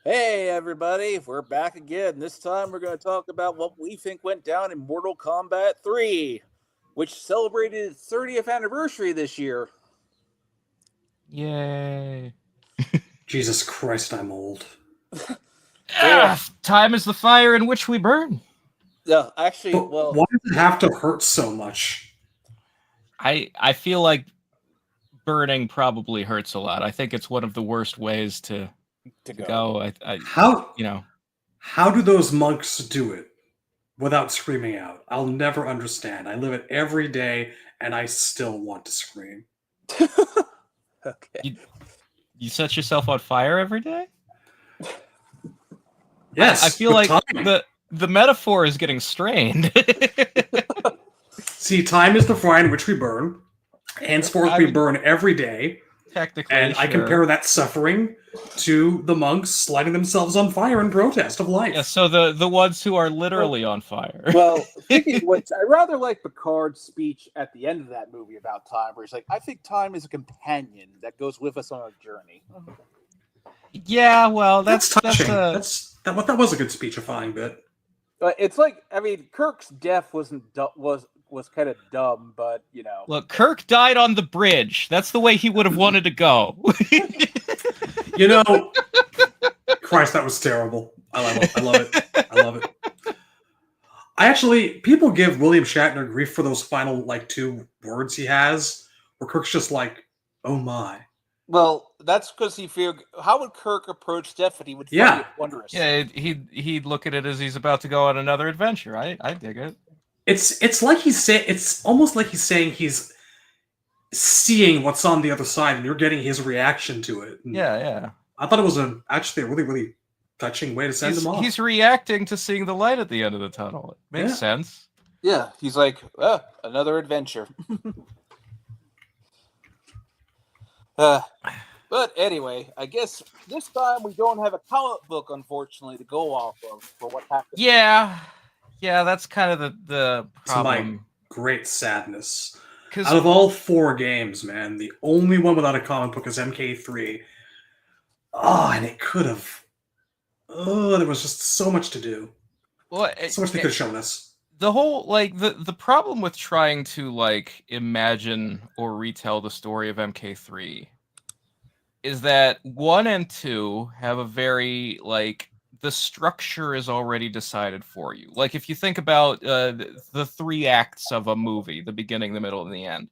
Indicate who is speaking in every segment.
Speaker 1: Hey everybody, we're back again. This time we're going to talk about what we think went down in Mortal Kombat 3, which celebrated its 30th anniversary this year.
Speaker 2: Yay.
Speaker 3: Jesus Christ, I'm old.
Speaker 1: Yeah,
Speaker 2: Time is the fire in which we burn.
Speaker 1: yeah, actually,
Speaker 3: But
Speaker 1: well,
Speaker 3: why does it have to hurt so much?
Speaker 2: I feel like burning probably hurts a lot. I think it's one of the worst ways to
Speaker 1: to
Speaker 2: to
Speaker 1: go.
Speaker 2: go. I
Speaker 3: How
Speaker 2: you know.
Speaker 3: how do those monks do it without screaming out? I'll never understand. I live it every day and I still want to scream.
Speaker 1: Okay.
Speaker 2: You set yourself on fire every day?
Speaker 3: Yes,
Speaker 2: I feel
Speaker 3: with
Speaker 2: like
Speaker 3: time.
Speaker 2: the metaphor is getting strained.
Speaker 3: See, time is the fire in which we burn. Henceforth,
Speaker 2: I
Speaker 3: we
Speaker 2: mean,
Speaker 3: burn every day.
Speaker 2: technically,
Speaker 3: And I
Speaker 2: sure.
Speaker 3: compare that suffering to the monks lighting themselves on fire in protest of life.
Speaker 2: Yeah, so the ones who are
Speaker 1: Well,
Speaker 2: literally on fire.
Speaker 1: well, thinking what I rather like Picard's speech at the end of that movie about time, where he's like, "I think time is a companion that goes with us on our journey."
Speaker 2: Yeah, well,
Speaker 3: That's
Speaker 2: that's
Speaker 3: touching.
Speaker 2: a
Speaker 3: That was a good speechifying bit.
Speaker 1: But it's like, I mean, Kirk's death was kind of dumb, but
Speaker 2: look. Kirk died on the bridge. That's the way he would have wanted to go.
Speaker 3: You know, Christ, that was terrible. I love it. I love it. I love it. People give William Shatner grief for those final like two words he has, where Kirk's just like, "Oh my."
Speaker 1: well, that's because he figured. How would Kirk approach death if he would fight
Speaker 3: Yeah,
Speaker 1: it wondrous?
Speaker 2: Yeah, he'd look at it as he's about to go on another adventure. I dig it.
Speaker 3: it's like he's saying. It's almost like he's saying he's seeing what's on the other side, and you're getting his reaction to it. And
Speaker 2: Yeah.
Speaker 3: I thought it was actually a really really touching way to send him off.
Speaker 2: He's reacting to seeing the light at the end of the tunnel. It makes
Speaker 3: Yeah.
Speaker 2: sense.
Speaker 1: Yeah, he's like, another adventure. But anyway, I guess this time we don't have a comic book, unfortunately, to go off of for what happened.
Speaker 2: Yeah, that's kind of the
Speaker 3: To my
Speaker 2: problem.
Speaker 3: great sadness. Out
Speaker 2: Because
Speaker 3: of all four games, man, the only one without a comic book is MK3. Oh, and it could have. Oh, there was just so much to do.
Speaker 2: well,
Speaker 3: So much they could have shown us.
Speaker 2: the whole the problem with trying to like imagine or retell the story of MK3 is that 1 and 2 have a very like the structure is already decided for you. Like if you think about the three acts of a movie, the beginning, the middle, and the end,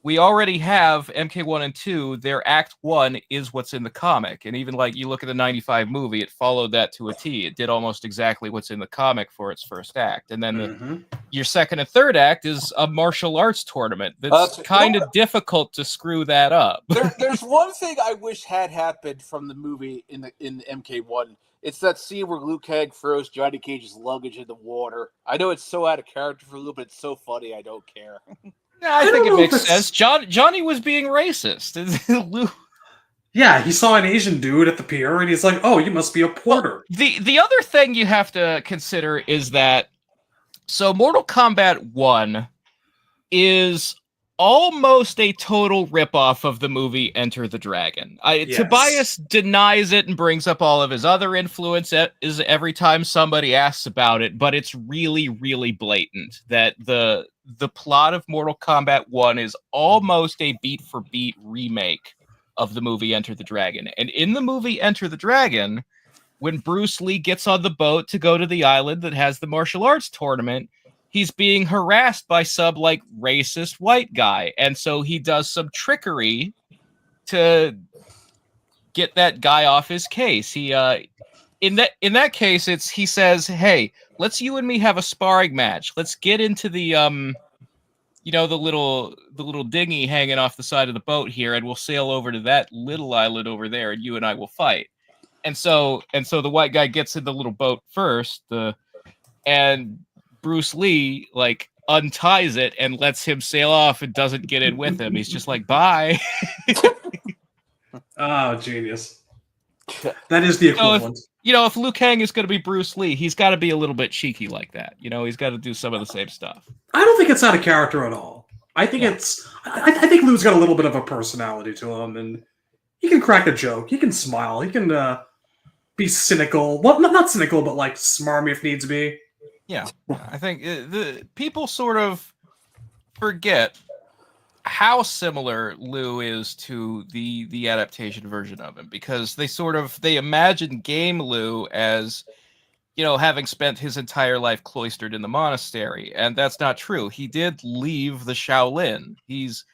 Speaker 2: we already have MK1 and 2. Their act 1 is what's in the comic. And even like you look at the 95 movie, it followed that to a T. It did almost exactly what's in the comic for its first act. And then your second and third act is a martial arts tournament. That's kind of difficult to screw that up.
Speaker 1: There's one thing I wish had happened from the movie in the MK1. It's that scene where Liu Kang throws Johnny Cage's luggage in the water. I know it's so out of character for Liu, but it's so funny. I don't care.
Speaker 2: Yeah, I think it makes sense. Johnny was being racist.
Speaker 3: Yeah, he saw an Asian dude at the pier, and he's like, "Oh, you must be a porter."
Speaker 2: Well, the other thing you have to consider is that so Mortal Kombat 1 is almost a total ripoff of the movie Enter the Dragon.
Speaker 3: Yes.
Speaker 2: Tobias denies it and brings up all of his other influences every time somebody asks about it, but it's really, really blatant that the plot of Mortal Kombat 1 is almost a beat-for-beat remake of the movie Enter the Dragon. And in the movie Enter the Dragon, when Bruce Lee gets on the boat to go to the island that has the martial arts tournament, he's being harassed by some like racist white guy. And so he does some trickery to get that guy off his case. He in that case, he says, "Hey, let's you and me have a sparring match. Let's get into the the little dinghy hanging off the side of the boat here, and we'll sail over to that little island over there, and you and I will fight." And so the white guy gets in the little boat first, and Bruce Lee like unties it and lets him sail off and doesn't get in with him. He's just like, "Bye."
Speaker 3: Oh, genius. That is the equivalent.
Speaker 2: If Liu Kang is going to be Bruce Lee, he's got to be a little bit cheeky like that. He's got to do some of the same stuff.
Speaker 3: I don't think it's out of character at all. I think I think Liu's got a little bit of a personality to him, and he can crack a joke. He can smile. He can be cynical. Well, not cynical, but like smarmy if needs be.
Speaker 2: Yeah, I think the people sort of forget how similar Lou is to the adaptation version of him, because they imagine game Lou as, you know, having spent his entire life cloistered in the monastery, and that's not true. He did leave the Shaolin. He's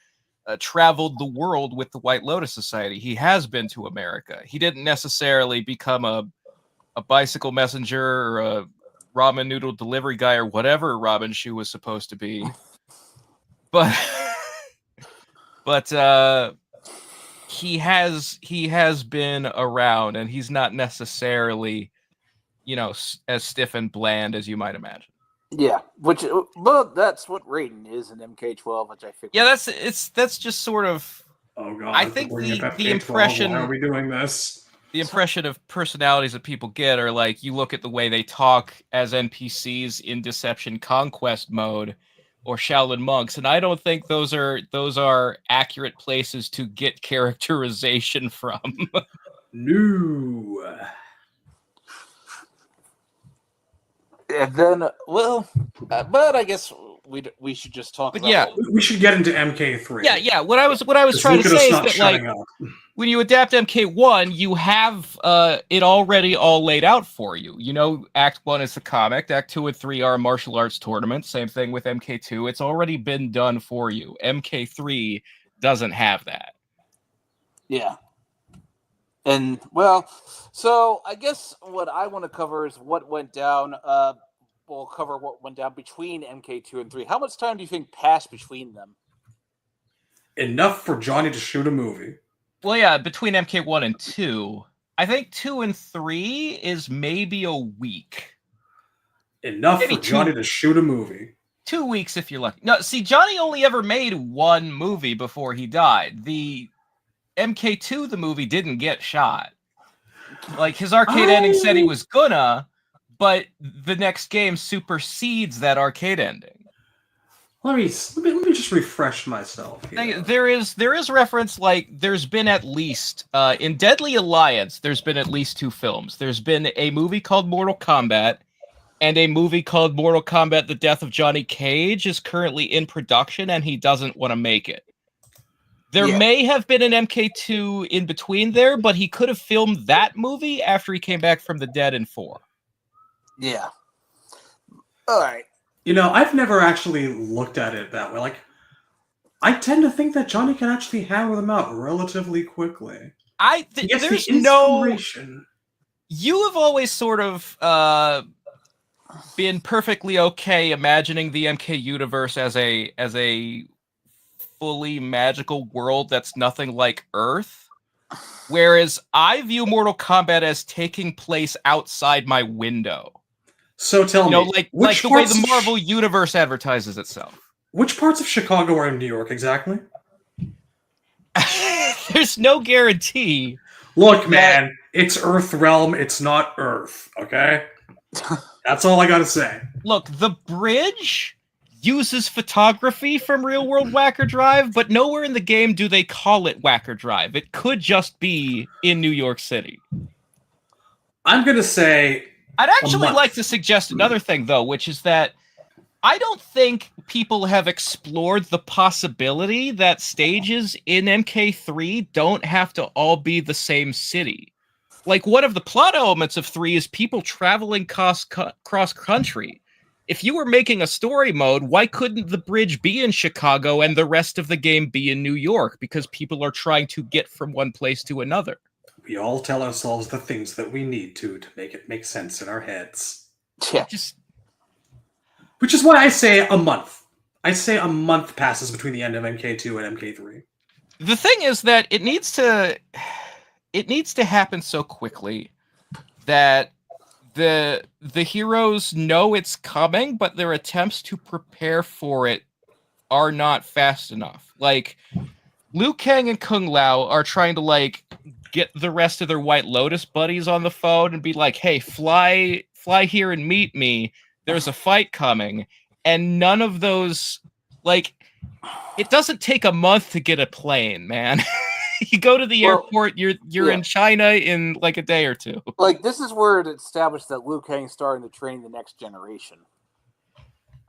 Speaker 2: traveled the world with the White Lotus Society. He has been to America. He didn't necessarily become a bicycle messenger or a ramen noodle delivery guy or whatever Robin Shu was supposed to be. But but he has been around, and he's not necessarily, you know, as stiff and bland as you might imagine.
Speaker 1: Yeah, but that's what Raiden is in MK12, which I think.
Speaker 2: Yeah, that's just sort of.
Speaker 3: Oh god!
Speaker 2: I think the
Speaker 3: Why
Speaker 2: impression.
Speaker 3: are we doing this?
Speaker 2: The impression of personalities that people get are like, you look at the way they talk as NPCs in Deception Conquest mode or Shaolin monks, and I don't think those are accurate places to get characterization from.
Speaker 3: No.
Speaker 1: And then, but I guess we should just talk.
Speaker 2: But yeah,
Speaker 3: we should get into MK3.
Speaker 2: Yeah. What I was trying to say is that, like, when you adapt MK1, you have it already all laid out for you. You know, Act 1 is the comic, Act 2 and 3 are martial arts tournaments. Same thing with MK2. It's already been done for you. MK3 doesn't have that.
Speaker 1: Yeah. And, well, so I guess what I want to cover is what went down. We'll cover what went down between MK2 and 3. How much time do you think passed between them?
Speaker 3: Enough for Johnny to shoot a movie.
Speaker 2: Well, yeah, between MK1 and 2, I think 2 and 3 is maybe a week.
Speaker 3: Enough maybe for Johnny to shoot a movie.
Speaker 2: 2 weeks if you're lucky. No, see, Johnny only ever made one movie before he died. The MK2, the movie, didn't get shot. Like, his arcade ending said he was gonna, but the next game supersedes that arcade ending.
Speaker 3: Let me just refresh myself here.
Speaker 2: There is reference, like, there's been at least in Deadly Alliance, there's been at least 2 films. There's been a movie called Mortal Kombat, and a movie called Mortal Kombat: The Death of Johnny Cage is currently in production, and he doesn't want to make it. There may have been an MK2 in between there, but he could have filmed that movie after he came back from the dead in 4.
Speaker 1: Yeah. All right.
Speaker 3: You know, I've never actually looked at it that way. Like, I tend to think that Johnny can actually hammer them out relatively quickly.
Speaker 2: There's no. You have always sort of been perfectly okay imagining the MK universe as a fully magical world that's nothing like Earth, whereas I view Mortal Kombat as taking place outside my window.
Speaker 3: So tell me,
Speaker 2: like the way the Marvel universe advertises itself.
Speaker 3: Which parts of Chicago are in New York exactly?
Speaker 2: There's no guarantee.
Speaker 3: Look, man, it's Earth realm. It's not Earth. Okay, that's all I gotta say.
Speaker 2: Look, the bridge uses photography from Real World Whacker Drive, but nowhere in the game do they call it Whacker Drive. It could just be in New York City.
Speaker 3: I'm gonna say.
Speaker 2: I'd actually like to suggest another thing, though, which is that I don't think people have explored the possibility that stages in MK3 don't have to all be the same city. Like, one of the plot elements of 3 is people traveling cross-country. If you were making a story mode, why couldn't the bridge be in Chicago and the rest of the game be in New York? Because people are trying to get from one place to another.
Speaker 3: We all tell ourselves the things that we need to make it make sense in our heads.
Speaker 1: Yeah.
Speaker 3: Which is why I say a month. I say a month passes between the end of MK2 and MK3.
Speaker 2: The thing is that it needs to happen so quickly that the heroes know it's coming, but their attempts to prepare for it are not fast enough. Like, Liu Kang and Kung Lao are trying to, like, get the rest of their White Lotus buddies on the phone and be like, hey, fly here and meet me. There's a fight coming. And none of those, like, it doesn't take a month to get a plane, man. You go to the
Speaker 1: Well,
Speaker 2: airport, you're
Speaker 1: yeah.
Speaker 2: in China in like a day or two.
Speaker 1: Like, this is where it established that Liu Kang's starting to train the next generation,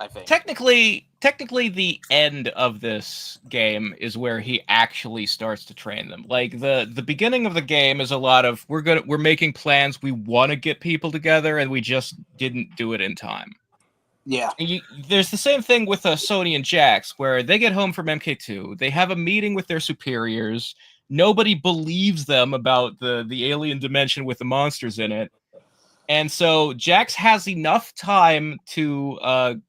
Speaker 1: I think.
Speaker 2: Technically, the end of this game is where he actually starts to train them. Like the beginning of the game is a lot of we're making plans, we want to get people together, and we just didn't do it in time.
Speaker 1: Yeah.
Speaker 2: And there's the same thing with Sony and Jax, where they get home from MK2, they have a meeting with their superiors. Nobody believes them about the alien dimension with the monsters in it, and so Jax has enough time to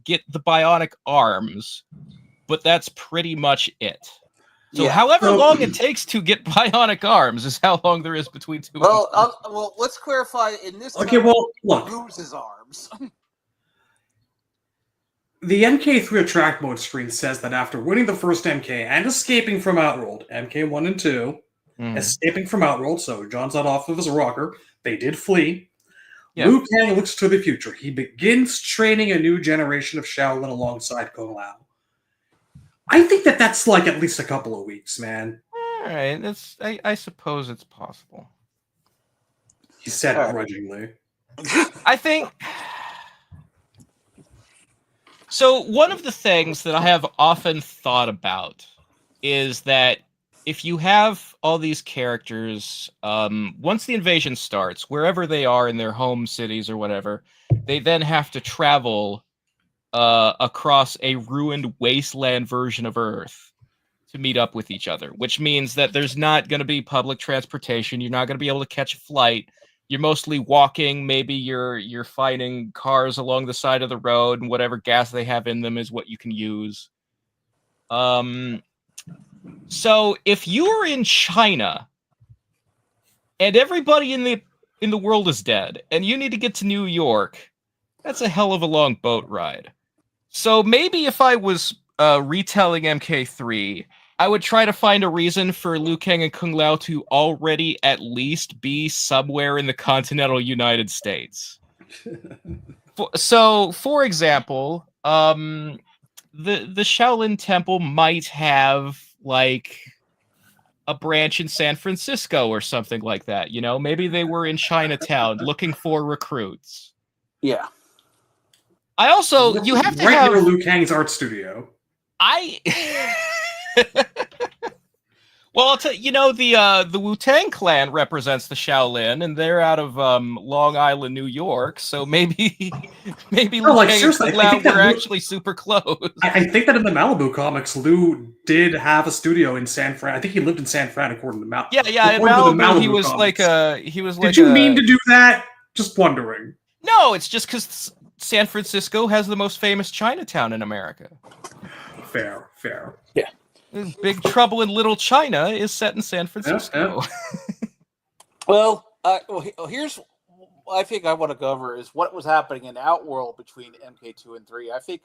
Speaker 2: get the bionic arms, but that's pretty much it. So
Speaker 1: Yeah.
Speaker 2: however long it takes to get bionic arms is how long there is between two.
Speaker 1: Well, let's clarify. In this,
Speaker 3: Okay, well, look.
Speaker 1: lose his arms.
Speaker 3: The MK3 attract mode screen says that after winning the first MK and escaping from Outworld, MK1 and 2, escaping from Outworld, so John's not off of his rocker, they did flee. Yeah. Liu Kang looks to the future. He begins training a new generation of Shaolin alongside Kung Lao. I think that's like at least a couple of weeks, man.
Speaker 2: All right, I suppose it's possible.
Speaker 3: He said grudgingly.
Speaker 2: I think... So one of the things that I have often thought about is that if you have all these characters, once the invasion starts, wherever they are in their home cities or whatever, they then have to travel across a ruined wasteland version of Earth to meet up with each other, which means that there's not going to be public transportation. You're not going to be able to catch a flight. You're mostly walking. Maybe you're finding cars along the side of the road, and whatever gas they have in them is what you can use. So if you're in China and everybody in the world is dead, and you need to get to New York, that's a hell of a long boat ride. So maybe if I was retelling MK3, I would try to find a reason for Liu Kang and Kung Lao to already at least be somewhere in the continental United States. So, for example, the Shaolin Temple might have like a branch in San Francisco or something like that. You know, maybe they were in Chinatown looking for recruits.
Speaker 1: Yeah.
Speaker 2: I also, you have to have
Speaker 3: near Liu Kang's art studio.
Speaker 2: Well, I'll tell you, the Wu-Tang Clan represents the Shaolin, and they're out of Long Island, New York. So maybe Liu Kang and Kung Lao were actually super close.
Speaker 3: I think that in the Malibu comics, Liu did have a studio in San Fran. I think he lived in San Fran, according to Malibu.
Speaker 2: Yeah. In Malibu, he was
Speaker 3: comics. Did you mean to do that? Just wondering.
Speaker 2: No, it's just because San Francisco has the most famous Chinatown in America.
Speaker 3: Fair.
Speaker 1: Yeah.
Speaker 2: Big Trouble in Little China is set in San Francisco.
Speaker 1: Yeah. Well, here's I think I want to go over is what was happening in Outworld between MK2 and 3. I think,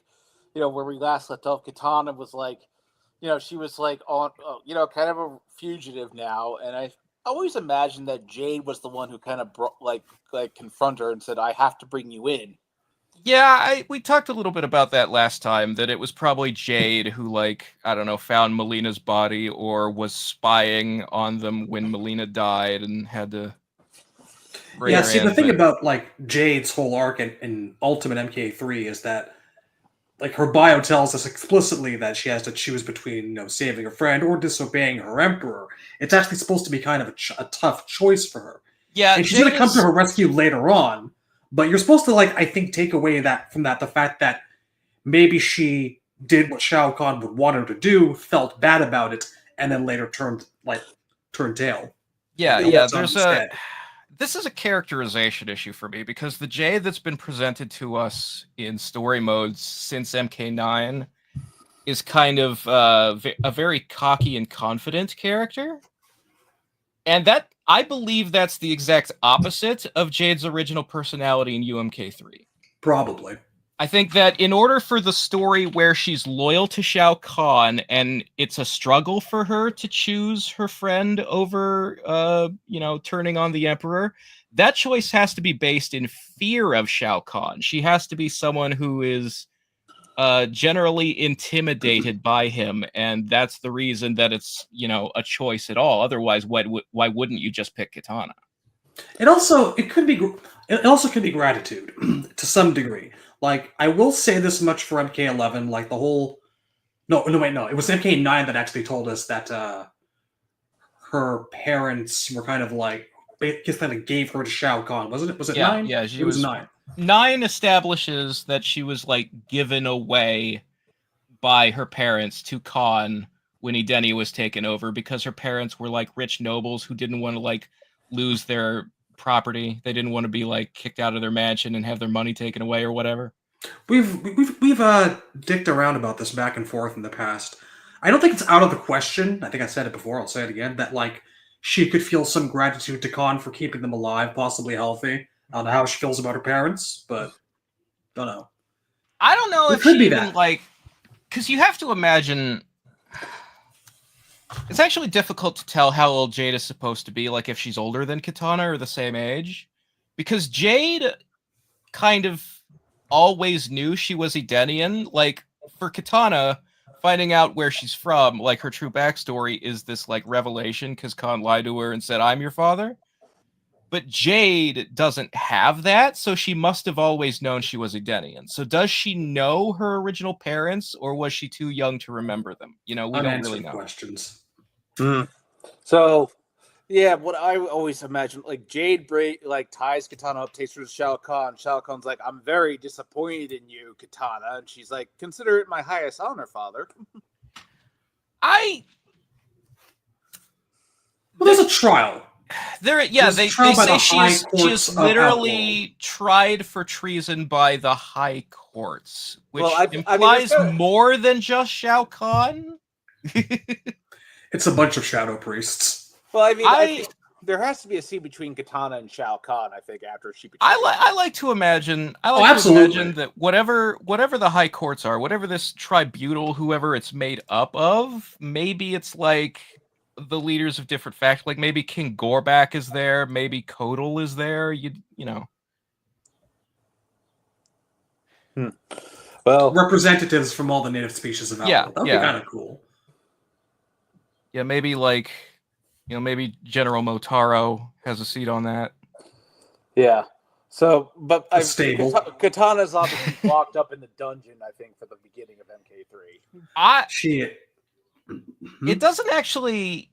Speaker 1: where we last left off, Katana was like, she was like on, kind of a fugitive now, and I always imagined that Jade was the one who kind of confronted her and said, "I have to bring you in."
Speaker 2: Yeah, we talked a little bit about that last time, that it was probably Jade who, found Melina's body or was spying on them when Melina died and had to bring her in.
Speaker 3: The thing about, Jade's whole arc in Ultimate MK3 is that, her bio tells us explicitly that she has to choose between, saving a friend or disobeying her emperor. It's actually supposed to be kind of a tough choice for her.
Speaker 2: Yeah,
Speaker 3: and she's going to come to her rescue later on. But you're supposed to, I think, take away from that the fact that maybe she did what Shao Kahn would want her to do, felt bad about it, and then later turned tail.
Speaker 2: Yeah. This is a characterization issue for me, because the Jade that's been presented to us in story modes since MK9 is kind of a very cocky and confident character. And I believe that's the exact opposite of Jade's original personality in UMK3.
Speaker 3: Probably.
Speaker 2: I think that in order for the story where she's loyal to Shao Kahn and it's a struggle for her to choose her friend over, turning on the Emperor, that choice has to be based in fear of Shao Kahn. She has to be someone who is generally intimidated by him, and that's the reason that it's, you know, a choice at all. Otherwise, why wouldn't you just pick Katana?
Speaker 3: It also could be gratitude to some degree. Like, I will say this much for MK11, like the whole no, it was MK9 that actually told us that her parents were kind of like just kind of gave her to Shao Kahn, wasn't it? Was it
Speaker 2: Yeah,
Speaker 3: 9?
Speaker 2: yeah,
Speaker 3: It was 9.
Speaker 2: 9 establishes that she was like given away by her parents to Khan when Edeni was taken over, because her parents were like rich nobles who didn't want to like lose their property. They didn't want to be like kicked out of their mansion and have their money taken away or whatever.
Speaker 3: We've dicked around about this back and forth in the past. I don't think it's out of the question. I think I said it before. I'll say it again. That like she could feel some gratitude to Khan for keeping them alive, possibly healthy. I don't know how she feels about her parents, but don't know.
Speaker 2: I don't know
Speaker 3: It
Speaker 2: if
Speaker 3: could
Speaker 2: she
Speaker 3: be
Speaker 2: even
Speaker 3: that.
Speaker 2: like, because you have to imagine. It's actually difficult to tell how old Jade is supposed to be, like if she's older than Katana or the same age, because Jade kind of always knew she was Edenian. Like for Katana, finding out where she's from, like her true backstory is this like revelation because Khan lied to her and said, "I'm your father." But Jade doesn't have that, so she must have always known she was Edenian. So does she know her original parents, or was she too young to remember them? You know, we don't really
Speaker 3: Unanswered
Speaker 2: know.
Speaker 3: questions.
Speaker 1: So, yeah, what I always imagine, like Jade like ties Katana up, takes her to Shao Kahn. Shao Kahn's like, "I'm very disappointed in you, Katana," and she's like, "Consider it my highest honor, father."
Speaker 3: Well, there's a trial.
Speaker 2: They
Speaker 3: trial by
Speaker 2: say
Speaker 3: the High
Speaker 2: she
Speaker 3: Courts
Speaker 2: is
Speaker 3: of
Speaker 2: literally tried for treason by the High Courts, which
Speaker 1: Well, I mean,
Speaker 2: implies more than just Shao Kahn.
Speaker 3: It's a bunch of shadow priests.
Speaker 1: Well, I mean, I think there has to be a scene between Katana and Shao Kahn. I think after she betrayed.
Speaker 2: I like to imagine.
Speaker 3: Absolutely.
Speaker 2: That whatever the High Courts are, whatever this tribunal, whoever it's made up of, maybe it's like the leaders of different factions. Like maybe King Gorbak is there, maybe Kodal is there. You know.
Speaker 1: Well,
Speaker 3: representatives from all the native species of Outworld. That'd be kind of cool.
Speaker 2: Yeah, maybe like, you know, maybe General Motaro has a seat on that.
Speaker 1: Yeah. So, but
Speaker 3: Katana's
Speaker 1: obviously locked up in the dungeon, I think, for the beginning of MK3.
Speaker 2: It doesn't actually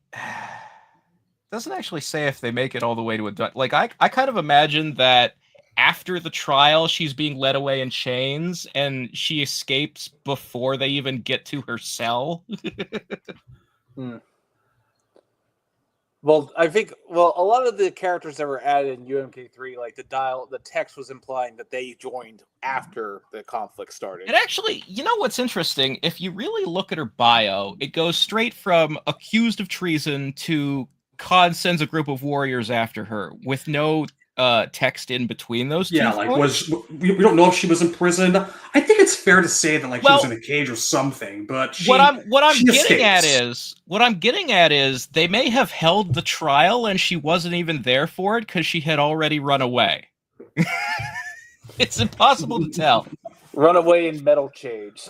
Speaker 2: say if they make it all the way to a dungeon. Like I kind of imagine that after the trial, she's being led away in chains, and she escapes before they even get to her cell.
Speaker 1: Well, I think a lot of the characters that were added in UMK3, like the text was implying that they joined after the conflict started.
Speaker 2: And actually, you know what's interesting? If you really look at her bio, it goes straight from accused of treason to Khan sends a group of warriors after her with no text in between those two.
Speaker 3: Yeah, like we don't know if she was imprisoned. I think it's fair to say that like she was in a cage or something, but
Speaker 2: what I'm getting at is they may have held the trial and she wasn't even there for it because she had already run away. It's impossible to tell.
Speaker 1: Run away in metal chains.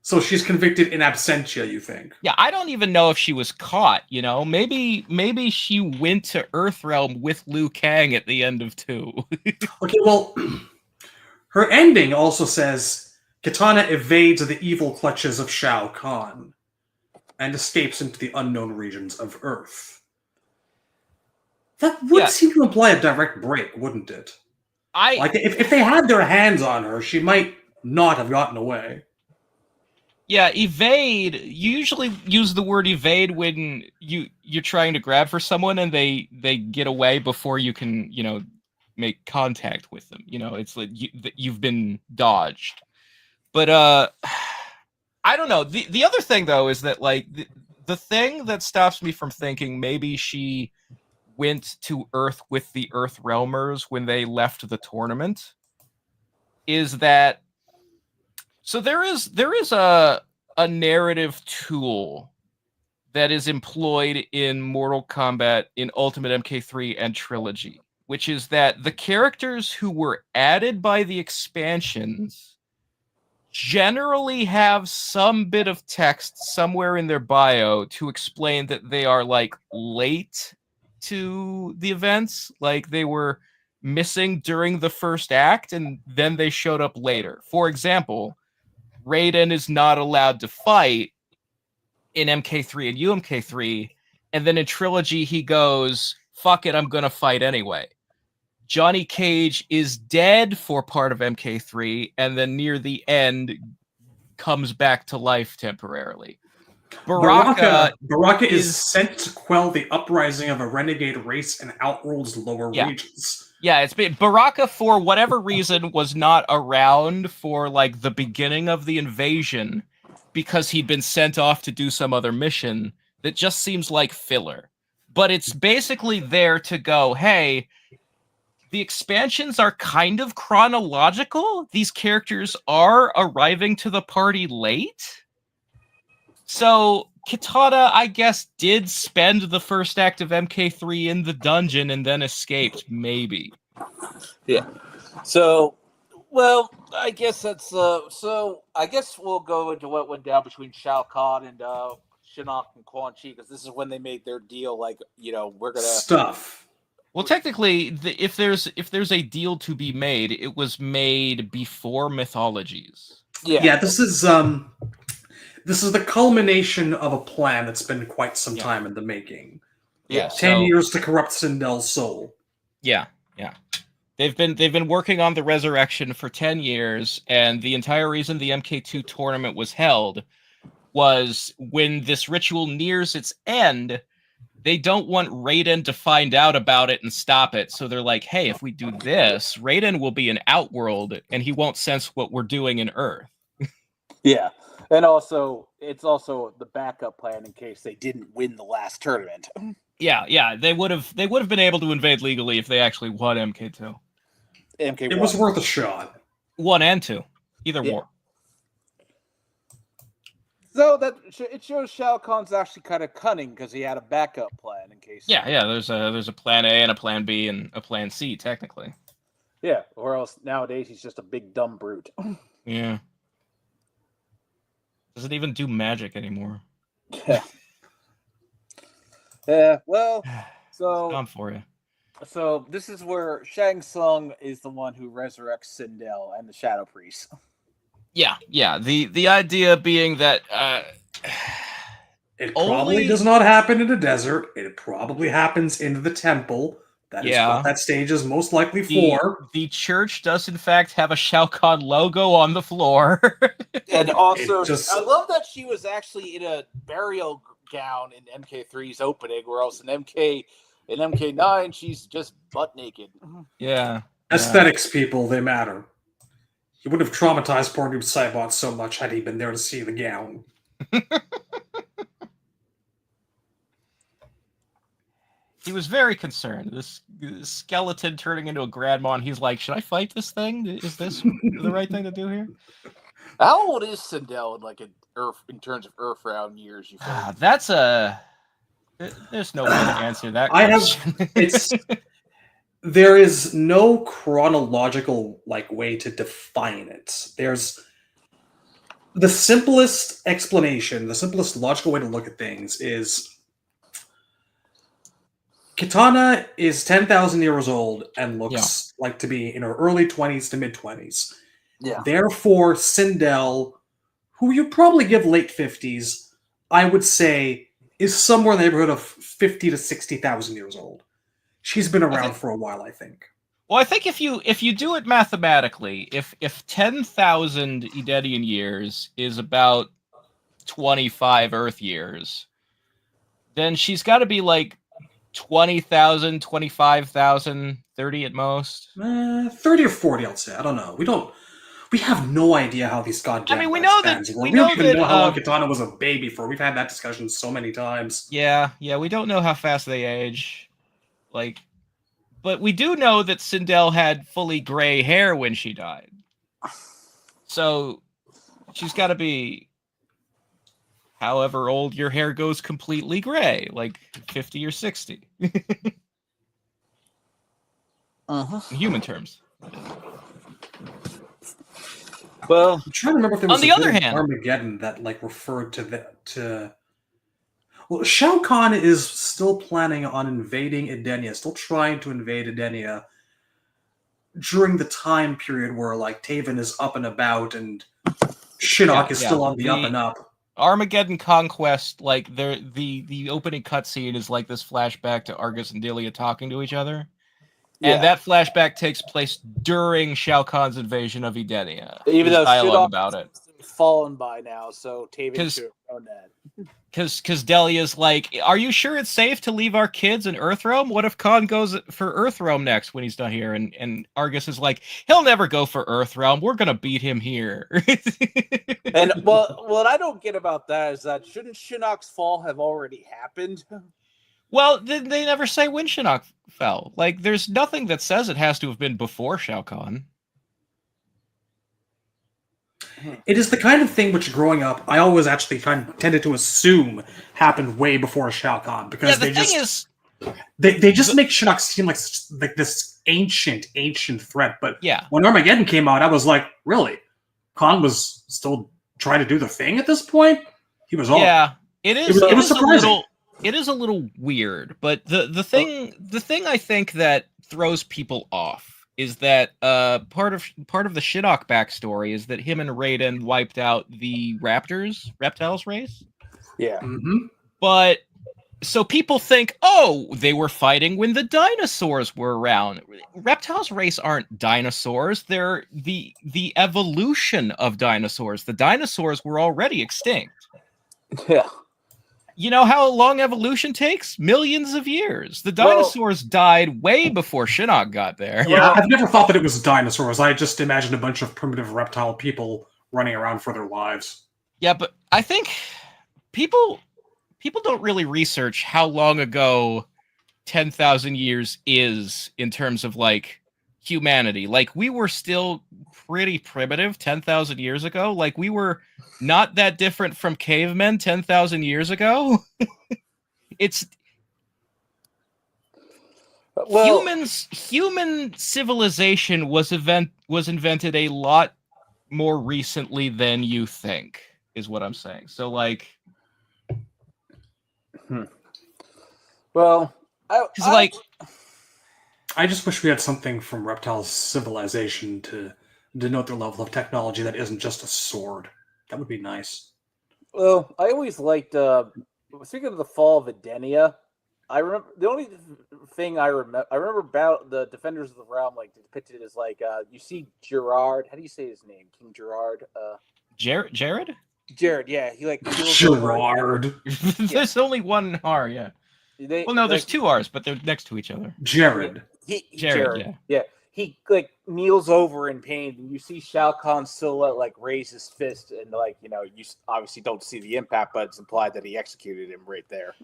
Speaker 3: So she's convicted in absentia, you think?
Speaker 2: Yeah, I don't even know if she was caught, you know? Maybe she went to Earthrealm with Liu Kang at the end of 2.
Speaker 3: Okay, well, her ending also says Katana evades the evil clutches of Shao Kahn and escapes into the unknown regions of Earth. That would seem to imply a direct break, wouldn't it? Like, if they had their hands on her, she might not have gotten away.
Speaker 2: Yeah, evade. You usually use the word evade when you're trying to grab for someone and they get away before you can, you know, make contact with them. You know, it's like you've been dodged. But I don't know. The other thing though is that like the thing that stops me from thinking maybe she went to Earth with the Earth Realmers when they left the tournament is that. So there is a narrative tool that is employed in Mortal Kombat in Ultimate MK3 and Trilogy, which is that the characters who were added by the expansions generally have some bit of text somewhere in their bio to explain that they are like late to the events, like they were missing during the first act and then they showed up later. For example, Raiden is not allowed to fight in MK3 and UMK3, and then in Trilogy he goes, fuck it, I'm gonna fight anyway. Johnny Cage is dead for part of MK3, and then near the end comes back to life temporarily.
Speaker 3: Baraka is sent to quell the uprising of a renegade race in Outworld's lower regions.
Speaker 2: Yeah, it's been Baraka, for whatever reason, was not around for like the beginning of the invasion because he'd been sent off to do some other mission that just seems like filler. But it's basically there to go, hey, the expansions are kind of chronological. These characters are arriving to the party late. So Kitana, I guess, did spend the first act of MK3 in the dungeon and then escaped, maybe.
Speaker 1: Yeah. So, well, I guess that's so I guess we'll go into what went down between Shao Kahn and Shinnok and Quan Chi, because this is when they made their deal, like, you know, we're gonna
Speaker 3: stuff.
Speaker 2: Well, technically, if there's a deal to be made, it was made before Mythologies.
Speaker 3: Yeah, this is the culmination of a plan that's been quite some time in the making.
Speaker 2: Yeah,
Speaker 3: 10 years to corrupt Sindel's soul.
Speaker 2: Yeah. They've been working on the resurrection for 10 years, and the entire reason the MK2 tournament was held was when this ritual nears its end, they don't want Raiden to find out about it and stop it. So they're like, hey, if we do this, Raiden will be in Outworld and he won't sense what we're doing in Earth.
Speaker 1: Yeah. And also, it's also the backup plan in case they didn't win the last tournament.
Speaker 2: Yeah. They would have been able to invade legally if they actually won MK2.
Speaker 1: MK1.
Speaker 3: It was worth a shot.
Speaker 2: 1 and 2. Either war.
Speaker 1: So that it shows Shao Kahn's actually kind of cunning because he had a backup plan in case.
Speaker 2: Yeah. There's a plan A and a plan B and a plan C technically.
Speaker 1: Yeah, or else nowadays he's just a big dumb brute.
Speaker 2: Yeah. Doesn't even do magic anymore.
Speaker 1: Yeah. Yeah. Well, so
Speaker 2: Dumb for you.
Speaker 1: So this is where Shang Tsung is the one who resurrects Sindel and the Shadow Priest.
Speaker 2: Yeah. The idea being that
Speaker 3: it probably does not happen in the desert. It probably happens in the temple. That is what that stage is most likely for.
Speaker 2: The church does in fact have a Shao Kahn logo on the floor.
Speaker 1: And also, I love that she was actually in a burial gown in MK3's opening, where else in MK9 she's just butt naked.
Speaker 2: Yeah.
Speaker 3: Aesthetics, people, they matter. He would have traumatized poor Noob Saibot so much had he been there to see the gown.
Speaker 2: He was very concerned. This skeleton turning into a grandma, and he's like, should I fight this thing? Is this the right thing to do here?
Speaker 1: How old is Sindel in terms of Earth Round years? You think?
Speaker 2: There's no way to answer that question.
Speaker 3: There is no chronological way to define it. There's the simplest explanation, the simplest logical way to look at things is Kitana is 10,000 years old and looks like to be in her early 20s to mid 20s.
Speaker 1: Yeah.
Speaker 3: Therefore, Sindel, who you probably give late 50s, I would say is somewhere in the neighborhood of 50 to 60,000 years old. She's been around for a while, I think.
Speaker 2: Well, I think if you do it mathematically, if 10,000 Edenian years is about 25 Earth years, then she's got to be like 20,000, 25,000, 30 at most.
Speaker 3: 30 or 40, I'd say. I don't know. We have no idea how these goddamn.
Speaker 2: I mean, we know
Speaker 3: don't
Speaker 2: that
Speaker 3: know how long Kitana was a baby for. We've had that discussion so many times.
Speaker 2: Yeah, we don't know how fast they age. But we do know that Sindel had fully gray hair when she died. So she's got to be however old your hair goes completely gray, like 50 or 60. In human terms.
Speaker 1: Well,
Speaker 3: I'm trying to remember if there was
Speaker 2: On the
Speaker 3: a
Speaker 2: other
Speaker 3: bit in
Speaker 2: hand-
Speaker 3: Armageddon that like referred to. Well, Shao Kahn is still planning on invading Edenia, still trying to invade Edenia during the time period where like Taven is up and about and Shinnok is still on the up and up.
Speaker 2: Armageddon Conquest, like the opening cutscene is like this flashback to Argus and Delia talking to each other. And that flashback takes place during Shao Kahn's invasion of Edenia.
Speaker 1: Even
Speaker 2: There's
Speaker 1: though
Speaker 2: dialogue
Speaker 1: Shinnok
Speaker 2: about it.
Speaker 1: fallen by now, so Taven should have known that.
Speaker 2: Because Delia's like, are you sure it's safe to leave our kids in Earthrealm? What if Khan goes for Earthrealm next when he's not here? And Argus is like, he'll never go for Earthrealm. We're gonna beat him here.
Speaker 1: And what I don't get about that is that shouldn't Shinnok's fall have already happened?
Speaker 2: Well, they never say when Shinnok fell. Like, there's nothing that says it has to have been before Shao Kahn.
Speaker 3: It is the kind of thing which, growing up, I always actually kind of tended to assume happened way before Shao Kahn because they just make Shinnok seem like this ancient threat. But when Armageddon came out, I was like, really, Khan was still trying to do the thing at this point. He was all
Speaker 2: It was surprising. It is a little weird, but the thing I think that throws people off is that part of the Shinnok backstory is that him and Raiden wiped out the reptiles race.
Speaker 1: Yeah.
Speaker 3: Mm-hmm.
Speaker 2: But so people think, oh, they were fighting when the dinosaurs were around. Reptiles race aren't dinosaurs; they're the evolution of dinosaurs. The dinosaurs were already extinct.
Speaker 1: Yeah.
Speaker 2: You know how long evolution takes? Millions of years. The dinosaurs died way before Shinnok got there.
Speaker 3: Yeah, I've never thought that it was dinosaurs. I just imagined a bunch of primitive reptile people running around for their lives.
Speaker 2: Yeah, but I think people don't really research how long ago 10,000 years is in terms of like humanity. Like, we were still pretty primitive 10,000 years ago. Like, we were not that different from cavemen 10,000 years ago. It's human civilization was invented a lot more recently than you think, is what I'm saying. So like
Speaker 1: Well,
Speaker 3: I just wish we had something from Reptile's civilization to denote their level of technology that isn't just a sword. That would be nice.
Speaker 1: Well, I always liked. Speaking of the fall of Edenia, I remember the only thing I remember about the Defenders of the Realm, like depicted as like you see Gerard. How do you say his name? King Gerard.
Speaker 2: Jared?
Speaker 1: Jared, yeah, he like
Speaker 3: Gerard.
Speaker 2: There's only one R, yeah. There's two R's, but they're next to each other.
Speaker 3: Jared.
Speaker 2: Jared,
Speaker 1: yeah. He like kneels over in pain, and you see Shao Kahn's silhouette like raise his fist, and like you obviously don't see the impact, but it's implied that he executed him right there.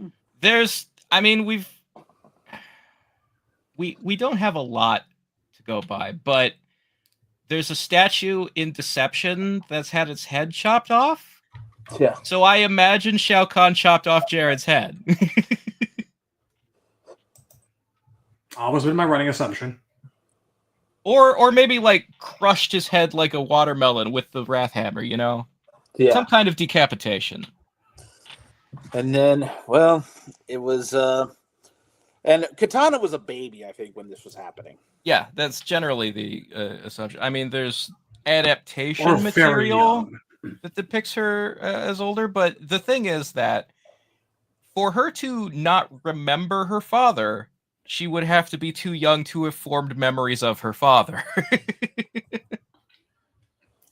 Speaker 2: We don't have a lot to go by, but there's a statue in Deception that's had its head chopped off.
Speaker 1: Yeah.
Speaker 2: So I imagine Shao Kahn chopped off Jared's head.
Speaker 3: Always been my running assumption.
Speaker 2: Or maybe like crushed his head like a watermelon with the Wrath Hammer, Yeah. Some kind of decapitation.
Speaker 1: And then, it was and Katana was a baby, I think, when this was happening.
Speaker 2: Yeah, that's generally the assumption. I mean, there's adaptation material that depicts her as older, but the thing is that for her to not remember her father, she would have to be too young to have formed memories of her father.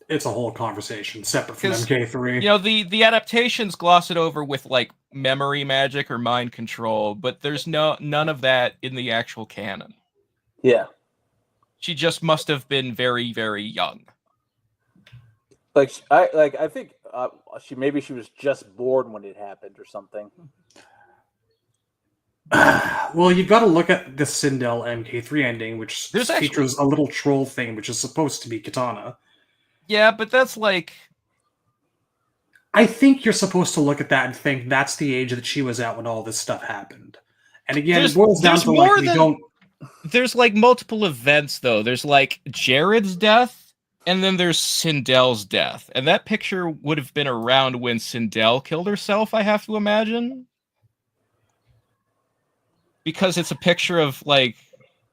Speaker 3: It's a whole conversation separate from MK3.
Speaker 2: The adaptations gloss it over with like memory magic or mind control, but there's none of that in the actual canon.
Speaker 1: Yeah.
Speaker 2: She just must have been very, very young.
Speaker 1: I think she was just born when it happened or something.
Speaker 3: Well, you've got to look at the Sindel MK3 ending, which features a little troll thing, which is supposed to be Katana.
Speaker 2: Yeah, but that's like...
Speaker 3: I think you're supposed to look at that and think that's the age that she was at when all this stuff happened. And again, it boils down to like, we don't...
Speaker 2: There's like multiple events, though. There's like Jared's death, And then there's Sindel's death. And that picture would have been around when Sindel killed herself, I have to imagine. Because it's a picture of, like,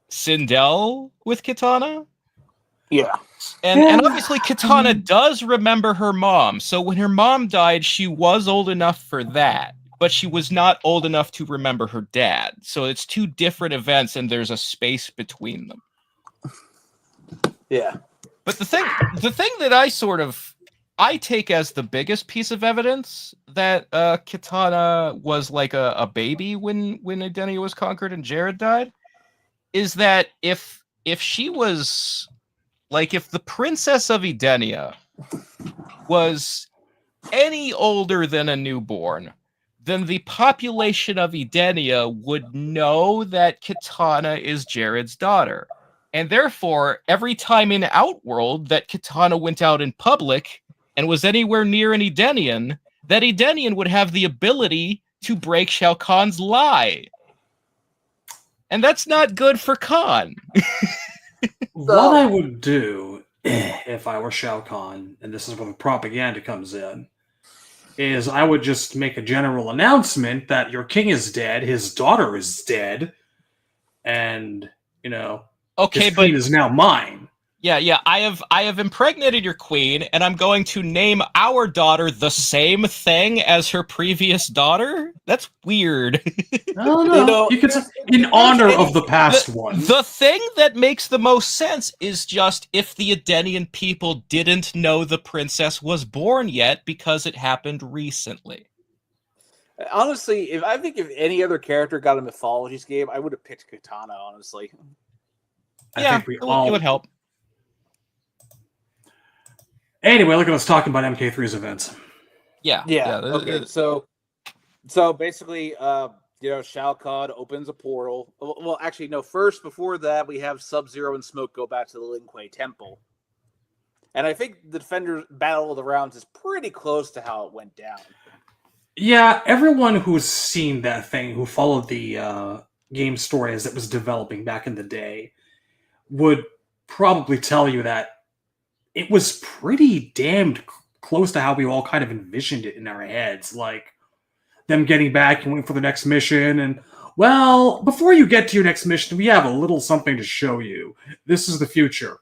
Speaker 2: Sindel with Kitana.
Speaker 1: Yeah.
Speaker 2: And obviously Kitana does remember her mom. So when her mom died, she was old enough for that. But she was not old enough to remember her dad. So it's two different events, and there's a space between them.
Speaker 1: Yeah.
Speaker 2: But the thing that I take as the biggest piece of evidence that Kitana was like a baby when Edenia was conquered and Jared died is that if she was like, if the Princess of Edenia was any older than a newborn, then the population of Edenia would know that Kitana is Jared's daughter. And therefore, every time in Outworld that Kitana went out in public and was anywhere near an Edenian, that Edenian would have the ability to break Shao Kahn's lie. And that's not good for Kahn.
Speaker 3: What I would do if I were Shao Kahn, and this is where the propaganda comes in, is I would just make a general announcement that your king is dead, his daughter is dead, and, you know,
Speaker 2: okay,
Speaker 3: his queen is now mine.
Speaker 2: Yeah, I have impregnated your queen, and I'm going to name our daughter the same thing as her previous daughter? That's weird.
Speaker 3: No, no. You could say, in honor of the past one.
Speaker 2: The thing that makes the most sense is just if the Edenian people didn't know the princess was born yet because it happened recently.
Speaker 1: Honestly, if any other character got a Mythologies game, I would have picked Kitana, honestly.
Speaker 3: I think
Speaker 2: it would help.
Speaker 3: Anyway, look at us talking about MK3's events.
Speaker 2: Yeah.
Speaker 1: Okay, so basically, Shao Kahn opens a portal. Well, actually, no. First, before that, we have Sub-Zero and Smoke go back to the Lin Kuei Temple, and I think the Defenders Battle of the Rounds is pretty close to how it went down.
Speaker 3: Yeah, everyone who's seen that thing, who followed the game story as it was developing back in the day, would probably tell you that it was pretty damned close to how we all kind of envisioned it in our heads. Like, them getting back and waiting for the next mission, and, well, before you get to your next mission, we have a little something to show you. This is the future.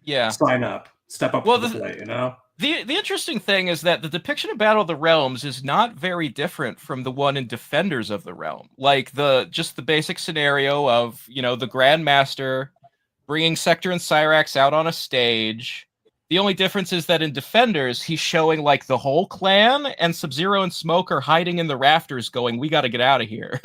Speaker 2: Yeah.
Speaker 3: Sign up. Step up to the plate, you know?
Speaker 2: The interesting thing is that the depiction of Battle of the Realms is not very different from the one in Defenders of the Realm. Like, just the basic scenario of, the Grandmaster bringing Sector and Cyrax out on a stage. The only difference is that in Defenders, he's showing, like, the whole clan, and Sub-Zero and Smoke are hiding in the rafters going, we gotta get out of here.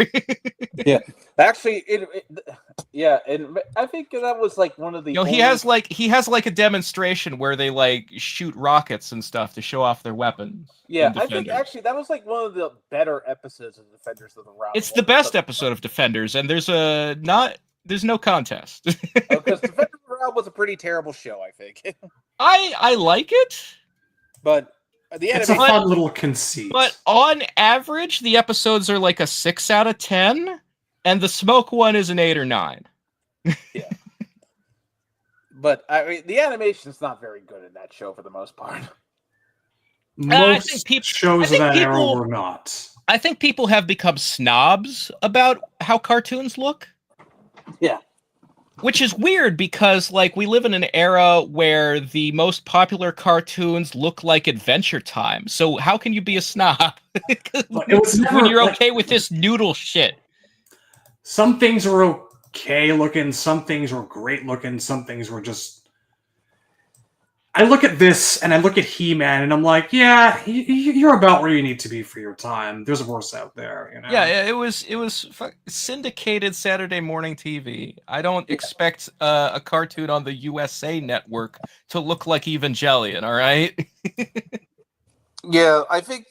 Speaker 1: Yeah. Actually, and I think that was, like, one of the
Speaker 2: he has like a demonstration where they, like, shoot rockets and stuff to show off their weapons.
Speaker 1: Yeah, I think, actually, that was, like, one of the better episodes of Defenders of the Realm.
Speaker 2: It's the best episode of Defenders, and there's no contest.
Speaker 1: Because Defenders of the Realm was a pretty terrible show, I think.
Speaker 2: I like it,
Speaker 1: but
Speaker 3: it's a fun little conceit.
Speaker 2: But on average, the episodes are like a 6 out of 10, and the Smoke one is an 8 or 9.
Speaker 1: Yeah, but I mean, the animation's not very good in that show for the most part.
Speaker 3: Most shows of that era were not.
Speaker 2: I think people have become snobs about how cartoons look.
Speaker 1: Yeah.
Speaker 2: Which is weird because, like, we live in an era where the most popular cartoons look like Adventure Time. So how can you be a snob when you're okay with this noodle shit?
Speaker 3: Some things were okay looking, some things were great looking, some things were just... I look at this and I look at He-Man and I'm like, yeah, you're about where you need to be for your time. There's worse out there,
Speaker 2: Yeah, it was syndicated Saturday morning TV. I don't expect a cartoon on the USA Network to look like Evangelion. All right.
Speaker 1: Yeah, I think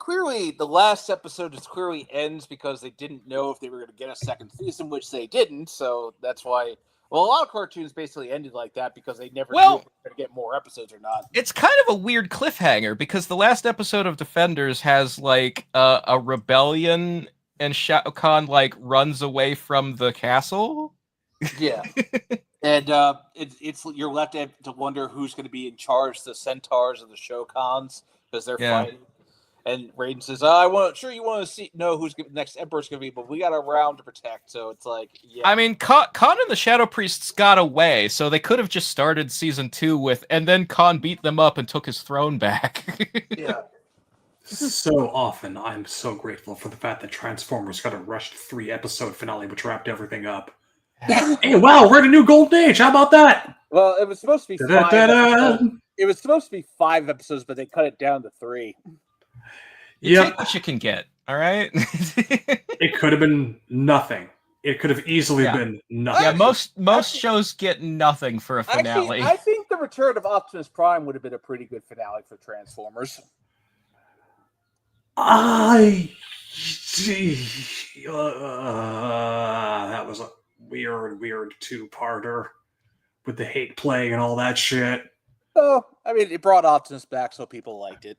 Speaker 1: clearly the last episode just clearly ends because they didn't know if they were going to get a second season, which they didn't. So that's why. Well, a lot of cartoons basically ended like that because they never knew if they were going to get more episodes or not.
Speaker 2: It's kind of a weird cliffhanger because the last episode of Defenders has, like, a rebellion and Shao Kahn, like, runs away from the castle.
Speaker 1: Yeah. And it's you're left to wonder who's going to be in charge, the Centaurs or the Shokans, because they're fighting. And Raiden says, "I want you want to know who's the next emperor's going to be, but we got a round to protect." So it's like, yeah.
Speaker 2: I mean, Khan and the Shadow Priests got away, so they could have just started season 2 with, and then Khan beat them up and took his throne back.
Speaker 1: Yeah.
Speaker 3: So often, I'm so grateful for the fact that Transformers got a rushed 3-episode finale, which wrapped everything up. Hey, wow, we're in a new golden age. How about that?
Speaker 1: Well, it was supposed to be 5 episodes. It was supposed to be 5 episodes, but they cut it down to 3.
Speaker 2: You take what you can get, all right?
Speaker 3: It could have been nothing. It could have easily been nothing.
Speaker 2: Yeah, most shows get nothing for a finale.
Speaker 1: I think the return of Optimus Prime would have been a pretty good finale for Transformers.
Speaker 3: That was a weird 2-parter with the hate plague and all that shit.
Speaker 1: Oh, I mean, it brought Optimus back, so people liked it.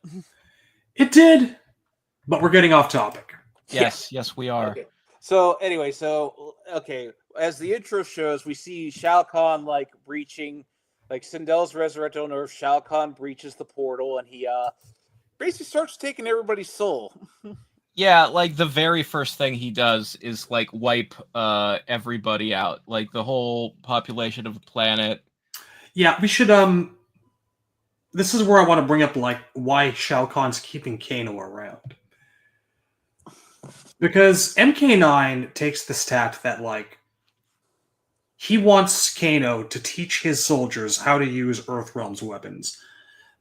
Speaker 3: It did, but we're getting off topic.
Speaker 2: Yes, we are.
Speaker 1: Okay. So anyway, as the intro shows, we see Shao Kahn breaching, Sindel's resurrected on Earth. Shao Kahn breaches the portal, and he basically starts taking everybody's soul.
Speaker 2: Yeah, the very first thing he does is wipe everybody out, the whole population of the planet.
Speaker 3: Yeah, we should this is where I want to bring up why Shao Kahn's keeping Kano around. Because MK9 takes the stat that he wants Kano to teach his soldiers how to use Earthrealm's weapons.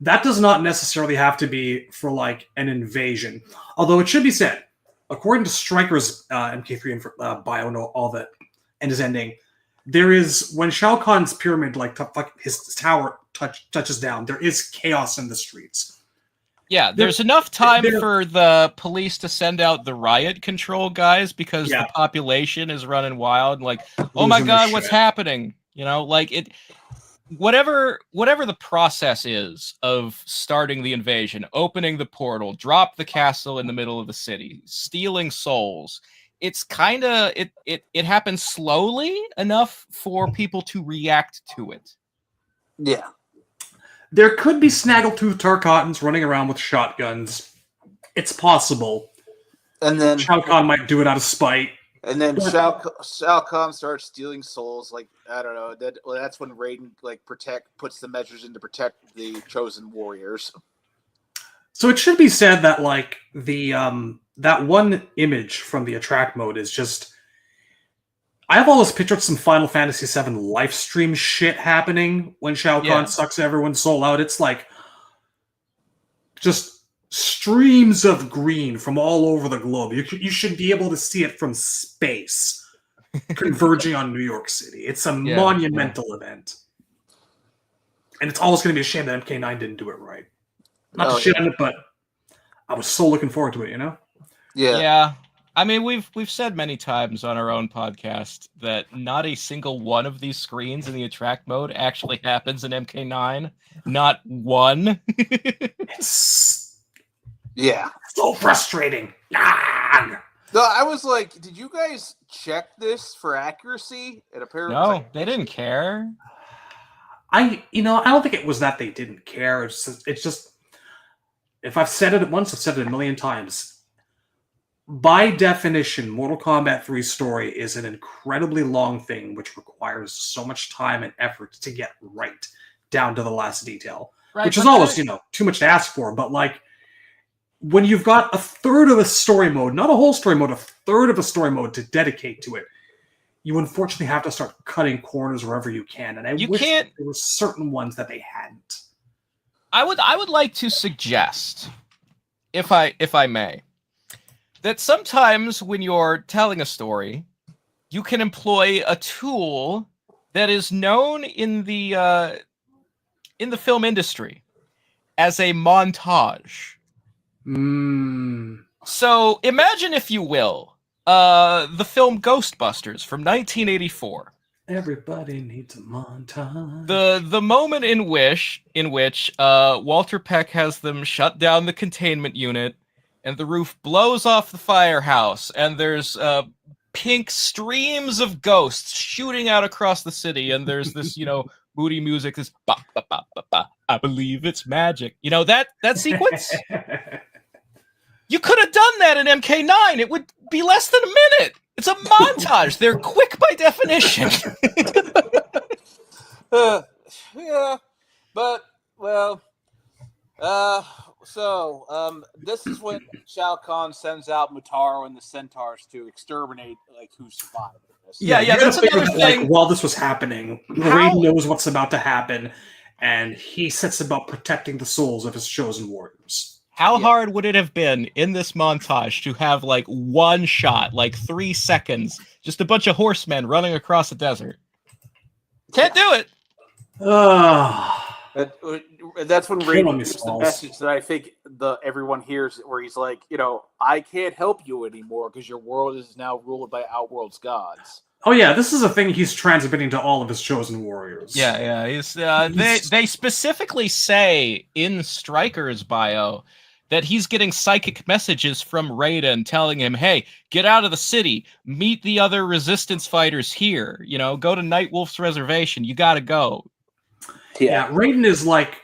Speaker 3: That does not necessarily have to be for an invasion. Although it should be said, according to Stryker's MK3 bio and all that and his ending, there is, when Shao Kahn's pyramid, his tower touches down, there is chaos in the streets.
Speaker 2: Yeah, there's enough time for the police to send out the riot control guys because the population is running wild. Oh my god, what's happening? Whatever the process is of starting the invasion, opening the portal, drop the castle in the middle of the city, stealing souls, it's kind of it happens slowly enough for people to react to it.
Speaker 1: Yeah.
Speaker 3: There could be Snaggletooth Tarkatans running around with shotguns. It's possible. And then Shao Kahn might do it out of spite.
Speaker 1: And then Shao Kahn starts stealing souls. I don't know. That's when Raiden puts the measures in to protect the chosen warriors.
Speaker 3: So it should be said that the that one image from the attract mode is just. I've always pictured some Final Fantasy VII live stream shit happening when Shao Kahn sucks everyone's soul out. It's just streams of green from all over the globe. You should be able to see it from space converging on New York City. It's a monumental event. And it's always going to be a shame that MK9 didn't do it right. Not to shit on it, but I was so looking forward to it, Yeah.
Speaker 2: Yeah. I mean, we've said many times on our own podcast that not a single one of these screens in the attract mode actually happens in MK9. Not one.
Speaker 3: It's so frustrating.
Speaker 1: No, I was like, did you guys check this for accuracy? And apparently,
Speaker 2: they didn't care.
Speaker 3: I don't think it was that they didn't care. It's just, if I've said it once, I've said it a million times. By definition, Mortal Kombat 3 story is an incredibly long thing, which requires so much time and effort to get right down to the last detail. Right, which is always, too much to ask for. But when you've got a third of a story mode, not a whole story mode, a third of a story mode to dedicate to it, you unfortunately have to start cutting corners wherever you can. And I wish there were certain ones that they hadn't.
Speaker 2: I would like to suggest, if I may, that sometimes when you're telling a story, you can employ a tool that is known in the film industry as a montage. So imagine, if you will, the film Ghostbusters from 1984.
Speaker 3: Everybody needs a montage.
Speaker 2: The moment in which Walter Peck has them shut down the containment unit, and the roof blows off the firehouse, and there's pink streams of ghosts shooting out across the city, and there's this, moody music, this ba ba ba ba ba. I believe it's magic. That sequence. You could have done that in MK9. It would be less than a minute. It's a montage. They're quick by definition.
Speaker 1: Yeah, but this is when Shao Kahn sends out Mutaro and the Centaurs to exterminate who survived.
Speaker 2: Yeah, that's another thing.
Speaker 3: While this was happening, Raiden knows what's about to happen, and he sets about protecting the souls of his chosen warriors.
Speaker 2: How hard would it have been in this montage to have one shot, 3 seconds, just a bunch of horsemen running across the desert? Can't do it.
Speaker 1: That's when Raiden gives the message that I think everyone hears, where he's like, I can't help you anymore because your world is now ruled by Outworld's gods.
Speaker 3: Oh yeah, this is a thing he's transmitting to all of his chosen warriors.
Speaker 2: Yeah. They specifically say in Stryker's bio that he's getting psychic messages from Raiden telling him, hey, get out of the city, meet the other resistance fighters here, go to Nightwolf's reservation, you gotta go.
Speaker 3: Yeah, Raiden is like,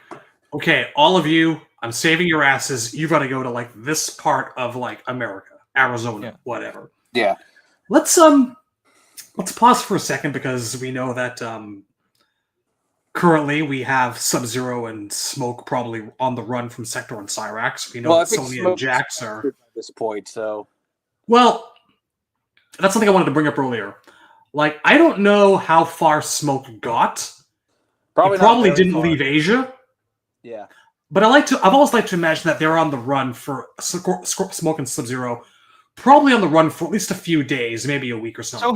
Speaker 3: okay, all of you, I'm saving your asses, you gotta go to this part of America, Arizona, whatever.
Speaker 1: Yeah.
Speaker 3: Let's pause for a second, because we know that currently we have Sub-Zero and Smoke probably on the run from Sector and Cyrax. We know that Sonya and Jax are
Speaker 1: at this point, so.
Speaker 3: Well, that's something I wanted to bring up earlier. I don't know how far Smoke got. He probably didn't leave Asia.
Speaker 1: Yeah.
Speaker 3: But I've always liked to imagine that they're on the run for Smoke and Sub-Zero, probably on the run for at least a few days, maybe a week or something.
Speaker 2: So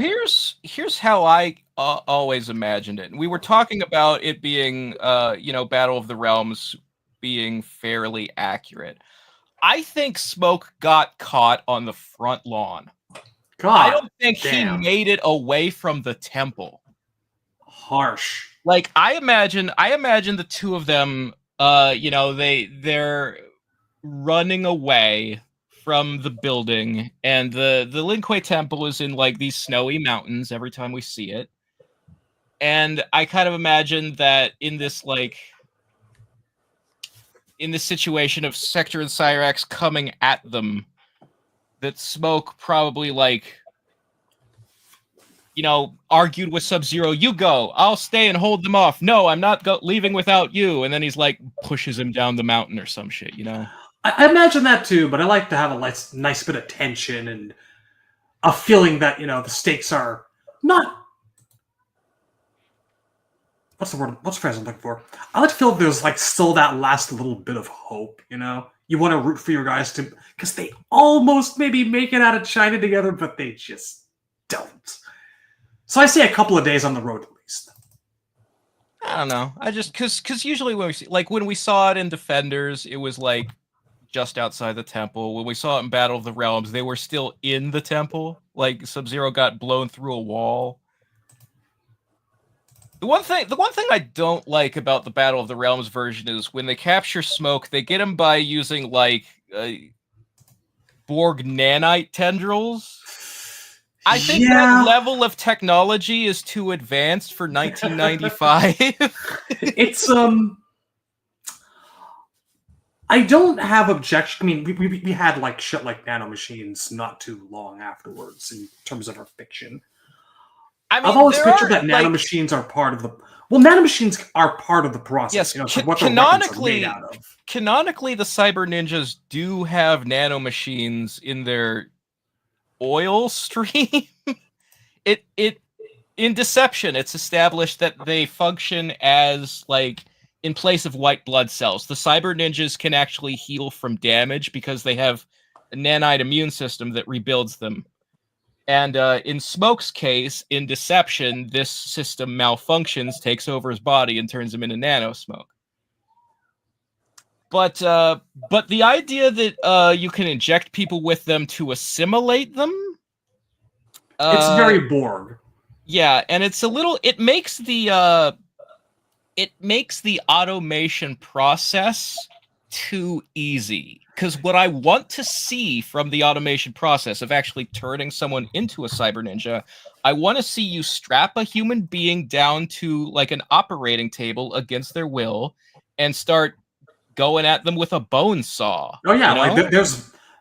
Speaker 2: here's how I always imagined it. We were talking about it being, Battle of the Realms being fairly accurate. I think Smoke got caught on the front lawn. I don't think he made it away from the temple.
Speaker 3: Harsh.
Speaker 2: I imagine the two of them, they're running away from the building, and the Lin Kuei Temple is in these snowy mountains every time we see it. And I kind of imagine that in this situation of Sector and Cyrax coming at them, that Smoke probably argued with Sub-Zero, you go, I'll stay and hold them off. No, I'm not leaving without you. And then he's pushes him down the mountain or some shit,
Speaker 3: I imagine that too, but I like to have a nice bit of tension and a feeling that, the stakes are not... What's the word? What's the phrase I'm looking for? I like to feel there's still that last little bit of hope, You want to root for your guys because they almost maybe make it out of China together, but they just don't. So I say a couple of days on the road at least.
Speaker 2: I don't know. I just because usually when we see, when we saw it in Defenders, it was just outside the temple. When we saw it in Battle of the Realms, they were still in the temple. Sub-Zero got blown through a wall. The one thing I don't like about the Battle of the Realms version is when they capture Smoke, they get him by using Borg nanite tendrils. I think that level of technology is too advanced for 1995.
Speaker 3: It's I don't have objection. I mean, we had shit like nanomachines not too long afterwards in terms of our fiction. I mean, I've always pictured that nanomachines are part of the. Well, nanomachines are part of the process.
Speaker 2: Yes,
Speaker 3: what the weapons are made out of.
Speaker 2: Canonically, the Cyber Ninjas do have nanomachines in their oil stream. It in Deception, it's established that they function as in place of white blood cells. The Cyber Ninjas can actually heal from damage because they have a nanite immune system that rebuilds them. And in Smoke's case, in Deception, this system malfunctions, takes over his body, and turns him into nanosmoke. But the idea that you can inject people with them to assimilate them,
Speaker 3: it's very Borg.
Speaker 2: Yeah, and it's a little. It makes the automation process too easy. what I want to see from the automation process of actually turning someone into a cyber ninja, I want to see you strap a human being down to like an operating table against their will and start going at them with a bone saw.
Speaker 3: Oh yeah,
Speaker 2: you know?
Speaker 3: like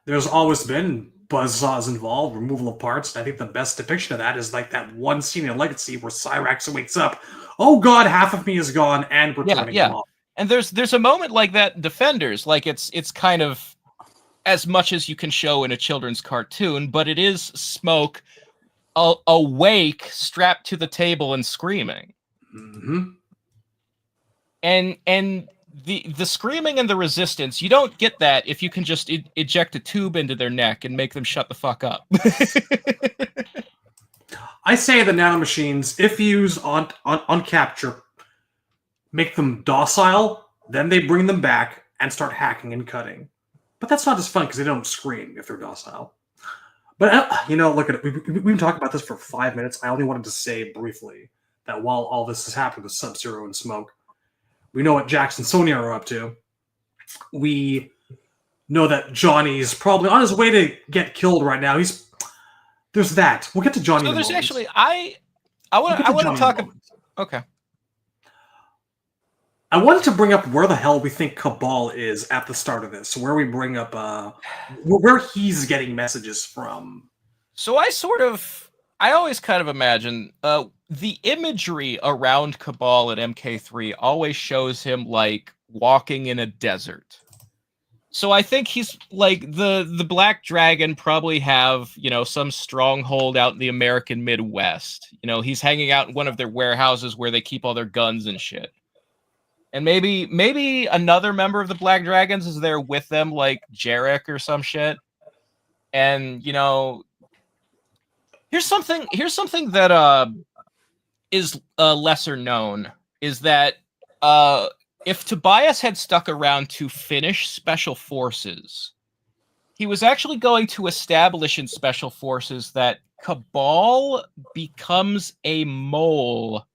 Speaker 3: there's always been buzzsaws involved, removal of parts. And I think the best depiction of that is like that one scene in Legacy where Cyrax wakes up. Oh god, half of me is gone, and we're turning him off.
Speaker 2: And there's a moment like that in Defenders, like it's kind of as much as you can show in a children's cartoon, but it is Smoke awake, strapped to the table and screaming.
Speaker 3: Mm-hmm.
Speaker 2: And the screaming and the resistance, you don't get that if you can just eject a tube into their neck and make them shut the fuck up.
Speaker 3: I say the nanomachines, if used on capture, make them docile, then they bring them back and start hacking and cutting. But that's not as fun because they don't scream if they're docile. But, look at it. We've been talking about this for 5 minutes. I only wanted to say briefly that while all this has happened with Sub-Zero and Smoke, we know what Jax and Sonya are up to. We know that Johnny's probably on his way to get killed right now. There's that. We'll get to Johnny.
Speaker 2: So there's actually I want to talk about. Okay.
Speaker 3: I wanted to bring up where the hell we think Cabal is at the start of this. Where we bring up where he's getting messages from.
Speaker 2: So I always kind of imagine the imagery around Cabal at MK3 always shows him like walking in a desert. So I think he's like the Black Dragon probably have, some stronghold out in the American Midwest. He's hanging out in one of their warehouses where they keep all their guns and shit. And maybe another member of the Black Dragons is there with them, like Jarek or some shit. And here's something that is lesser known, is that if Tobias had stuck around to finish Special Forces, he was actually going to establish in Special Forces that Cabal becomes a mole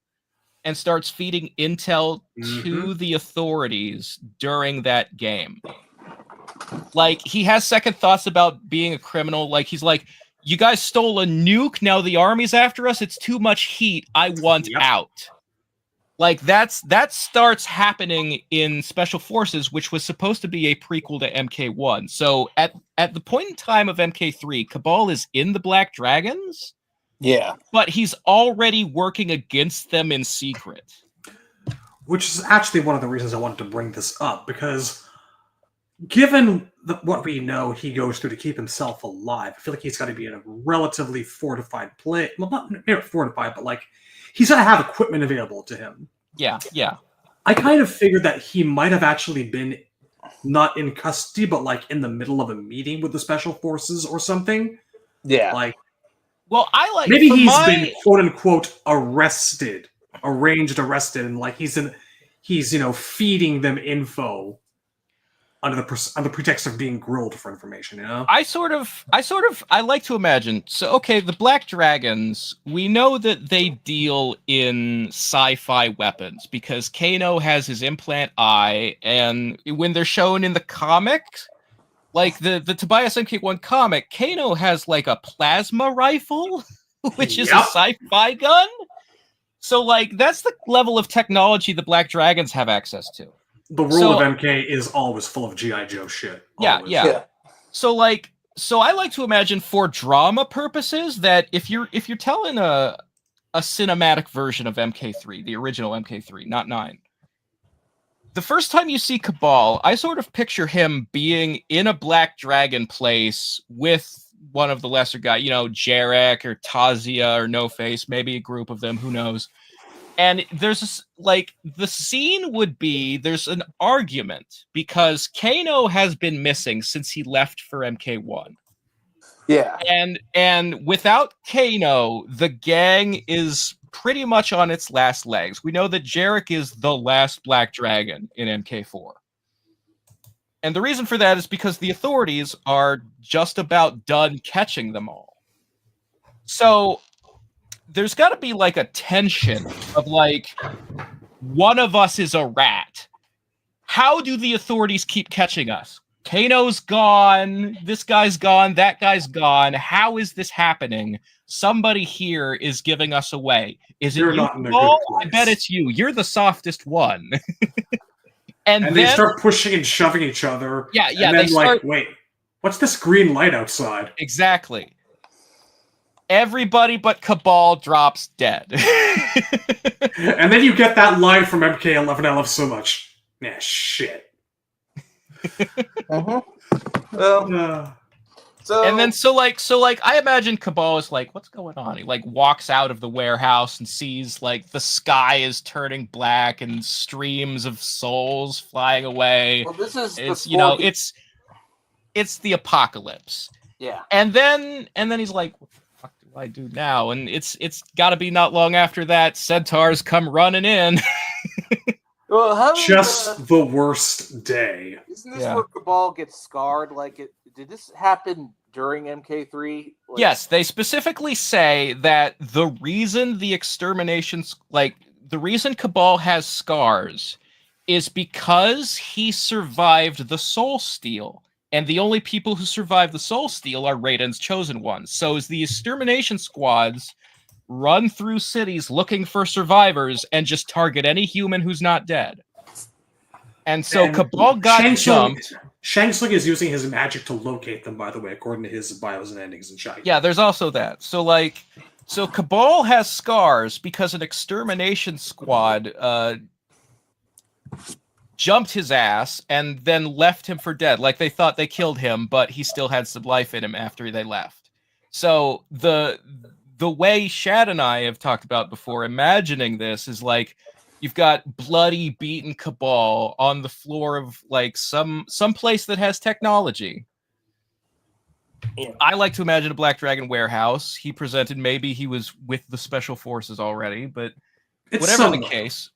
Speaker 2: and starts feeding intel to the authorities during that game. Like, he has second thoughts about being a criminal. Like, he's like, you guys stole a nuke, now the army's after us, it's too much heat, I want out. Like, that starts happening in Special Forces, which was supposed to be a prequel to MK1. So, at the point in time of MK3, Cabal is in the Black Dragons.
Speaker 1: Yeah.
Speaker 2: But he's already working against them in secret.
Speaker 3: Which is actually one of the reasons I wanted to bring this up, because given what we know he goes through to keep himself alive, I feel like he's got to be in a relatively fortified place. Well, not fortified, but like, he's got to have equipment available to him.
Speaker 2: Yeah.
Speaker 3: I kind of figured that he might have actually been not in custody, but like in the middle of a meeting with the Special Forces or something.
Speaker 1: Yeah.
Speaker 3: Like,
Speaker 2: well,
Speaker 3: maybe he's been quote unquote arrested, and like he's feeding them info under the pretext of being grilled for information.
Speaker 2: I like to imagine. So, okay, the Black Dragons, we know that they deal in sci-fi weapons because Kano has his implant eye, and when they're shown in the comics, like the Tobias MK1 comic, Kano has like a plasma rifle, which is a sci-fi gun. So like that's the level of technology the Black Dragons have access to.
Speaker 3: The world of MK is always full of G.I. Joe shit. Always.
Speaker 2: Yeah. So I like to imagine for drama purposes that if you're telling a cinematic version of MK3, the original MK3, not 9. The first time you see Cabal, I sort of picture him being in a Black Dragon place with one of the lesser guys, Jarek or Tazia or No Face, maybe a group of them, who knows. And there's this, the scene would be, there's an argument because Kano has been missing since he left for MK1.
Speaker 1: Yeah.
Speaker 2: And without Kano, the gang is pretty much on its last legs. We know that Jarek is the last Black Dragon in MK4. And the reason for that is because the authorities are just about done catching them all. So there's got to be like a tension of like, one of us is a rat. How do the authorities keep catching us? Kano's gone, this guy's gone, that guy's gone. How is this happening? Somebody here is giving us away. Is it
Speaker 3: They're
Speaker 2: you,
Speaker 3: not in a
Speaker 2: Cabal?
Speaker 3: good place.
Speaker 2: I bet it's you. You're the softest one. and
Speaker 3: And
Speaker 2: then,
Speaker 3: they start pushing and shoving each other.
Speaker 2: Yeah,
Speaker 3: And then,
Speaker 2: they start...
Speaker 3: wait, what's this green light outside?
Speaker 2: Exactly. Everybody but Cabal drops dead.
Speaker 3: And then you get that line from MK11 I love so much. Nah, shit.
Speaker 1: Well,
Speaker 2: And then so I imagine Cabal is like, what's going on? He like walks out of the warehouse and sees like the sky is turning black and streams of souls flying away.
Speaker 1: well, this is
Speaker 2: It's
Speaker 1: before
Speaker 2: it's the apocalypse.
Speaker 1: yeah.
Speaker 2: And then he's like, what the fuck do I do now? And it's gotta be not long after that, centaurs come running in.
Speaker 1: Well, how
Speaker 3: Just the worst day.
Speaker 1: isn't this
Speaker 2: Yeah.
Speaker 1: where Cabal gets scarred? Like, did this happen during MK3? Like,
Speaker 2: Yes, they specifically say that the reason the the reason Cabal has scars is because he survived the Soul Steal. And the only people who survive the Soul Steal are Raiden's chosen ones. So as the extermination squads run through cities looking for survivors and just target any human who's not dead. And so
Speaker 3: And
Speaker 2: Cabal got jumped.
Speaker 3: Shang Tsung is using his magic to locate them, by the way, according to his bios and endings and shite.
Speaker 2: Yeah, there's also that. So Cabal has scars because an extermination squad jumped his ass and then left him for dead. Like they thought they killed him, but he still had some life in him after they left. So the way Shad and I have talked about before, imagining this is like you've got bloody, beaten Cabal on the floor of like some place that has technology.
Speaker 1: Yeah.
Speaker 2: I like to imagine a Black Dragon warehouse. He presented maybe he was with the special forces already, but
Speaker 3: It's
Speaker 2: whatever the
Speaker 3: somewhat.
Speaker 2: case,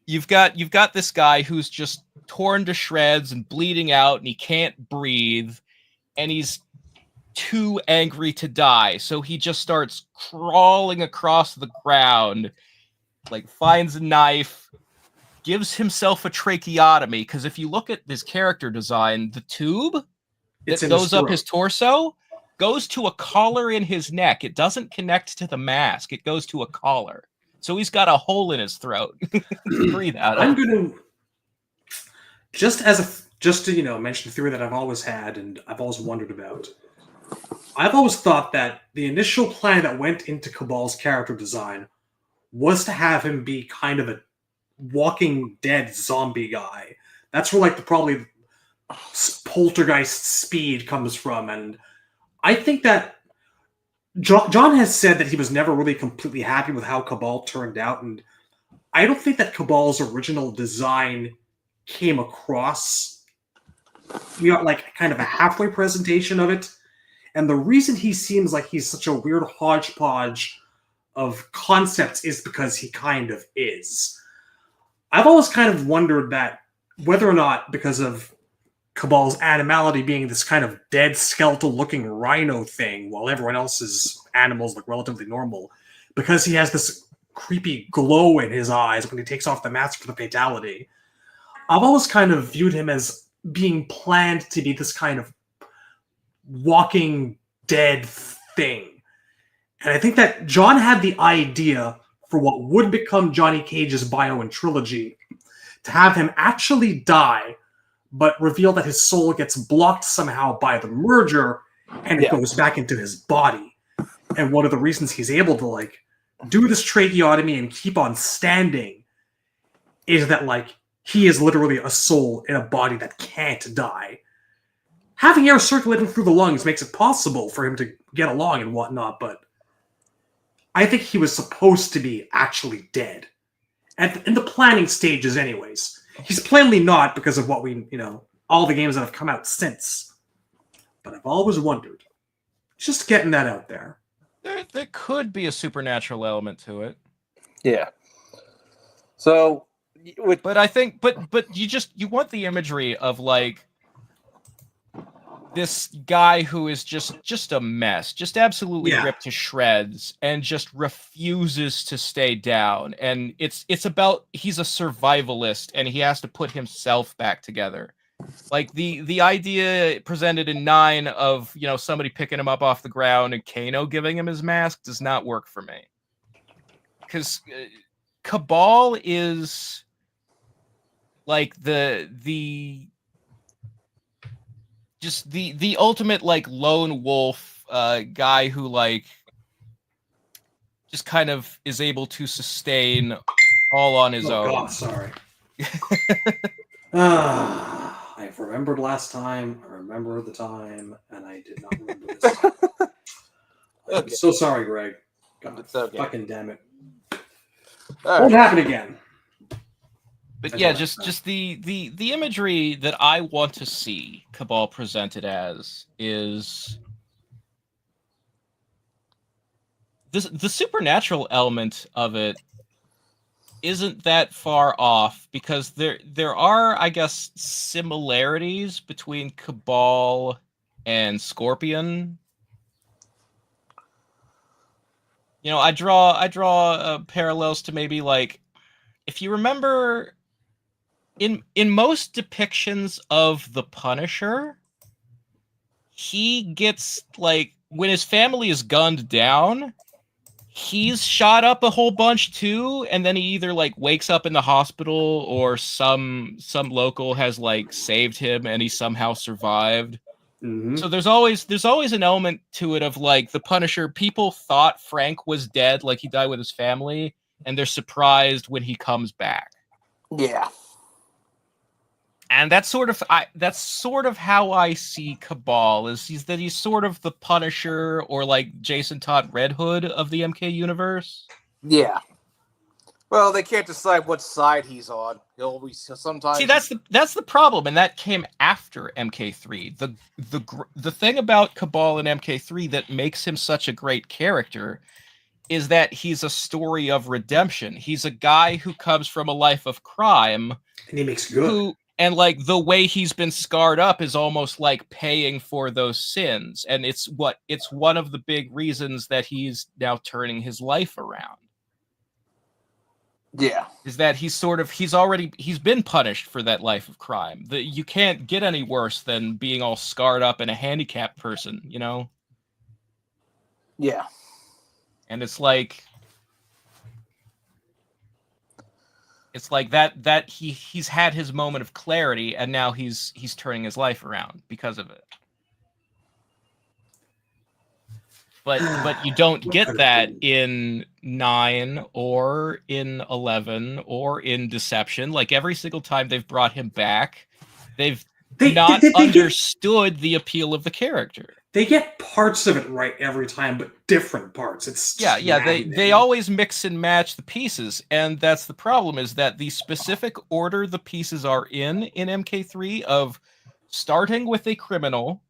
Speaker 2: you've got this guy who's just torn to shreds and bleeding out, and he can't breathe, and he's too angry to die, so he just starts crawling across the ground, like finds a knife, gives himself a tracheotomy, because if you look at his character design, the tube
Speaker 3: It's
Speaker 2: that
Speaker 3: in his
Speaker 2: goes up
Speaker 3: throat.
Speaker 2: his torso goes to a collar in his neck. It doesn't connect to the mask. It goes to a collar. So he's got a hole in his throat. Breathe out.
Speaker 3: I'm gonna just to mention a theory that I've always had and I've always wondered about. I've always thought that the initial plan that went into Cabal's character design was to have him be kind of a walking dead zombie guy. That's where like the probably poltergeist speed comes from, and I think that John has said that he was never really completely happy with how Cabal turned out, and I don't think that Cabal's original design came across. We got like kind of a halfway presentation of it, and the reason he seems like he's such a weird hodgepodge of concepts is because he kind of is. I've always kind of wondered that whether or not because of Cabal's animality being this kind of dead skeletal-looking rhino thing, while everyone else's animals look relatively normal, because he has this creepy glow in his eyes when he takes off the mask for the fatality. I've always kind of viewed him as being planned to be this kind of walking dead thing. And I think that John had the idea for what would become Johnny Cage's bio and trilogy, to have him actually die, but reveal that his soul gets blocked somehow by the merger, and it goes back into his body. And one of the reasons he's able to like do this tracheotomy and keep on standing is that like he is literally a soul in a body that can't die. Having air circulating through the lungs makes it possible for him to get along and whatnot, but I think he was supposed to be actually dead. In the planning stages anyways. He's plainly not because of what we, all the games that have come out since. But I've always wondered. Just getting that out there.
Speaker 2: There could be a supernatural element to it.
Speaker 1: Yeah. So,
Speaker 2: but I think, but you want the imagery of like this guy who is just a mess, just absolutely ripped to shreds, and just refuses to stay down. And it's about he's a survivalist, and he has to put himself back together. Like the idea presented in 9 of, you know, somebody picking him up off the ground and Kano giving him his mask does not work for me. Because Cabal is like the just the ultimate like lone wolf guy who like just kind of is able to sustain all on his
Speaker 3: Oh
Speaker 2: own.
Speaker 3: God, sorry. I've remembered last time. I remember the time, and I did not remember this time. I'm
Speaker 1: Okay.
Speaker 3: so sorry, Greg. God,
Speaker 1: It's okay.
Speaker 3: fucking damn it!
Speaker 1: All
Speaker 3: Won't
Speaker 1: right.
Speaker 3: happen again.
Speaker 2: But yeah, just the imagery that I want to see Cabal presented as is the supernatural element of it isn't that far off, because there are, I guess, similarities between Cabal and Scorpion. You know, I draw parallels to maybe like, if you remember in most depictions of the Punisher, he gets like, when his family is gunned down, he's shot up a whole bunch too, and then he either like wakes up in the hospital or some local has like saved him and he somehow survived.
Speaker 3: Mm-hmm.
Speaker 2: So there's always an element to it of like the Punisher, people thought Frank was dead, like he died with his family, and they're surprised when he comes back.
Speaker 1: Yeah.
Speaker 2: And that's sort of how I see Cabal, is he's sort of the Punisher, or like Jason Todd Red Hood of the MK universe.
Speaker 1: Yeah. Well, they can't decide what side he's on. He'll sometimes.
Speaker 2: See, that's the problem, and that came after MK3. The thing about Cabal and MK3 that makes him such a great character is that he's a story of redemption. He's a guy who comes from a life of crime,
Speaker 3: And he makes good.
Speaker 2: and like the way he's been scarred up is almost like paying for those sins, and it's one of the big reasons that he's now turning his life around.
Speaker 1: Yeah.
Speaker 2: Is that he's been punished for that life of crime. You can't get any worse than being all scarred up and a handicapped person, you know?
Speaker 1: Yeah.
Speaker 2: And it's like that he's had his moment of clarity, and now he's turning his life around because of it. But you don't get that in 9 or in 11 or in Deception. Like every single time they've brought him back, they've not understood the appeal of the character.
Speaker 3: They get parts of it right every time, but different parts. It's
Speaker 2: yeah. They always mix and match the pieces, and that's the problem. Is that the specific order the pieces are in MK3 of starting with a criminal,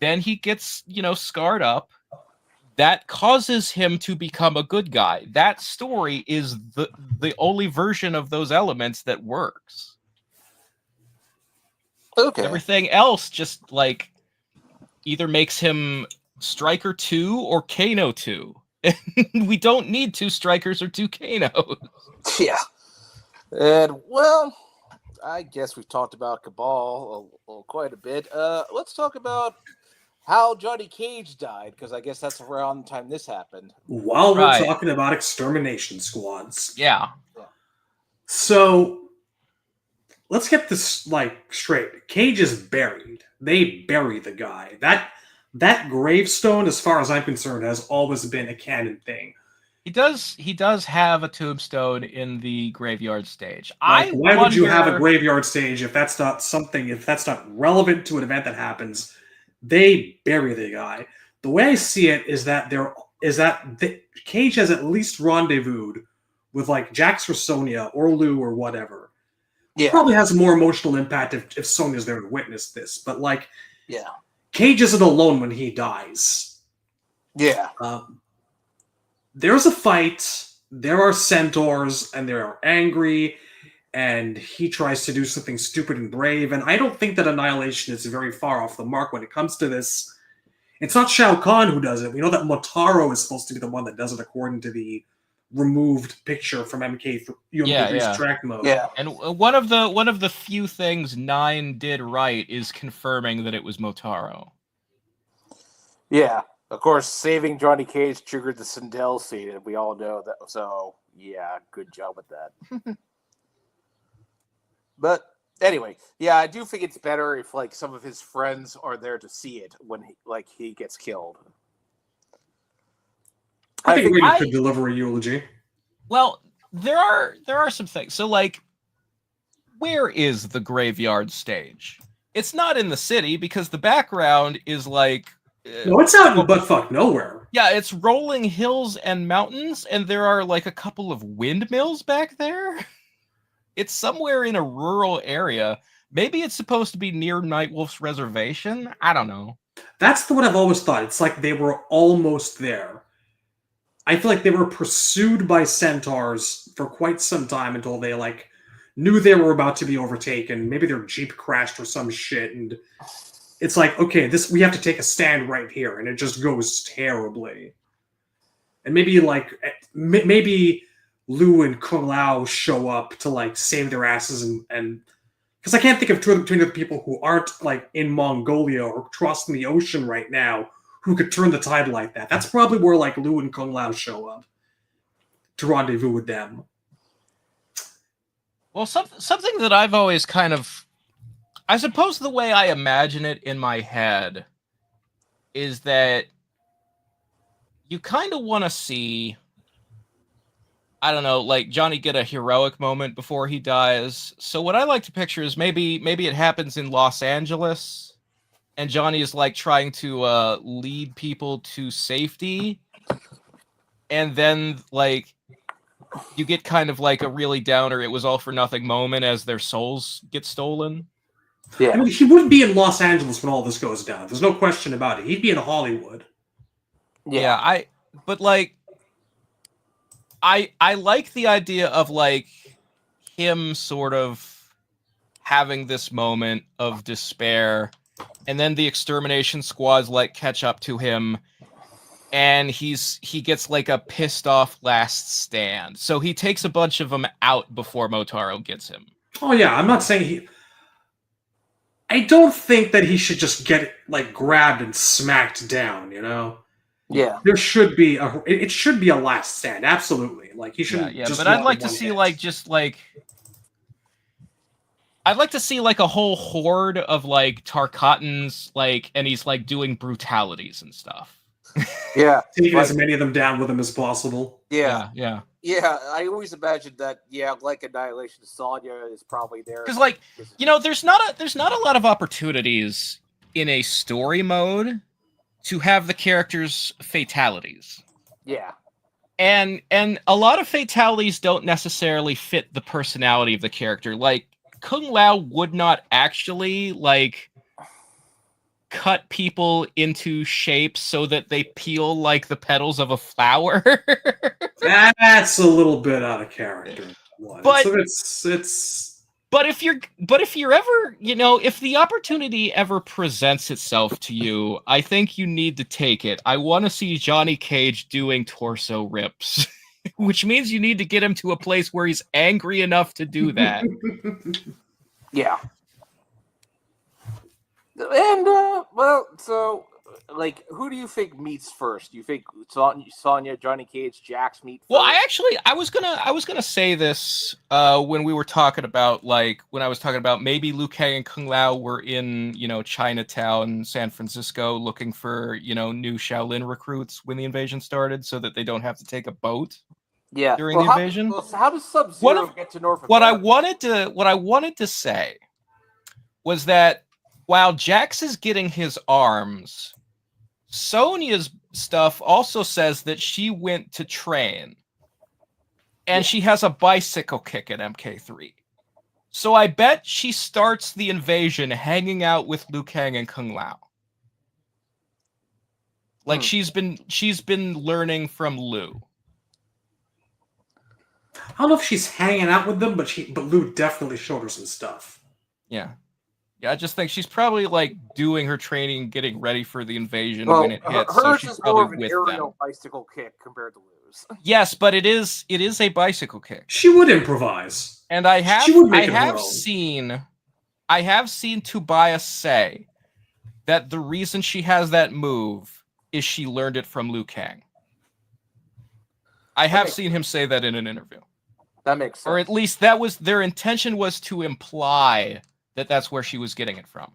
Speaker 2: then he gets scarred up. That causes him to become a good guy. That story is the only version of those elements that works.
Speaker 1: Okay.
Speaker 2: Everything else just like either makes him Striker 2 or Kano 2. We don't need 2 Strikers or 2 Kanos.
Speaker 1: Yeah. And well, I guess we've talked about Cabal quite a bit. Let's talk about how Johnny Cage died, because I guess that's around the time this happened.
Speaker 3: While we're talking about extermination squads.
Speaker 2: Yeah.
Speaker 3: So let's get this straight. Cage is buried. They bury the guy. That gravestone, as far as I'm concerned, has always been a canon thing.
Speaker 2: He does have a tombstone in the graveyard stage.
Speaker 3: Why would you have a graveyard stage if that's not relevant to an event that happens? They bury the guy. The way I see it is that Cage has at least rendezvoused with like Jax or Sonya or Lou or whatever. Yeah. Probably has a more emotional impact if Sonya's there to witness this. But Cage isn't alone when he dies.
Speaker 1: Yeah.
Speaker 3: There's a fight. There are centaurs, and they are angry. And he tries to do something stupid and brave. And I don't think that Annihilation is very far off the mark when it comes to this. It's not Shao Kahn who does it. We know that Motaro is supposed to be the one that does it according to the removed picture from MK3's track mode.
Speaker 1: Yeah.
Speaker 2: And one of the few things 9 did right is confirming that it was Motaro.
Speaker 1: Yeah. Of course, saving Johnny Cage triggered the Sindel scene, and we all know that. So, yeah, good job with that. But anyway, yeah, I do think it's better if like some of his friends are there to see it when he gets killed.
Speaker 3: I think Raiden could deliver a eulogy.
Speaker 2: Well, there are some things. So like, where is the graveyard stage? It's not in the city because the background is like.
Speaker 3: No, it's out in buttfuck nowhere.
Speaker 2: Yeah, it's rolling hills and mountains, and there are like a couple of windmills back there. It's somewhere in a rural area. Maybe it's supposed to be near Nightwolf's reservation. I don't know.
Speaker 3: That's what I've always thought. It's like they were almost there. I feel like they were pursued by centaurs for quite some time until they like knew they were about to be overtaken. Maybe their jeep crashed or some shit, and it's like, okay, we have to take a stand right here, and it just goes terribly. And maybe maybe Lu and Kung Lao show up to like save their asses, and because I can't think of two other people who aren't like in Mongolia or crossing the ocean right now who could turn the tide like that. That's probably where like Lu and Kung Lao show up to rendezvous with them.
Speaker 2: Well, something that I've always kind of, I suppose the way I imagine it in my head is that you kind of want to see, I don't know, like Johnny get a heroic moment before he dies. So what I like to picture is maybe it happens in Los Angeles and Johnny is like trying to lead people to safety. And then like you get kind of like a really downer, it was all for nothing moment as their souls get stolen.
Speaker 3: Yeah. I mean, he would be in Los Angeles when all this goes down. There's no question about it. He'd be in Hollywood.
Speaker 2: Yeah, I like the idea of like him sort of having this moment of despair, and then the extermination squads like catch up to him, and he gets like a pissed off last stand. So he takes a bunch of them out before Motaro gets him. Oh
Speaker 3: yeah, I'm not saying I don't think that he should just get like grabbed and smacked down, you know?
Speaker 1: Yeah.
Speaker 3: There should be it should be a last stand, absolutely. Like he shouldn't just
Speaker 2: but I'd like to see I'd like to see like a whole horde of like Tarkatans, like, and he's like doing brutalities and stuff.
Speaker 1: Yeah.
Speaker 3: Taking as many of them down with him as possible.
Speaker 1: Yeah. Yeah, I always imagined that. Yeah, like Annihilation, Sonya is probably there
Speaker 2: because, like, you know, there's not a lot of opportunities in a story mode to have the characters' fatalities.
Speaker 1: Yeah,
Speaker 2: and a lot of fatalities don't necessarily fit the personality of the character. Like Kung Lao would not actually like cut people into shapes so that they peel like the petals of a flower.
Speaker 3: That's a little bit out of character.
Speaker 2: But
Speaker 3: it's
Speaker 2: But if you're ever, you know, if the opportunity ever presents itself to you, I think you need to take it. I want to see Johnny Cage doing torso rips, which means you need to get him to a place where he's angry enough to do that.
Speaker 1: Yeah. And, well, so, like, who do you think meets first? Do you think Sonya, Johnny Cage, Jax meet first?
Speaker 2: Well, I was gonna say this when we were talking about, like, when I was talking about maybe Liu Kang and Kung Lao were in, you know, Chinatown, San Francisco, looking for, you know, new Shaolin recruits when the invasion started, so that they don't have to take a boat.
Speaker 1: Yeah.
Speaker 2: During the invasion.
Speaker 1: How does Sub-Zero get to North America?
Speaker 2: What I wanted to say was that while Jax is getting his arms, Sonya's stuff also says that she went to train, and she has a bicycle kick at MK3. So I bet she starts the invasion hanging out with Liu Kang and Kung Lao. Like she's been learning from Liu.
Speaker 3: I don't know if she's hanging out with them, but Liu definitely showed her some stuff.
Speaker 2: Yeah. Yeah, I just think she's probably like doing her training, getting ready for the invasion when it hits.
Speaker 1: Hers
Speaker 2: so
Speaker 1: is more of an aerial bicycle kick compared to Liu's. moves.
Speaker 2: Yes, but it is a bicycle kick.
Speaker 3: She would improvise.
Speaker 2: And I have
Speaker 3: She would make it her own.
Speaker 2: seen Tobias say that the reason she has that move is she learned it from Liu Kang. I have seen him say that in an interview.
Speaker 1: That makes sense.
Speaker 2: Or at least that was their intention, was to imply that that's where she was getting it from.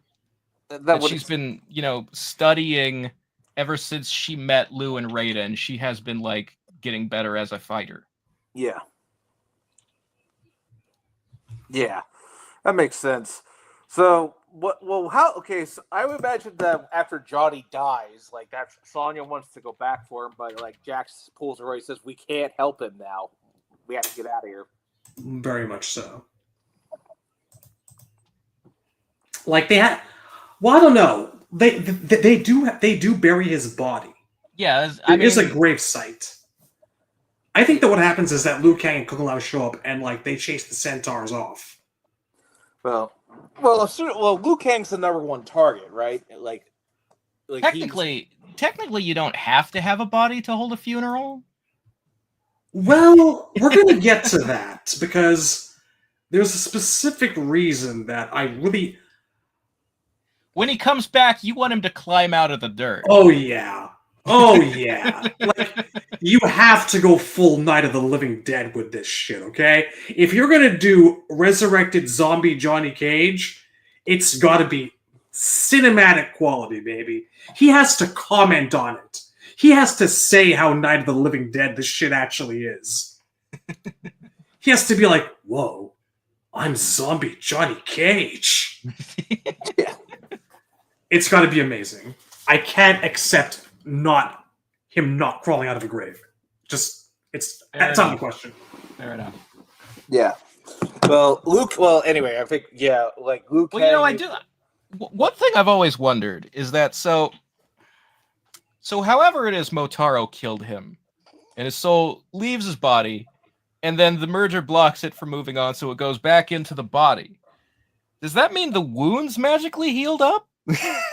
Speaker 2: That she's been, studying ever since she met Liu and Raiden. She has been like getting better as a fighter.
Speaker 1: Yeah. Yeah. That makes sense. So what? Well, how? Okay, so I would imagine that after Johnny dies, like that, Sonya wants to go back for him, but like Jax pulls her away, says, "We can't help him now. We have to get out of here."
Speaker 3: Very much so. Like they had. Well, I don't know. They do bury his body.
Speaker 2: Yeah,
Speaker 3: It is a grave site. I think that what happens is that Liu Kang and Kung Lao show up and like they chase the centaurs off.
Speaker 1: Well, Liu Kang's the #1 target, right? Like
Speaker 2: technically, you don't have to have a body to hold a funeral.
Speaker 3: Well, we're going to get to that because there's a specific reason that I really.
Speaker 2: When he comes back, you want him to climb out of the dirt.
Speaker 3: Oh yeah. Like you have to go full Night of the Living Dead with this shit, okay? If you're gonna do resurrected zombie Johnny Cage, it's gotta be cinematic quality, baby. He has to comment on it. He has to say how Night of the Living Dead this shit actually is. He has to be like, whoa, I'm zombie Johnny Cage.
Speaker 1: Yeah.
Speaker 3: It's gotta be amazing. I can't accept him not crawling out of a grave. Just it's out of the question.
Speaker 2: Fair enough.
Speaker 1: Yeah. Well, Luke. Well, anyway, I think like Luke.
Speaker 2: Well, I do. One thing I've always wondered is that so however it is, Motaro killed him, and his soul leaves his body, and then the merger blocks it from moving on, so it goes back into the body. Does that mean the wounds magically healed up?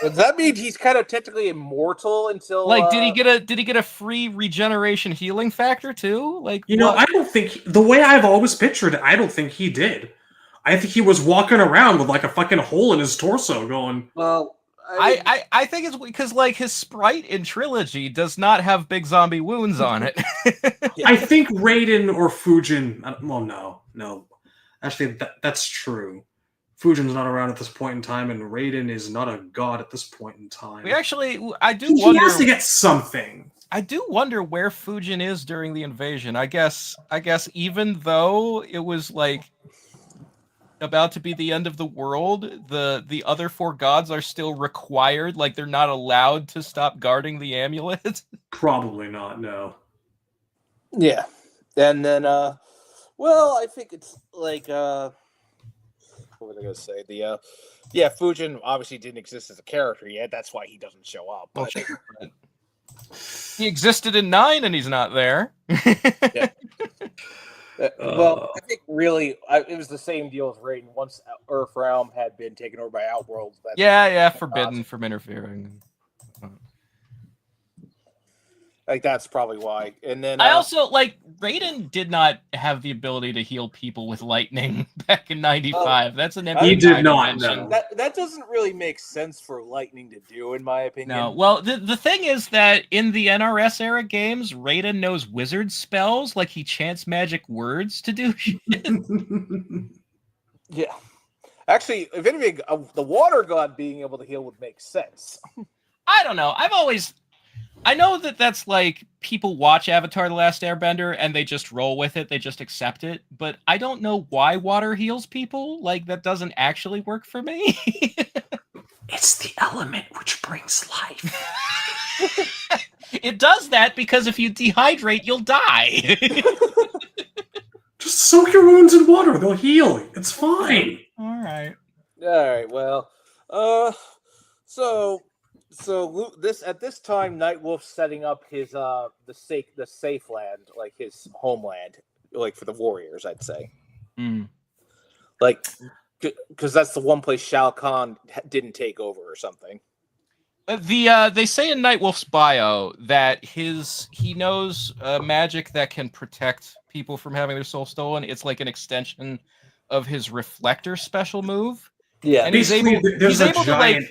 Speaker 1: Does that mean he's kind of technically immortal until?
Speaker 2: Like, did he get a free regeneration healing factor too? Like,
Speaker 3: I don't think the way I've always pictured it, I don't think he did. I think he was walking around with like a fucking hole in his torso, going.
Speaker 1: Well,
Speaker 2: I think it's because like his sprite in Trilogy does not have big zombie wounds on it.
Speaker 3: I think Raiden or Fujin. Well, no. Actually, that's true. Fujin's not around at this point in time, and Raiden is not a god at this point in time.
Speaker 2: I do
Speaker 3: wonder. He has to get something.
Speaker 2: I do wonder where Fujin is during the invasion. I guess even though it was like about to be the end of the world, the other 4 gods are still required. Like they're not allowed to stop guarding the amulet.
Speaker 3: Probably not. No.
Speaker 1: Yeah, and then well, I think it's like what was I going to say? Fujin obviously didn't exist as a character yet. That's why he doesn't show up. But
Speaker 2: he existed in 9, and he's not there.
Speaker 1: Yeah. Well, I think really it was the same deal with Raiden. Once Earth Realm had been taken over by Outworlds.
Speaker 2: Forbidden from interfering.
Speaker 1: Like that's probably why. And then
Speaker 2: I also like Raiden did not have the ability to heal people with lightning back in '95. That's an
Speaker 3: he did not. No.
Speaker 1: That doesn't really make sense for lightning to do, in my opinion.
Speaker 2: No. Well, the thing is that in the NRS era games, Raiden knows wizard spells, like he chants magic words to do shit.
Speaker 1: Yeah. Actually, if anything, the water god being able to heal would make sense.
Speaker 2: I don't know. I know that's like people watch Avatar: The Last Airbender and they just roll with it. They just accept it. But I don't know why water heals people. Like, that doesn't actually work for me.
Speaker 3: It's the element which brings life.
Speaker 2: It does that because if you dehydrate, you'll die.
Speaker 3: Just soak your wounds in water. They'll heal. It's fine.
Speaker 2: All right.
Speaker 1: Well, so this at this time, Nightwolf's setting up his the safe land, like his homeland, like for the warriors, I'd say.
Speaker 2: Mm.
Speaker 1: Like, because that's the one place Shao Kahn didn't take over or something.
Speaker 2: They say in Nightwolf's bio that he knows magic that can protect people from having their soul stolen. It's like an extension of his reflector special move.
Speaker 1: Yeah.
Speaker 2: And
Speaker 3: Basically, there's a giant.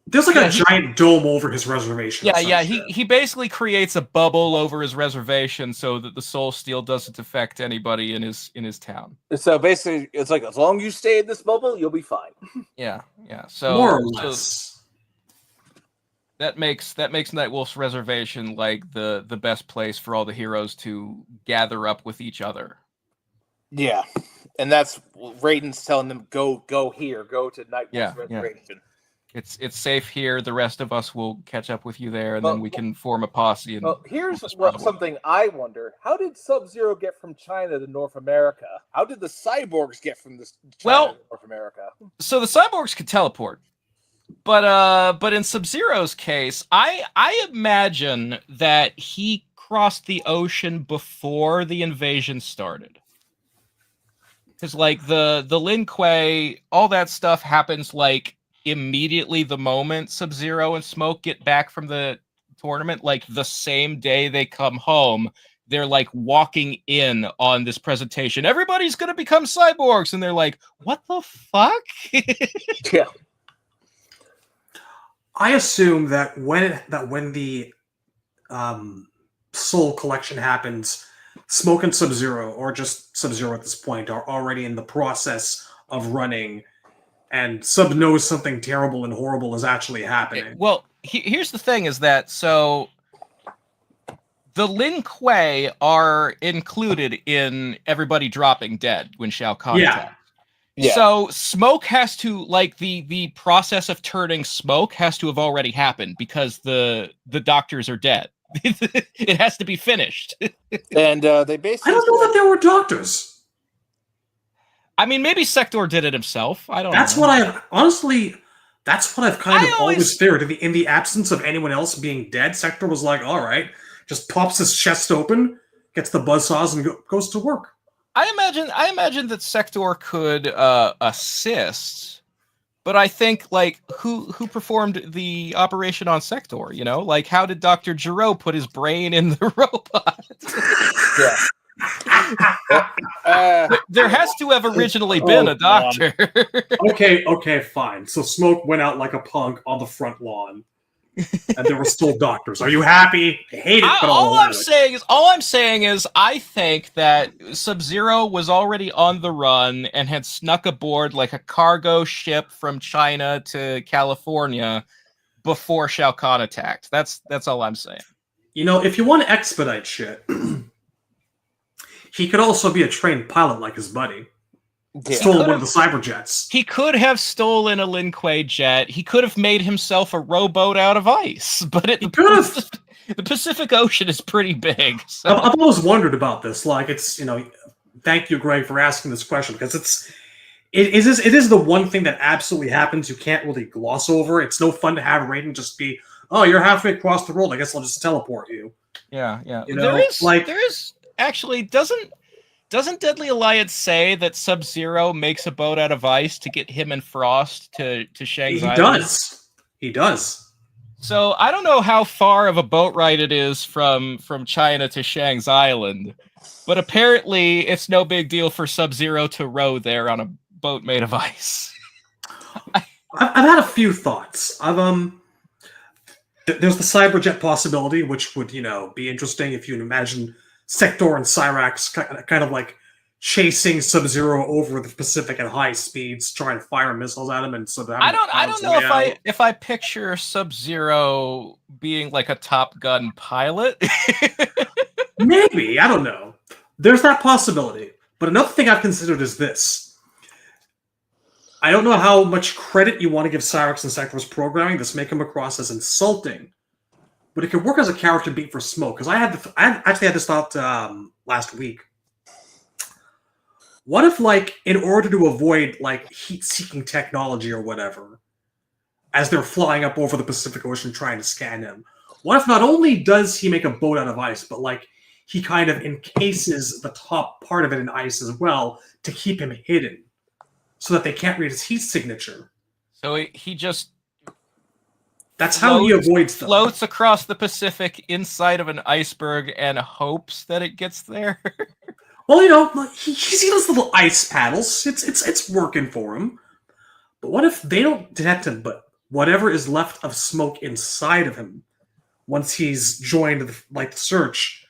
Speaker 3: There's like a giant dome over his reservation.
Speaker 2: Yeah. He basically creates a bubble over his reservation so that the soul steal doesn't affect anybody in his town.
Speaker 1: So basically, it's like as long as you stay in this bubble, you'll be fine.
Speaker 2: Yeah. So
Speaker 3: more or less.
Speaker 2: That makes Nightwolf's reservation like the best place for all the heroes to gather up with each other.
Speaker 1: Yeah, and that's Raiden's telling them go here, go to Nightwolf's reservation.
Speaker 2: It's safe here. The rest of us will catch up with you there, and then we can form a posse. And
Speaker 1: here's something I wonder: how did Sub-Zero get from China to North America? How did the cyborgs get from China to North America?
Speaker 2: So the cyborgs could teleport. But in Sub-Zero's case, I imagine that he crossed the ocean before the invasion started. Because like the Lin Kuei, all that stuff happens like immediately the moment Sub-Zero and Smoke get back from the tournament, like the same day they come home. They're like walking in on this presentation. Everybody's gonna become cyborgs, and they're like, "What the fuck?"
Speaker 1: Yeah.
Speaker 3: I assume that when the Soul Collection happens, Smoke and Sub-Zero, or just Sub-Zero at this point, are already in the process of running, and Sub knows something terrible and horrible is actually happening.
Speaker 2: Well, here's the thing: is that so the Lin Kuei are included in everybody dropping dead when Shao Kahn attacks. Yeah. So Smoke has to, like, the process of turning Smoke has to have already happened because the doctors are dead. It has to be finished.
Speaker 1: And they basically...
Speaker 3: I don't know that there were doctors.
Speaker 2: I mean, maybe Sector did it himself. I don't know.
Speaker 3: That's what I've kind of always feared. In the absence of anyone else being dead, Sector was like, all right, just pops his chest open, gets the buzzsaws, and goes to work.
Speaker 2: I imagine that Sector could assist, but I think like who performed the operation on Sector? You know, like how did Dr. Giro put his brain in the robot?
Speaker 1: Yeah.
Speaker 2: There has to have originally been a doctor.
Speaker 3: Okay, fine. So Smoke went out like a punk on the front lawn. And there were still doctors. Are you happy? I hate it. But
Speaker 2: all I'm saying is, I think that Sub-Zero was already on the run and had snuck aboard like a cargo ship from China to California before Shao Kahn attacked. That's all I'm saying.
Speaker 3: You know, if you want to expedite shit, he could also be a trained pilot like his buddy. Yeah. Stole one of the cyber jets.
Speaker 2: He could have stolen a Lin Kuei jet. He could have made himself a rowboat out of ice. But the Pacific Ocean is pretty big. So.
Speaker 3: I've always wondered about this. Like, it's, you know, thank you, Greg, for asking this question, because it is the one thing that absolutely happens you can't really gloss over. It's no fun to have Raiden just be, oh, you're halfway across the world. I guess I'll just teleport you.
Speaker 2: Yeah.
Speaker 3: You know,
Speaker 2: there is actually Doesn't Deadly Alliance say that Sub-Zero makes a boat out of ice to get him and Frost to Shang's Island?
Speaker 3: He does.
Speaker 2: So I don't know how far of a boat ride it is from China to Shang's Island, but apparently it's no big deal for Sub-Zero to row there on a boat made of ice.
Speaker 3: I've had a few thoughts. There's the Cyberjet possibility, which would, you know, be interesting if you imagine Sector and Cyrax kind of like chasing Sub-Zero over the Pacific at high speeds, trying to fire missiles at him, and so
Speaker 2: I don't know if I picture Sub-Zero being like a Top Gun pilot.
Speaker 3: Maybe, I don't know. There's that possibility. But another thing I've considered is this. I don't know how much credit you want to give Cyrax and Sector's programming. This may come across as insulting. But it could work as a character beat for Smoke, because I actually had this thought last week. What if, like, in order to avoid like heat-seeking technology or whatever, as they're flying up over the Pacific Ocean trying to scan him, what if not only does he make a boat out of ice, but like he kind of encases the top part of it in ice as well to keep him hidden, so that they can't read his heat signature?
Speaker 2: So he just
Speaker 3: That's how he avoids them.
Speaker 2: Floats across the Pacific inside of an iceberg and hopes that it gets there.
Speaker 3: Well, you know, he sees those little ice paddles. It's working for him. But what if they don't detect him, but whatever is left of smoke inside of him, once he's joined the search,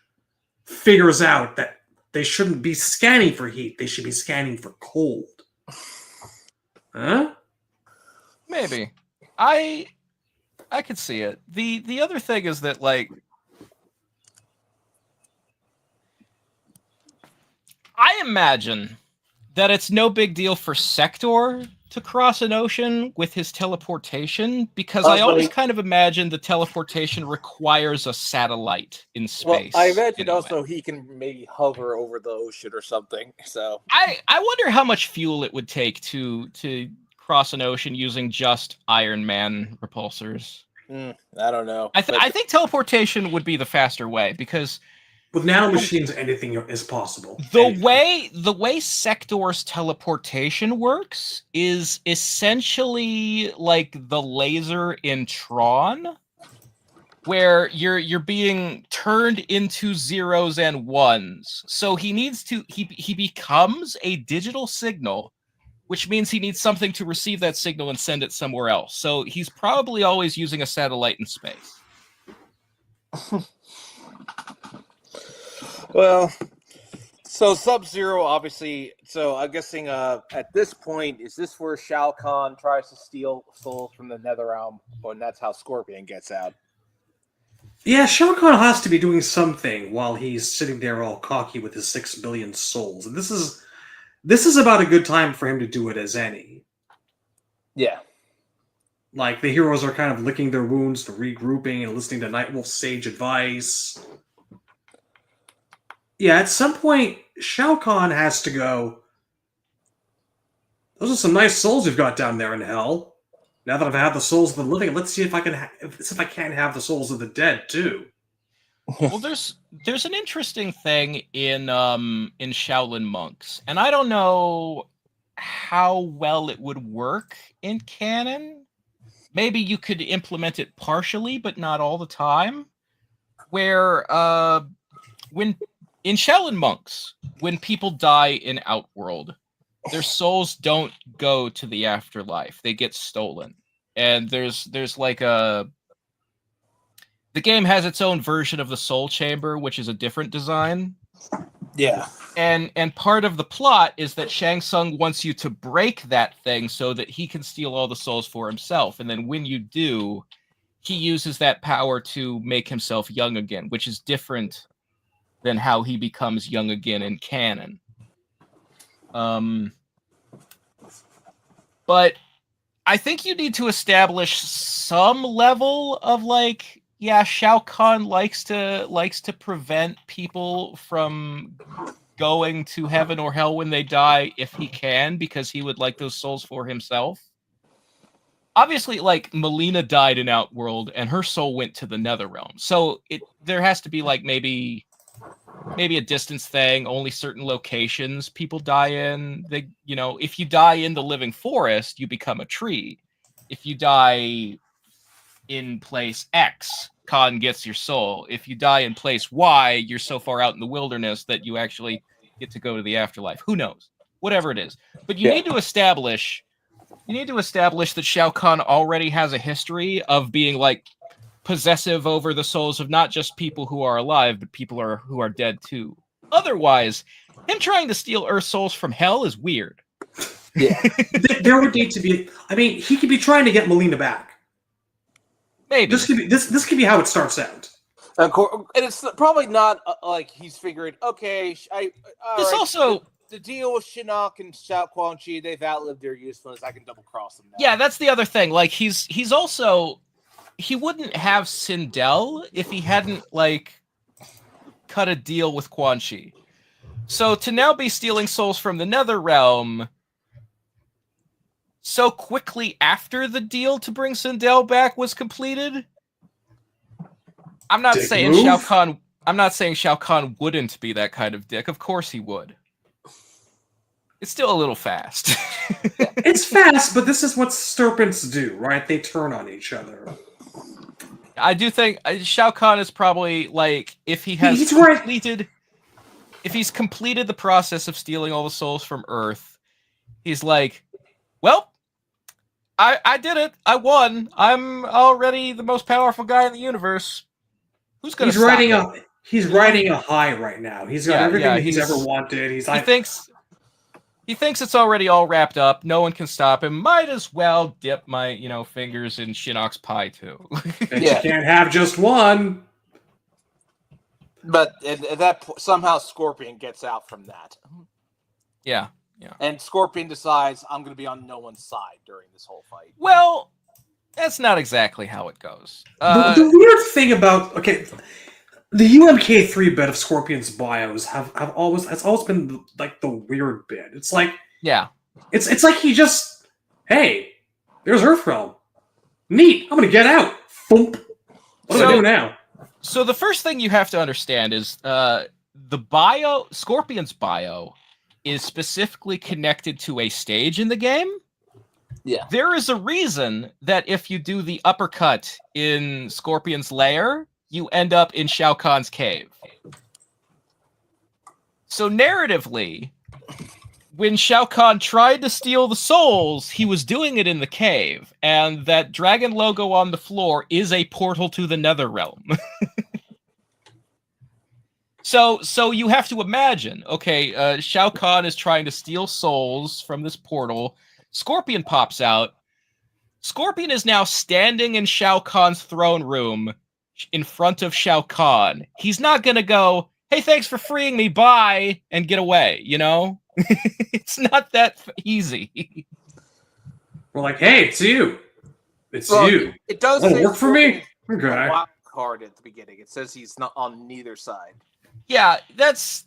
Speaker 3: figures out that they shouldn't be scanning for heat. They should be scanning for cold. Huh?
Speaker 2: Maybe. I could see it. The other thing is that, like, I imagine that it's no big deal for Sector to cross an ocean with his teleportation, because I always kind of imagine the teleportation requires a satellite in space.
Speaker 1: Well, I imagine also he can maybe hover over the ocean or something. So
Speaker 2: I wonder how much fuel it would take to cross an ocean using just Iron Man repulsors.
Speaker 1: I don't know.
Speaker 2: I think teleportation would be the faster way, because
Speaker 3: with nanomachines, anything is possible.
Speaker 2: The way Sector's teleportation works is essentially like the laser in Tron, where you're being turned into zeros and ones. So he becomes a digital signal, which means he needs something to receive that signal and send it somewhere else. So he's probably always using a satellite in space.
Speaker 1: Well, so Sub-Zero, obviously, so I'm guessing at this point, is this where Shao Kahn tries to steal souls from the NetherRealm, and that's how Scorpion gets out?
Speaker 3: Yeah, Shao Kahn has to be doing something while he's sitting there all cocky with his 6 billion souls. And this is about a good time for him to do it as any.
Speaker 1: Yeah.
Speaker 3: Like, the heroes are kind of licking their wounds, to regrouping, and listening to Nightwolf's sage advice. Yeah, at some point, Shao Kahn has to go, those are some nice souls you've got down there in hell. Now that I've had the souls of the living, let's see if I can't have the souls of the dead, too.
Speaker 2: Well, there's an interesting thing in Shaolin monks, and I don't know how well it would work in canon. Maybe you could implement it partially, but not all the time. Where when in Shaolin monks, when people die in Outworld, their souls don't go to the afterlife; they get stolen. And there's like the game has its own version of the Soul Chamber, which is a different design.
Speaker 1: Yeah.
Speaker 2: And part of the plot is that Shang Tsung wants you to break that thing so that he can steal all the souls for himself. And then when you do, he uses that power to make himself young again, which is different than how he becomes young again in canon. But I think you need to establish some level of, like, yeah, Shao Kahn likes to prevent people from going to heaven or hell when they die if he can, because he would like those souls for himself. Obviously, like, Melina died in Outworld and her soul went to the NetherRealm. So there has to be, like, maybe a distance thing, only certain locations people die in. If you die in the living forest, you become a tree. If you die in place X, Khan gets your soul. If you die in place Y, you're so far out in the wilderness that you actually get to go to the afterlife. Who knows? Whatever it is. But you need to establish that Shao Kahn already has a history of being, like, possessive over the souls of not just people who are alive, but people who are dead too. Otherwise, him trying to steal Earth souls from hell is weird.
Speaker 1: Yeah.
Speaker 3: There would need to be, I mean, he could be trying to get Melina back.
Speaker 2: Maybe.
Speaker 3: This could be how it starts out.
Speaker 1: Of course, and it's probably not like he's figuring, okay, the deal with Shinnok and Xiao Quan Chi, they've outlived their usefulness. I can double cross them now.
Speaker 2: Yeah, that's the other thing. Like, he's also, he wouldn't have Sindel if he hadn't, like, cut a deal with Quan Chi. So to now be stealing souls from the NetherRealm so quickly after the deal to bring Sindel back was completed, I'm not saying Shao Kahn wouldn't be that kind of dick. Of course he would. It's still a little fast.
Speaker 3: It's fast, but this is what serpents do, right? They turn on each other.
Speaker 2: I do think Shao Kahn is probably like if he has
Speaker 3: He's right.
Speaker 2: if he's completed the process of stealing all the souls from Earth, he's like, well, I did it. I won. I'm already the most powerful guy in the universe. Who's gonna stop me?
Speaker 3: He's riding a high right now. He's got everything that he's ever wanted.
Speaker 2: He thinks it's already all wrapped up. No one can stop him. Might as well dip my, fingers in Shinnok's pie too.
Speaker 3: And you can't have just one.
Speaker 1: But at that point, somehow Scorpion gets out from that.
Speaker 2: Yeah.
Speaker 1: And Scorpion decides, I'm going to be on no one's side during this whole fight.
Speaker 2: Well, that's not exactly how it goes.
Speaker 3: The weird thing about the UMK3 bit of Scorpion's bios has always been like the weird bit. It's like it's like he just, hey, there's Earthrealm. Neat, I'm gonna get out. Boom. What do I do now?
Speaker 2: So the first thing you have to understand is Scorpion's bio is specifically connected to a stage in the game.
Speaker 1: Yeah.
Speaker 2: There is a reason that if you do the uppercut in Scorpion's lair, you end up in Shao Kahn's cave. So narratively, when Shao Kahn tried to steal the souls, he was doing it in the cave, and that dragon logo on the floor is a portal to the Netherrealm. So you have to imagine, okay, Shao Kahn is trying to steal souls from this portal. Scorpion pops out. Scorpion is now standing in Shao Kahn's throne room in front of Shao Kahn. He's not going to go, hey, thanks for freeing me, bye, and get away, It's not that easy.
Speaker 3: We're like, hey, it's you. It's you.
Speaker 1: It does
Speaker 3: work for me? Okay.
Speaker 1: A wild card at the beginning. It says he's not on neither side.
Speaker 2: Yeah, that's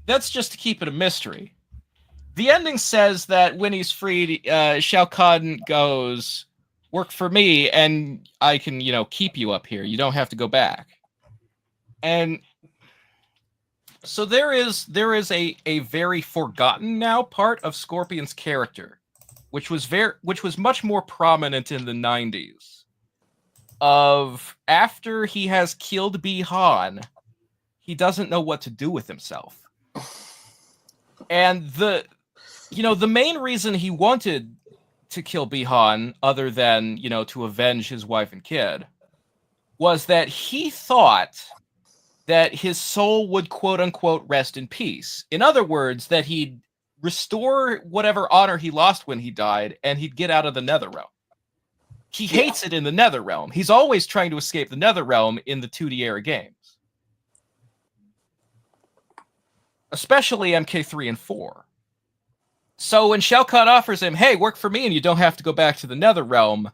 Speaker 2: just to keep it a mystery. The ending says that when he's freed, Shao Kahn goes, work for me, and I can, keep you up here. You don't have to go back. And so there is a very forgotten now part of Scorpion's character, which was much more prominent in the 90s. Of after he has killed Bi-Han, he doesn't know what to do with himself. And the main reason he wanted to kill Bi-Han, other than, to avenge his wife and kid, was that he thought that his soul would quote unquote rest in peace. In other words, that he'd restore whatever honor he lost when he died, and he'd get out of the Netherrealm. He hates it in the Netherrealm. He's always trying to escape the Netherrealm in the 2D era games. Especially MK3 and 4. So when Shao Kahn offers him, hey, work for me and you don't have to go back to the Netherrealm,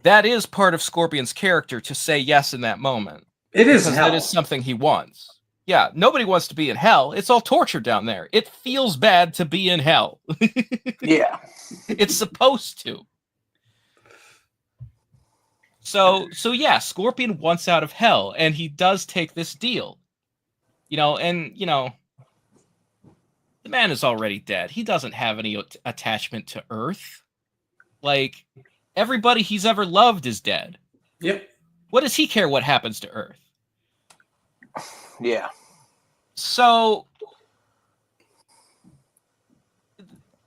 Speaker 2: that is part of Scorpion's character to say yes in that moment.
Speaker 3: It is hell.
Speaker 2: That is something he wants. Yeah, nobody wants to be in hell. It's all torture down there. It feels bad to be in hell.
Speaker 1: Yeah.
Speaker 2: It's supposed to. So yeah, Scorpion wants out of hell, and he does take this deal. The man is already dead. He doesn't have any attachment to Earth. Like, everybody he's ever loved is dead.
Speaker 3: Yep.
Speaker 2: What does he care what happens to Earth?
Speaker 1: Yeah.
Speaker 2: So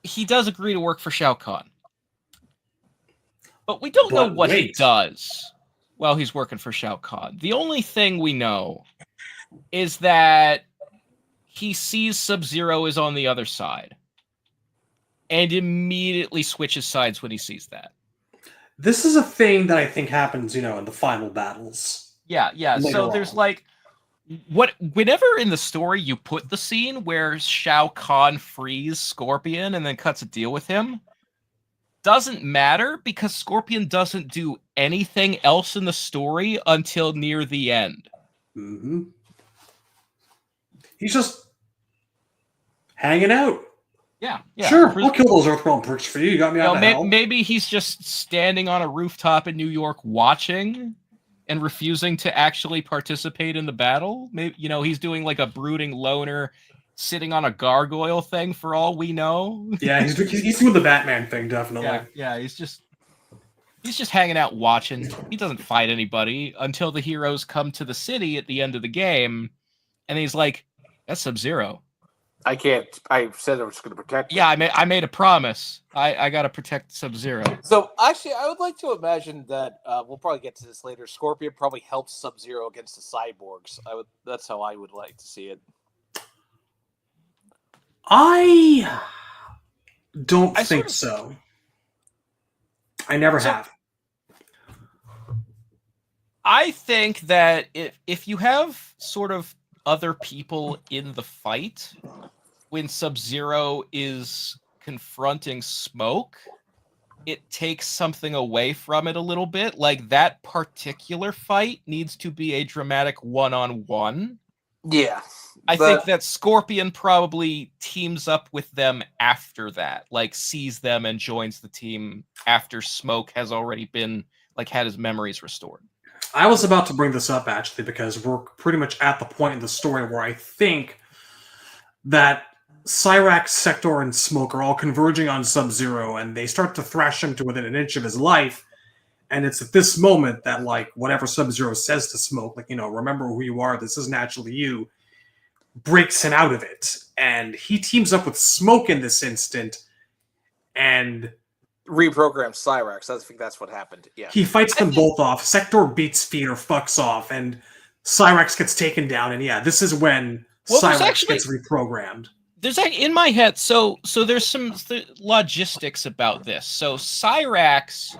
Speaker 2: he does agree to work for Shao Kahn. But we don't know what he does while he's working for Shao Kahn. The only thing we know is that he sees Sub-Zero is on the other side and immediately switches sides when he sees that.
Speaker 3: This is a thing that I think happens, in the final battles.
Speaker 2: Yeah. So there's whenever in the story you put the scene where Shao Kahn frees Scorpion and then cuts a deal with him, doesn't matter because Scorpion doesn't do anything else in the story until near the end.
Speaker 3: Mm-hmm. He's just hanging out.
Speaker 2: Yeah.
Speaker 3: Sure, I'll kill those Earthrealm pricks for you. You got me out of hell.
Speaker 2: Maybe he's just standing on a rooftop in New York watching and refusing to actually participate in the battle. Maybe he's doing like a brooding loner, sitting on a gargoyle thing for all we know.
Speaker 3: Yeah, he's doing the Batman thing, definitely.
Speaker 2: Yeah, he's just He's just hanging out watching. He doesn't fight anybody until the heroes come to the city at the end of the game, and he's like, "That's Sub-Zero.
Speaker 1: I can't. I said I was going to protect him.
Speaker 2: Yeah, I made a promise. I got to protect Sub-Zero."
Speaker 1: So actually, I would like to imagine that we'll probably get to this later. Scorpion probably helps Sub-Zero against the cyborgs. That's how I would like to see it.
Speaker 3: I don't think so. I never have.
Speaker 2: I think that if you have sort of other people in the fight when Sub-Zero is confronting Smoke, it takes something away from it a little bit. Like, that particular fight needs to be a dramatic one-on-one.
Speaker 1: Yeah.
Speaker 2: I think that Scorpion probably teams up with them after that, like sees them and joins the team after Smoke has already been, like, had his memories restored.
Speaker 3: I was about to bring this up, actually, because we're pretty much at the point in the story where I think that Cyrax, Sector, and Smoke are all converging on Sub-Zero, and they start to thrash him to within an inch of his life. And it's at this moment that, like, whatever Sub-Zero says to Smoke, like, remember who you are, this isn't actually you, breaks him out of it. And he teams up with Smoke in this instant, and
Speaker 1: reprograms Cyrax. I think that's what happened. Yeah.
Speaker 3: He fights them both off. Sector beats feet or fucks off, and Cyrax gets taken down. And yeah, this is when Cyrax gets reprogrammed.
Speaker 2: There's in my head, so there's some logistics about this. So Cyrax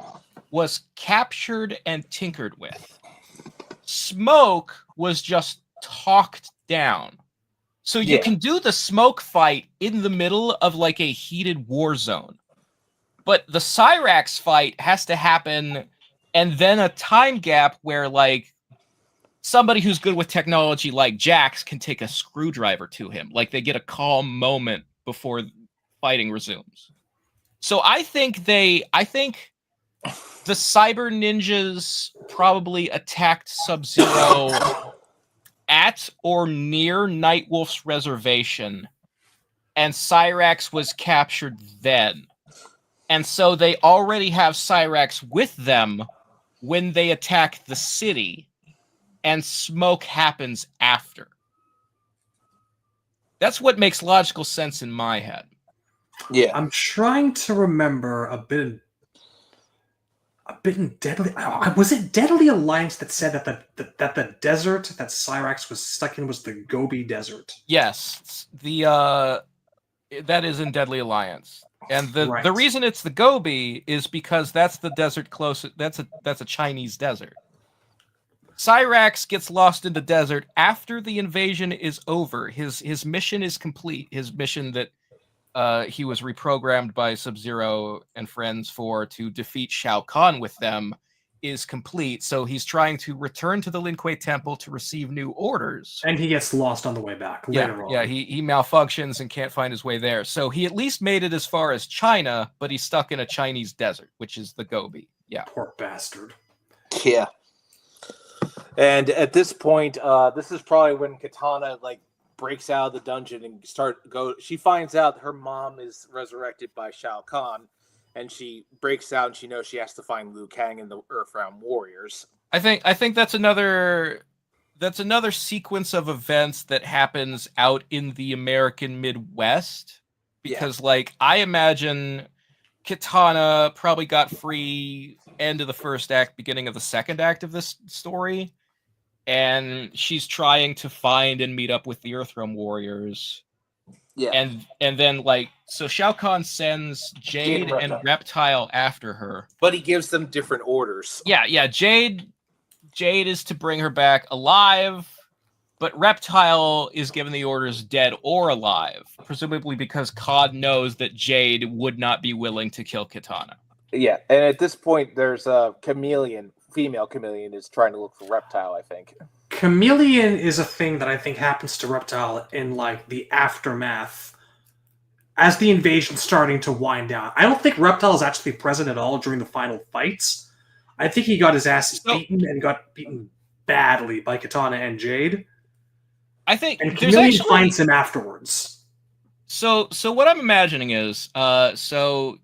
Speaker 2: was captured and tinkered with. Smoke was just talked down. So you can do the Smoke fight in the middle of like a heated war zone. But the Cyrax fight has to happen, and then a time gap where, like, somebody who's good with technology like Jax can take a screwdriver to him. Like, they get a calm moment before fighting resumes. So I think the Cyber Ninjas probably attacked Sub-Zero at or near Nightwolf's reservation, and Cyrax was captured then. And so they already have Cyrax with them when they attack the city, and Smoke happens after. That's what makes logical sense in my head.
Speaker 1: Yeah.
Speaker 3: I'm trying to remember a bit in Deadly... Was it Deadly Alliance that said that the desert that Cyrax was stuck in was the Gobi Desert?
Speaker 2: Yes. That is in Deadly Alliance. And the reason it's the Gobi is because that's the desert closest. That's a Chinese desert. Cyrax gets lost in the desert after the invasion is over. His mission is complete. His mission that he was reprogrammed by Sub-Zero and friends to defeat Shao Kahn with them is complete. So he's trying to return to the Lin Kuei Temple to receive new orders.
Speaker 3: And he gets lost on the way back later on.
Speaker 2: Yeah, he malfunctions and can't find his way there. So he at least made it as far as China, but he's stuck in a Chinese desert, which is the Gobi. Yeah.
Speaker 3: Poor bastard.
Speaker 1: Yeah. And at this point, this is probably when Katana, like, breaks out of the dungeon and she finds out her mom is resurrected by Shao Kahn. And she breaks out, and she knows she has to find Liu Kang and the Earthbound Warriors.
Speaker 2: I think that's another sequence of events that happens out in the American Midwest. Because, like, I imagine Katana probably got free end of the first act, beginning of the second act of this story. And she's trying to find and meet up with the Earthrealm Warriors. Yeah. And then, like, so Shao Kahn sends Jade and Reptile after her.
Speaker 1: But he gives them different orders.
Speaker 2: Yeah. Jade is to bring her back alive, but Reptile is given the orders dead or alive, presumably because Kahn knows that Jade would not be willing to kill Katana.
Speaker 1: Yeah, and at this point, there's a female chameleon is trying to look for Reptile, I think.
Speaker 3: Chameleon is a thing that I think happens to Reptile in, like, the aftermath as the invasion's starting to wind down. I don't think Reptile is actually present at all during the final fights. I think he got his ass beaten and got beaten badly by Katana and Jade.
Speaker 2: I think
Speaker 3: and Chameleon finds him afterwards.
Speaker 2: So what I'm imagining is so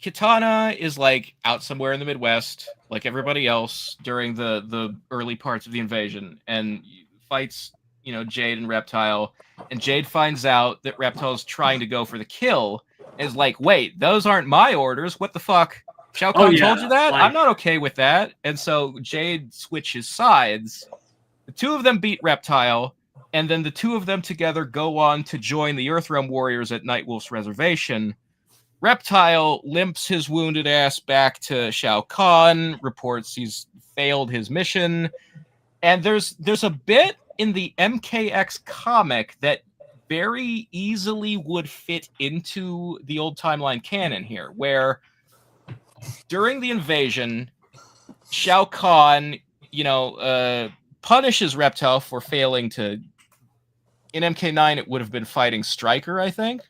Speaker 2: Kitana is like out somewhere in the Midwest, like everybody else during the early parts of the invasion, and fights, Jade and Reptile. And Jade finds out that Reptile's trying to go for the kill, and is like, "Wait, those aren't my orders. What the fuck? Shao Kahn told you that? I'm not okay with that." And so Jade switches sides. The two of them beat Reptile, and then the two of them together go on to join the Earthrealm warriors at Nightwolf's reservation. Reptile limps his wounded ass back to Shao Kahn, reports he's failed his mission, and there's a bit in the MKX comic that very easily would fit into the old timeline canon here, where during the invasion, Shao Kahn, punishes Reptile for failing to. In MK9, it would have been fighting Stryker, I think.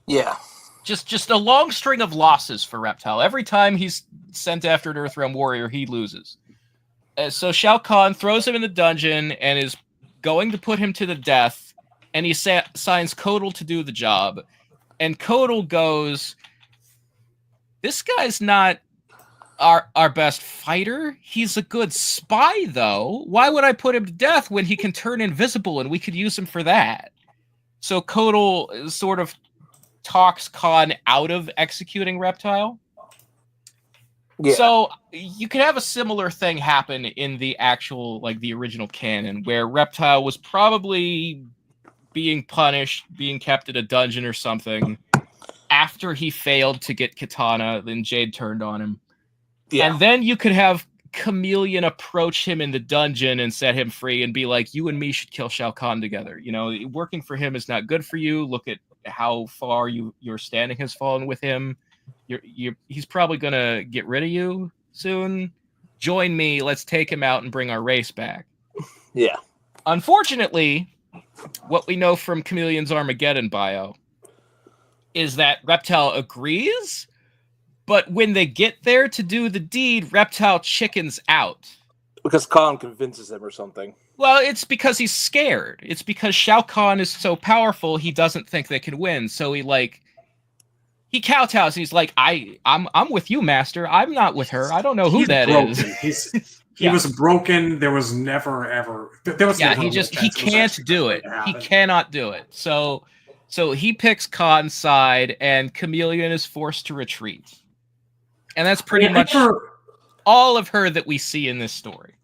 Speaker 1: Yeah.
Speaker 2: Just a long string of losses for Reptile. Every time he's sent after an Earthrealm warrior, he loses. So Shao Kahn throws him in the dungeon and is going to put him to the death, and he signs Kotal to do the job. And Kotal goes, "This guy's not our best fighter. He's a good spy, though. Why would I put him to death when he can turn invisible and we could use him for that?" So Kotal sort of talks Khan out of executing Reptile. Yeah. So you could have a similar thing happen in the actual, like the original canon, where Reptile was probably being punished, being kept in a dungeon or something after he failed to get Kitana, then Jade turned on him. Yeah. And then you could have Chameleon approach him in the dungeon and set him free and be like, "You and me should kill Shao Kahn together. Working for him is not good for you. Look at how far your standing has fallen with him. He's probably gonna get rid of you soon. Join me. Let's take him out and bring our race back."
Speaker 1: Yeah.
Speaker 2: Unfortunately, what we know from Chameleon's Armageddon bio is that Reptile agrees, but when they get there to do the deed, Reptile chickens out.
Speaker 1: Because Khan convinces him or something.
Speaker 2: Well, it's because he's scared. It's because Shao Kahn is so powerful, he doesn't think they can win. So he kowtows. He's like, I'm with you, master. I'm not with her. I don't know who that is.
Speaker 3: He was broken. There was never ever. There was never
Speaker 2: he can't do it. He cannot do it. So he picks Khan's side, and Chameleon is forced to retreat. And that's pretty much all of her that we see in this story.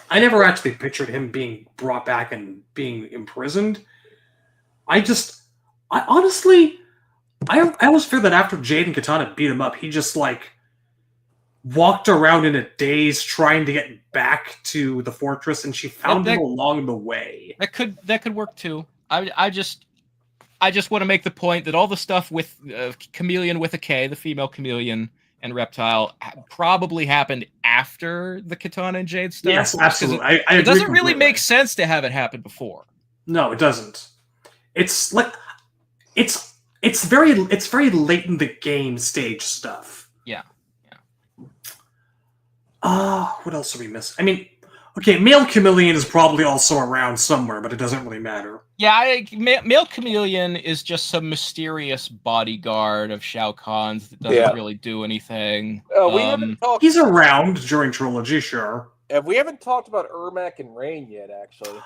Speaker 3: I never actually pictured him being brought back and being imprisoned. I honestly always fear that after Jade and Kitana beat him up, he just walked around in a daze trying to get back to the fortress, and she found him along the way.
Speaker 2: That could work too. I just want to make the point that all the stuff with Chameleon with a K, the female Chameleon, and Reptile probably happened after the Kitana and Jade stuff.
Speaker 3: Yes, absolutely.
Speaker 2: It doesn't really make sense to have it happen before.
Speaker 3: No, it doesn't. It's very late in the game stage stuff.
Speaker 2: Yeah.
Speaker 3: What else are we missing? I mean, okay, male Chameleon is probably also around somewhere, but it doesn't really matter.
Speaker 2: Yeah, male Chameleon is just some mysterious bodyguard of Shao Kahn's that doesn't really do anything.
Speaker 1: We haven't talked.
Speaker 3: He's around during Trilogy, sure.
Speaker 1: We haven't talked about Ermac and Rain yet, actually.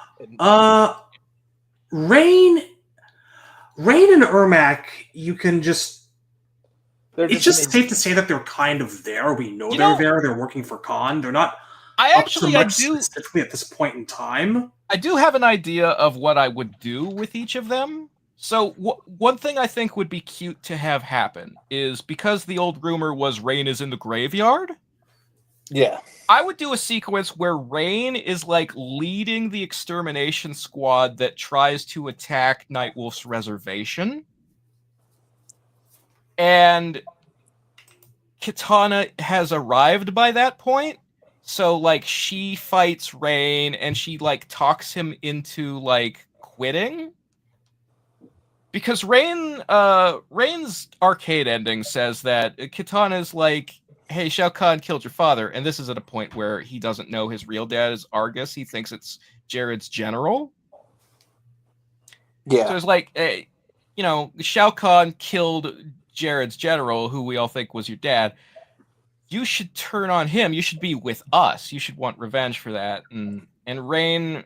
Speaker 3: Rain and Ermac, you can just. It's just safe to say that they're kind of there. We know they're there. They're working for Khan. They're not. I do specifically at this point in time.
Speaker 2: I do have an idea of what I would do with each of them. So one thing I think would be cute to have happen is, because the old rumor was Rain is in the graveyard.
Speaker 1: Yeah.
Speaker 2: I would do a sequence where Rain is leading the extermination squad that tries to attack Nightwolf's reservation. And Kitana has arrived by that point. So, she fights Rain, and she, talks him into, quitting. Because Rain's arcade ending says that Kitana's "Hey, Shao Kahn killed your father," and this is at a point where he doesn't know his real dad is Argus. He thinks it's Jared's general. Yeah. So it's Shao Kahn killed Jared's general, who we all think was your dad, you should turn on him. You should be with us. You should want revenge for that. And Rain,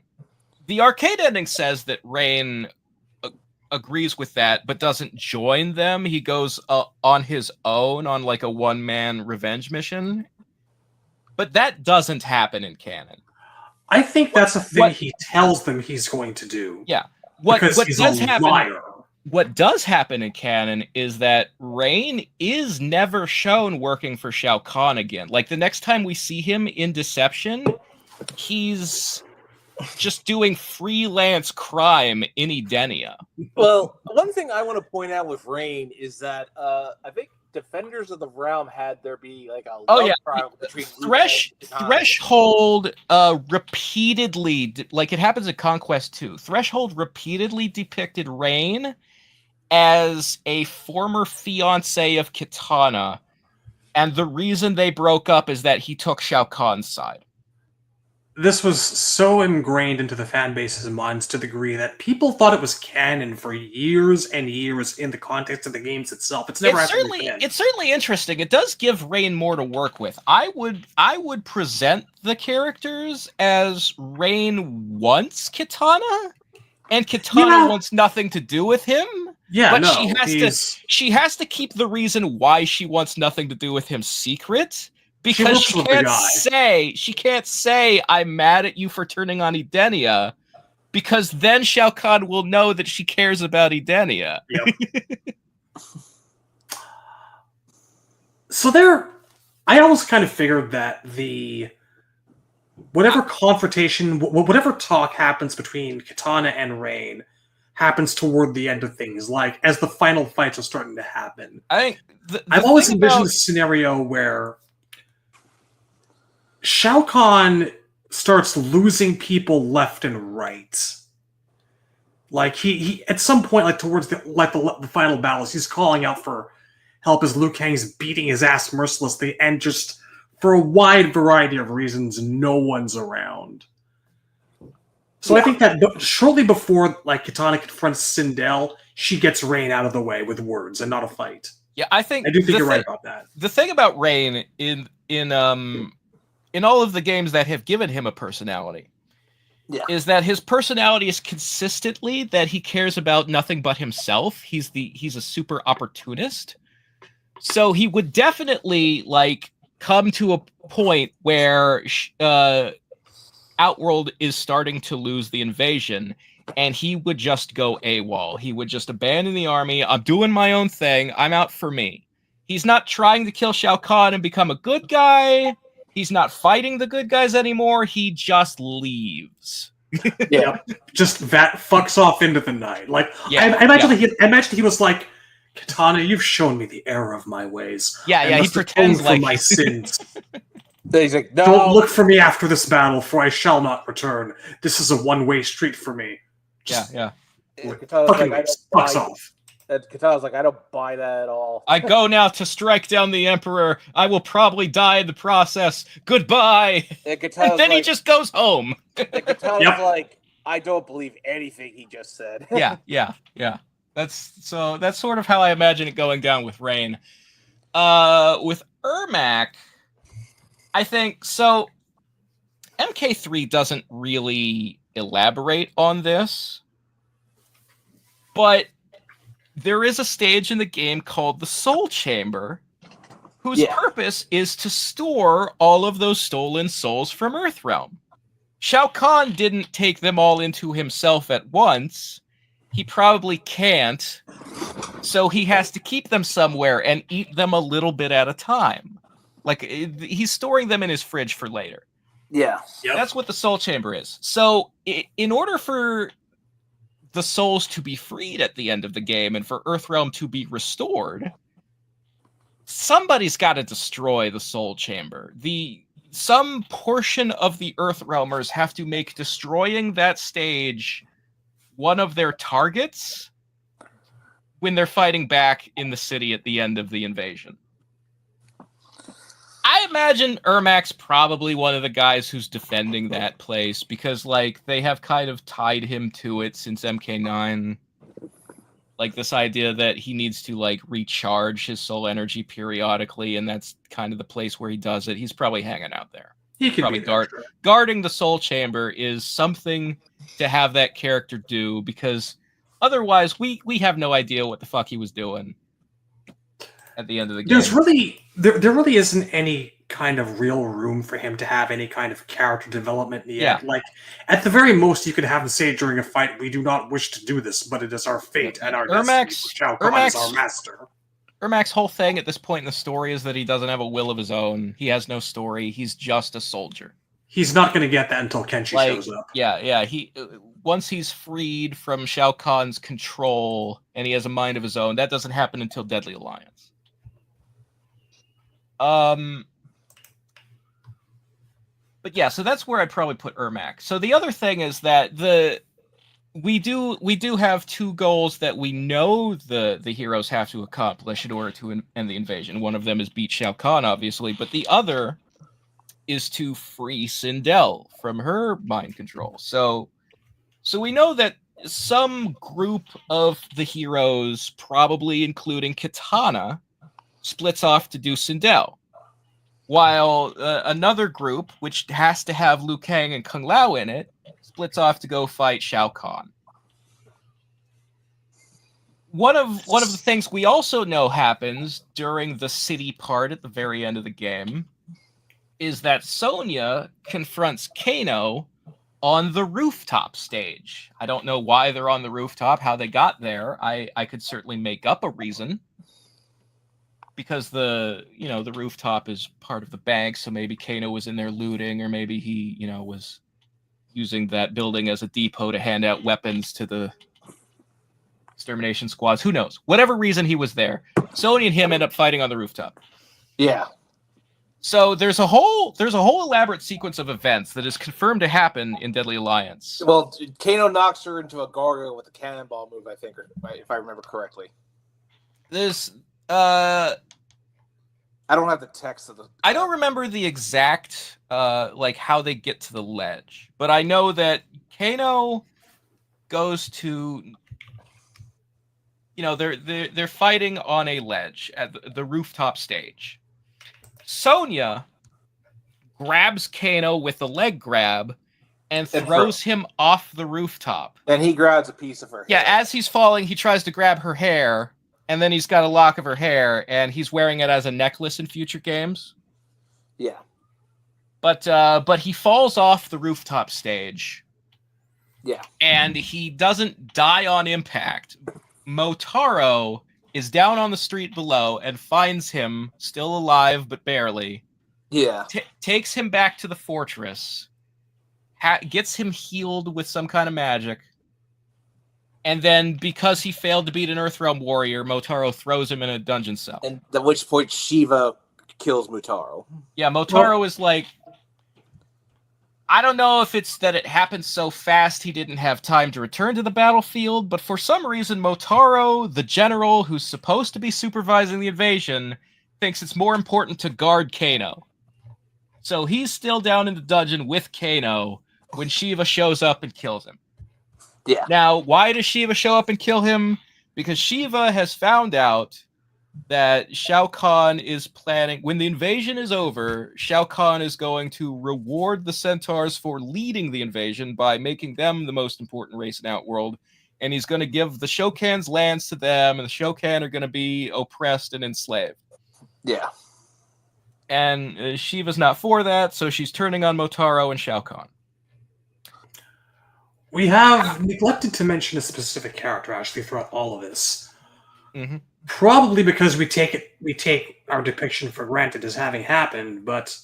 Speaker 2: the arcade ending says that Rain agrees with that, but doesn't join them. He goes on his own on like a one-man revenge mission. But that doesn't happen in canon.
Speaker 3: I think that's a thing he tells them he's going to do.
Speaker 2: Yeah. What
Speaker 3: he's
Speaker 2: does
Speaker 3: a
Speaker 2: happen?
Speaker 3: liar.
Speaker 2: What does happen in canon is that Rain is never shown working for Shao Kahn again. Like, the next time we see him in Deception, he's just doing freelance crime in Edenia.
Speaker 1: Well, one thing I want to point out with Rain is that I think Defenders of the Realm had there be like a love triangle between
Speaker 2: Threshold repeatedly, like it happens in Conquest 2, Threshold repeatedly depicted Rain as a former fiance of Kitana, and the reason they broke up is that he took Shao Kahn's side.
Speaker 3: This was so ingrained into the fan base's minds to the degree that people thought it was canon for years and years in the context of the games itself. It's
Speaker 2: certainly interesting. It does give Rain more to work with. I would present the characters as Rain wants Kitana, and Kitana wants nothing to do with him.
Speaker 3: Yeah,
Speaker 2: but she has to keep the reason why she wants nothing to do with him secret. Because she can't say I'm mad at you for turning on Edenia, because then Shao Kahn will know that she cares about Edenia.
Speaker 3: Yep. So I almost kind of figured that whatever confrontation, whatever talk happens between Kitana and Rain happens toward the end of things, like as the final fights are starting to happen.
Speaker 2: I think
Speaker 3: I've always envisioned a scenario where Shao Kahn starts losing people left and right. Like he at some point, like towards the final battles, he's calling out for help as Liu Kang's beating his ass mercilessly, and just for a wide variety of reasons, no one's around. So I think that shortly before like Kitana confronts Sindel, she gets Rain out of the way with words and not a fight.
Speaker 2: Yeah, I do think
Speaker 3: you're right about that.
Speaker 2: The thing about Rain in all of the games that have given him a personality, is that his personality is consistently that he cares about nothing but himself. He's a super opportunist. So he would definitely like come to a point where Outworld is starting to lose the invasion, and he would just go AWOL. He would just abandon the army. I'm doing my own thing. I'm out for me. He's not trying to kill Shao Kahn and become a good guy. He's not fighting the good guys anymore. He just leaves.
Speaker 3: Yeah, just that fucks off into the night. Like I imagine he was like, Kitana, you've shown me the error of my ways.
Speaker 2: He pretends like
Speaker 3: for my sins.
Speaker 1: He's like, no.
Speaker 3: Don't look for me after this battle, for I shall not return. This is a one-way street for me.
Speaker 2: Yeah.
Speaker 3: Fucks off.
Speaker 1: And Kitana's like, I don't buy that at all.
Speaker 2: I go now to strike down the Emperor. I will probably die in the process. Goodbye. And then he just goes home.
Speaker 1: And Kitana's like, I don't believe anything he just said.
Speaker 2: Yeah. That's sort of how I imagine it going down with Rain. With Ermac, I think so. MK3 doesn't really elaborate on this, but there is a stage in the game called the Soul Chamber, whose purpose is to store all of those stolen souls from Earthrealm. Shao Kahn didn't take them all into himself at once. He probably can't, so he has to keep them somewhere and eat them a little bit at a time. Like, he's storing them in his fridge for later.
Speaker 1: Yeah.
Speaker 3: Yep.
Speaker 2: That's what the Soul Chamber is. So, in order for the souls to be freed at the end of the game and for Earthrealm to be restored, somebody's got to destroy the Soul Chamber. Some portion of the Earthrealmers have to make destroying that stage one of their targets when they're fighting back in the city at the end of the invasion. I imagine Ermac's probably one of the guys who's defending that place, because like they have kind of tied him to it since MK9. Like this idea that he needs to like recharge his soul energy periodically, and that's kind of the place where he does it. He's probably hanging out there.
Speaker 3: He could
Speaker 2: Probably
Speaker 3: be there, sure.
Speaker 2: guarding the soul chamber is something to have that character do, because otherwise we have no idea what the fuck he was doing at the end of the game.
Speaker 3: There really isn't any kind of real room for him to have any kind of character development yet.
Speaker 2: Yeah.
Speaker 3: Like, at the very most, you could have him say during a fight, "We do not wish to do this, but it is our fate and our destiny. Shao Kahn is our master."
Speaker 2: Ermac's whole thing at this point in the story is that he doesn't have a will of his own. He has no story. He's just a soldier.
Speaker 3: He's not going to get that until Kenshi shows up.
Speaker 2: Yeah. He once he's freed from Shao Kahn's control and he has a mind of his own, that doesn't happen until Deadly Alliance. But yeah, so that's where I'd probably put Ermac. So the other thing is that we do have two goals that we know the heroes have to accomplish in order to end the invasion. One of them is beat Shao Kahn, obviously, but the other is to free Sindel from her mind control. So we know that some group of the heroes, probably including Kitana, splits off to do Sindel, while another group, which has to have Liu Kang and Kung Lao in it, splits off to go fight Shao Kahn. One of the things we also know happens during the city part at the very end of the game is that Sonya confronts Kano on the rooftop stage. I don't know why they're on the rooftop, how they got there. I could certainly make up a reason, because the rooftop is part of the bank, so maybe Kano was in there looting, or maybe he, was using that building as a depot to hand out weapons to the extermination squads. Who knows? Whatever reason he was there, Sonya and him end up fighting on the rooftop.
Speaker 1: Yeah.
Speaker 2: So there's a whole elaborate sequence of events that is confirmed to happen in Deadly Alliance.
Speaker 1: Well, Kano knocks her into a gargoyle with a cannonball move, I think, if I remember correctly.
Speaker 2: There's
Speaker 1: I don't have the text of the.
Speaker 2: I don't remember the exact how they get to the ledge, but I know that Kano goes to. They're fighting on a ledge at the rooftop stage. Sonya grabs Kano with the leg grab and throws him off the rooftop.
Speaker 1: And he grabs a piece of her hair.
Speaker 2: Yeah, as he's falling, he tries to grab her hair, and then he's got a lock of her hair, and he's wearing it as a necklace in future games.
Speaker 1: Yeah.
Speaker 2: But he falls off the rooftop stage.
Speaker 1: Yeah.
Speaker 2: And he doesn't die on impact. Motaro is down on the street below and finds him still alive, but barely.
Speaker 1: Yeah.
Speaker 2: Takes him back to the fortress, gets him healed with some kind of magic, and then because he failed to beat an Earthrealm warrior, Motaro throws him in a dungeon cell.
Speaker 1: And at which point Shiva kills Motaro.
Speaker 2: Yeah, Motaro is like, I don't know if it's that it happened so fast he didn't have time to return to the battlefield, but for some reason Motaro, the general who's supposed to be supervising the invasion, thinks it's more important to guard Kano. So he's still down in the dungeon with Kano when Shiva shows up and kills him.
Speaker 1: Yeah.
Speaker 2: Now, why does Shiva show up and kill him? Because Shiva has found out that Shao Kahn is planning, when the invasion is over, Shao Kahn is going to reward the Centaurs for leading the invasion by making them the most important race in Outworld, and he's going to give the Shokans lands to them, and the Shokan are going to be oppressed and enslaved.
Speaker 1: Yeah.
Speaker 2: And Shiva's not for that, so she's turning on Motaro and Shao Kahn.
Speaker 3: We have neglected to mention a specific character, actually, throughout all of this.
Speaker 2: Mm-hmm.
Speaker 3: Probably because we take our depiction for granted as having happened, but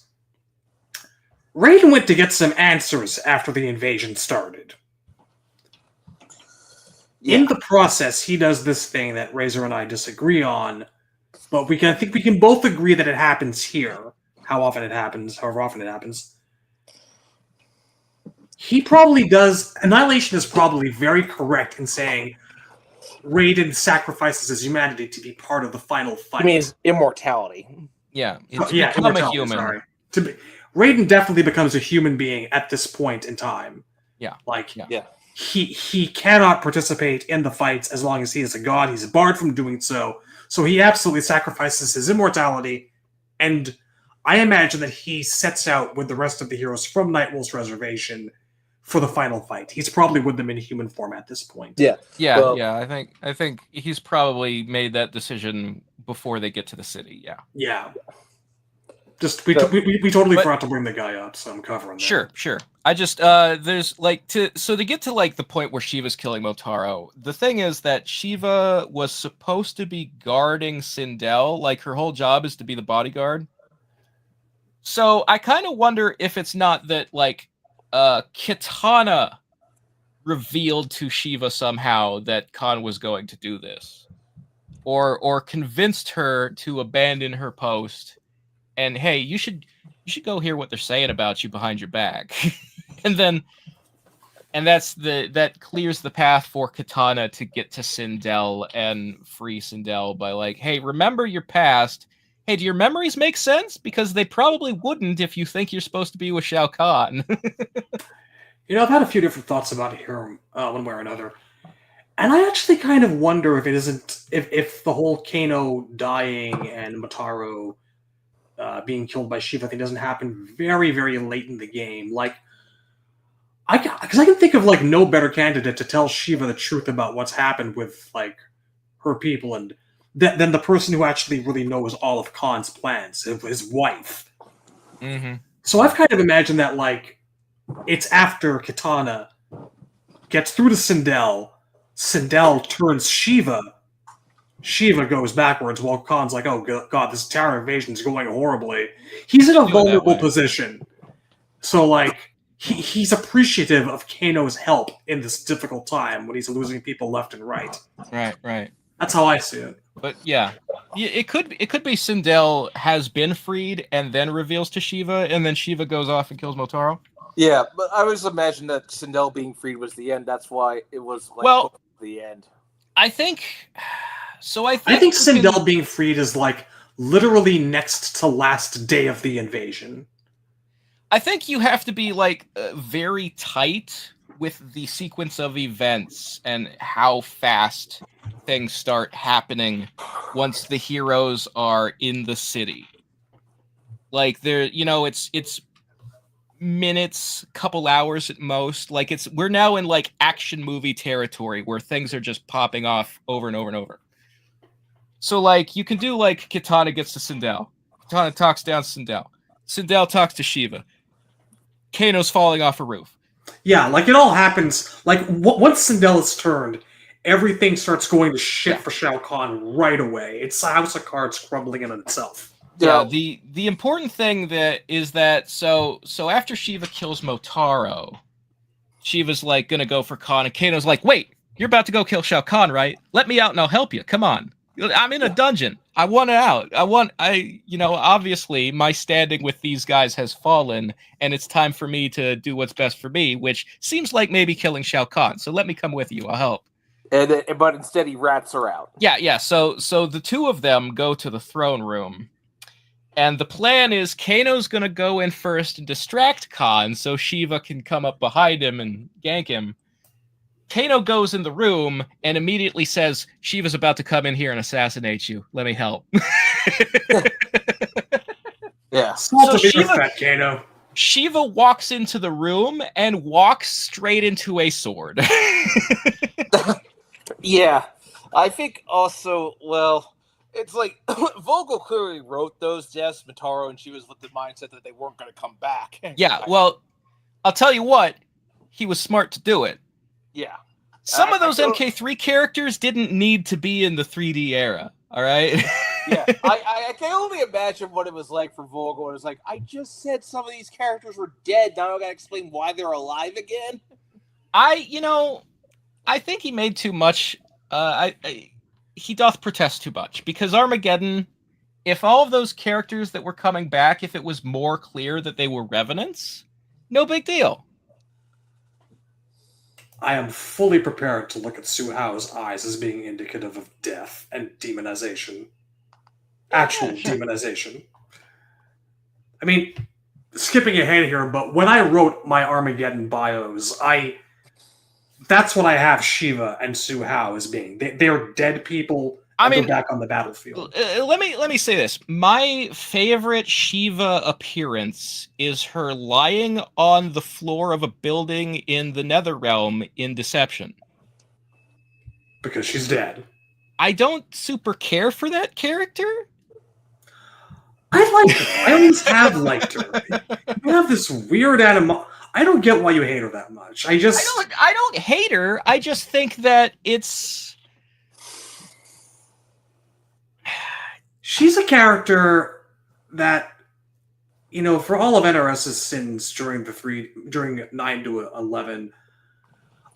Speaker 3: Raiden went to get some answers after the invasion started. Yeah. In the process, he does this thing that Razor and I disagree on, but I think we can both agree that it happens here. However often it happens. He probably does. Annihilation is probably very correct in saying Raiden sacrifices his humanity to be part of the final fight.
Speaker 1: He means immortality.
Speaker 2: Yeah, become a human.
Speaker 3: Sorry. Raiden definitely becomes a human being at this point in time.
Speaker 2: Yeah.
Speaker 3: Like,
Speaker 1: yeah.
Speaker 3: he cannot participate in the fights as long as he is a god. He's barred from doing so. So he absolutely sacrifices his immortality, and I imagine that he sets out with the rest of the heroes from Nightwolf's reservation for the final fight. He's probably with them in human form at this point.
Speaker 1: Yeah.
Speaker 2: Yeah,
Speaker 1: Well,
Speaker 2: yeah. I think he's probably made that decision before they get to the city. Yeah.
Speaker 3: Yeah. Just we totally forgot to bring the guy up, so I'm covering that.
Speaker 2: Sure. I just there's like to get to like the point where Shiva's killing Motaro. The thing is that Shiva was supposed to be guarding Sindel, like her whole job is to be the bodyguard. So I kind of wonder if it's not that like Kitana revealed to Shiva somehow that Khan was going to do this, or convinced her to abandon her post. And hey, you should go hear what they're saying about you behind your back, and that clears the path for Kitana to get to Sindel and free Sindel by like, hey, remember your past. Hey, do your memories make sense? Because they probably wouldn't if you think you're supposed to be with Shao Kahn.
Speaker 3: I've had a few different thoughts about it here, one way or another. And I actually kind of wonder if it isn't, if the whole Kano dying and Motaro being killed by Shiva thing doesn't happen very, very late in the game. Like, because I can think of, like, no better candidate to tell Shiva the truth about what's happened with, like, her people and than the person who actually really knows all of Khan's plans, his wife.
Speaker 2: Mm-hmm.
Speaker 3: So I've kind of imagined that, like, it's after Kitana gets through to Sindel, Sindel turns Shiva goes backwards while Khan's like, oh god, this tower invasion is going horribly. He's in a vulnerable position. So, like, he's appreciative of Kano's help in this difficult time when he's losing people left and right.
Speaker 2: Right.
Speaker 3: That's how I see it.
Speaker 2: But yeah, it could be Sindel has been freed and then reveals to Shiva, and then Shiva goes off and kills Motaro.
Speaker 1: Yeah, but I always imagined that Sindel being freed was the end. That's why it was like the end.
Speaker 2: I think
Speaker 3: Sindel being freed is like literally next to last day of the invasion.
Speaker 2: I think you have to be like very tight with the sequence of events and how fast things start happening once the heroes are in the city. Like it's minutes, couple hours at most. Like we're now in like action movie territory where things are just popping off over and over and over. So like you can do like Kitana gets to Sindel. Kitana talks down to Sindel. Sindel talks to Shiva. Kano's falling off a roof.
Speaker 3: Yeah, like it all happens. Like once Sindel is turned, everything starts going to shit for Shao Kahn right away. It's a house of cards crumbling in itself.
Speaker 2: Yeah, the important thing so after Shiva kills Motaro, Shiva's like gonna go for Khan, and Kano's like, wait, you're about to go kill Shao Kahn, right? Let me out and I'll help you. Come on. I'm in a dungeon. I want out. Obviously my standing with these guys has fallen, and it's time for me to do what's best for me, which seems like maybe killing Shao Kahn. So let me come with you. I'll help.
Speaker 1: But instead he rats her out.
Speaker 2: Yeah. So the two of them go to the throne room. And the plan is Kano's going to go in first and distract Khan so Shiva can come up behind him and gank him. Kano goes in the room and immediately says, Shiva's about to come in here and assassinate you. Let me help.
Speaker 3: Yeah.
Speaker 2: So Shiva walks into the room and walks straight into a sword.
Speaker 1: Yeah. I think also, it's like Vogel clearly wrote those deaths, Motaro, and she was with the mindset that they weren't going to come back.
Speaker 2: Yeah, well, I'll tell you what, he was smart to do it.
Speaker 1: Yeah.
Speaker 2: Some of those MK3 characters didn't need to be in the 3D era, all right?
Speaker 1: Yeah, I can only imagine what it was like for Vogel. It was like, I just said some of these characters were dead, now I got to explain why they're alive again?
Speaker 2: I think he made too much... he doth protest too much, because Armageddon, if all of those characters that were coming back, if it was more clear that they were revenants, no big deal.
Speaker 3: I am fully prepared to look at Su Hao's eyes as being indicative of death and demonization. Actual demonization. I mean, skipping ahead here, but when I wrote my Armageddon bios, I That's what I have Shiva and Su Hao as being. They're dead people, and they're back on the battlefield.
Speaker 2: Let me say this. My favorite Shiva appearance is her lying on the floor of a building in the Netherrealm in Deception.
Speaker 3: Because she's dead.
Speaker 2: I don't super care for that character.
Speaker 3: I like her. I always have liked her. You have this weird I don't get why you hate her that much. I
Speaker 2: don't hate her. I just think that
Speaker 3: she's a character that, for all of NRS's sins during 9 to 11,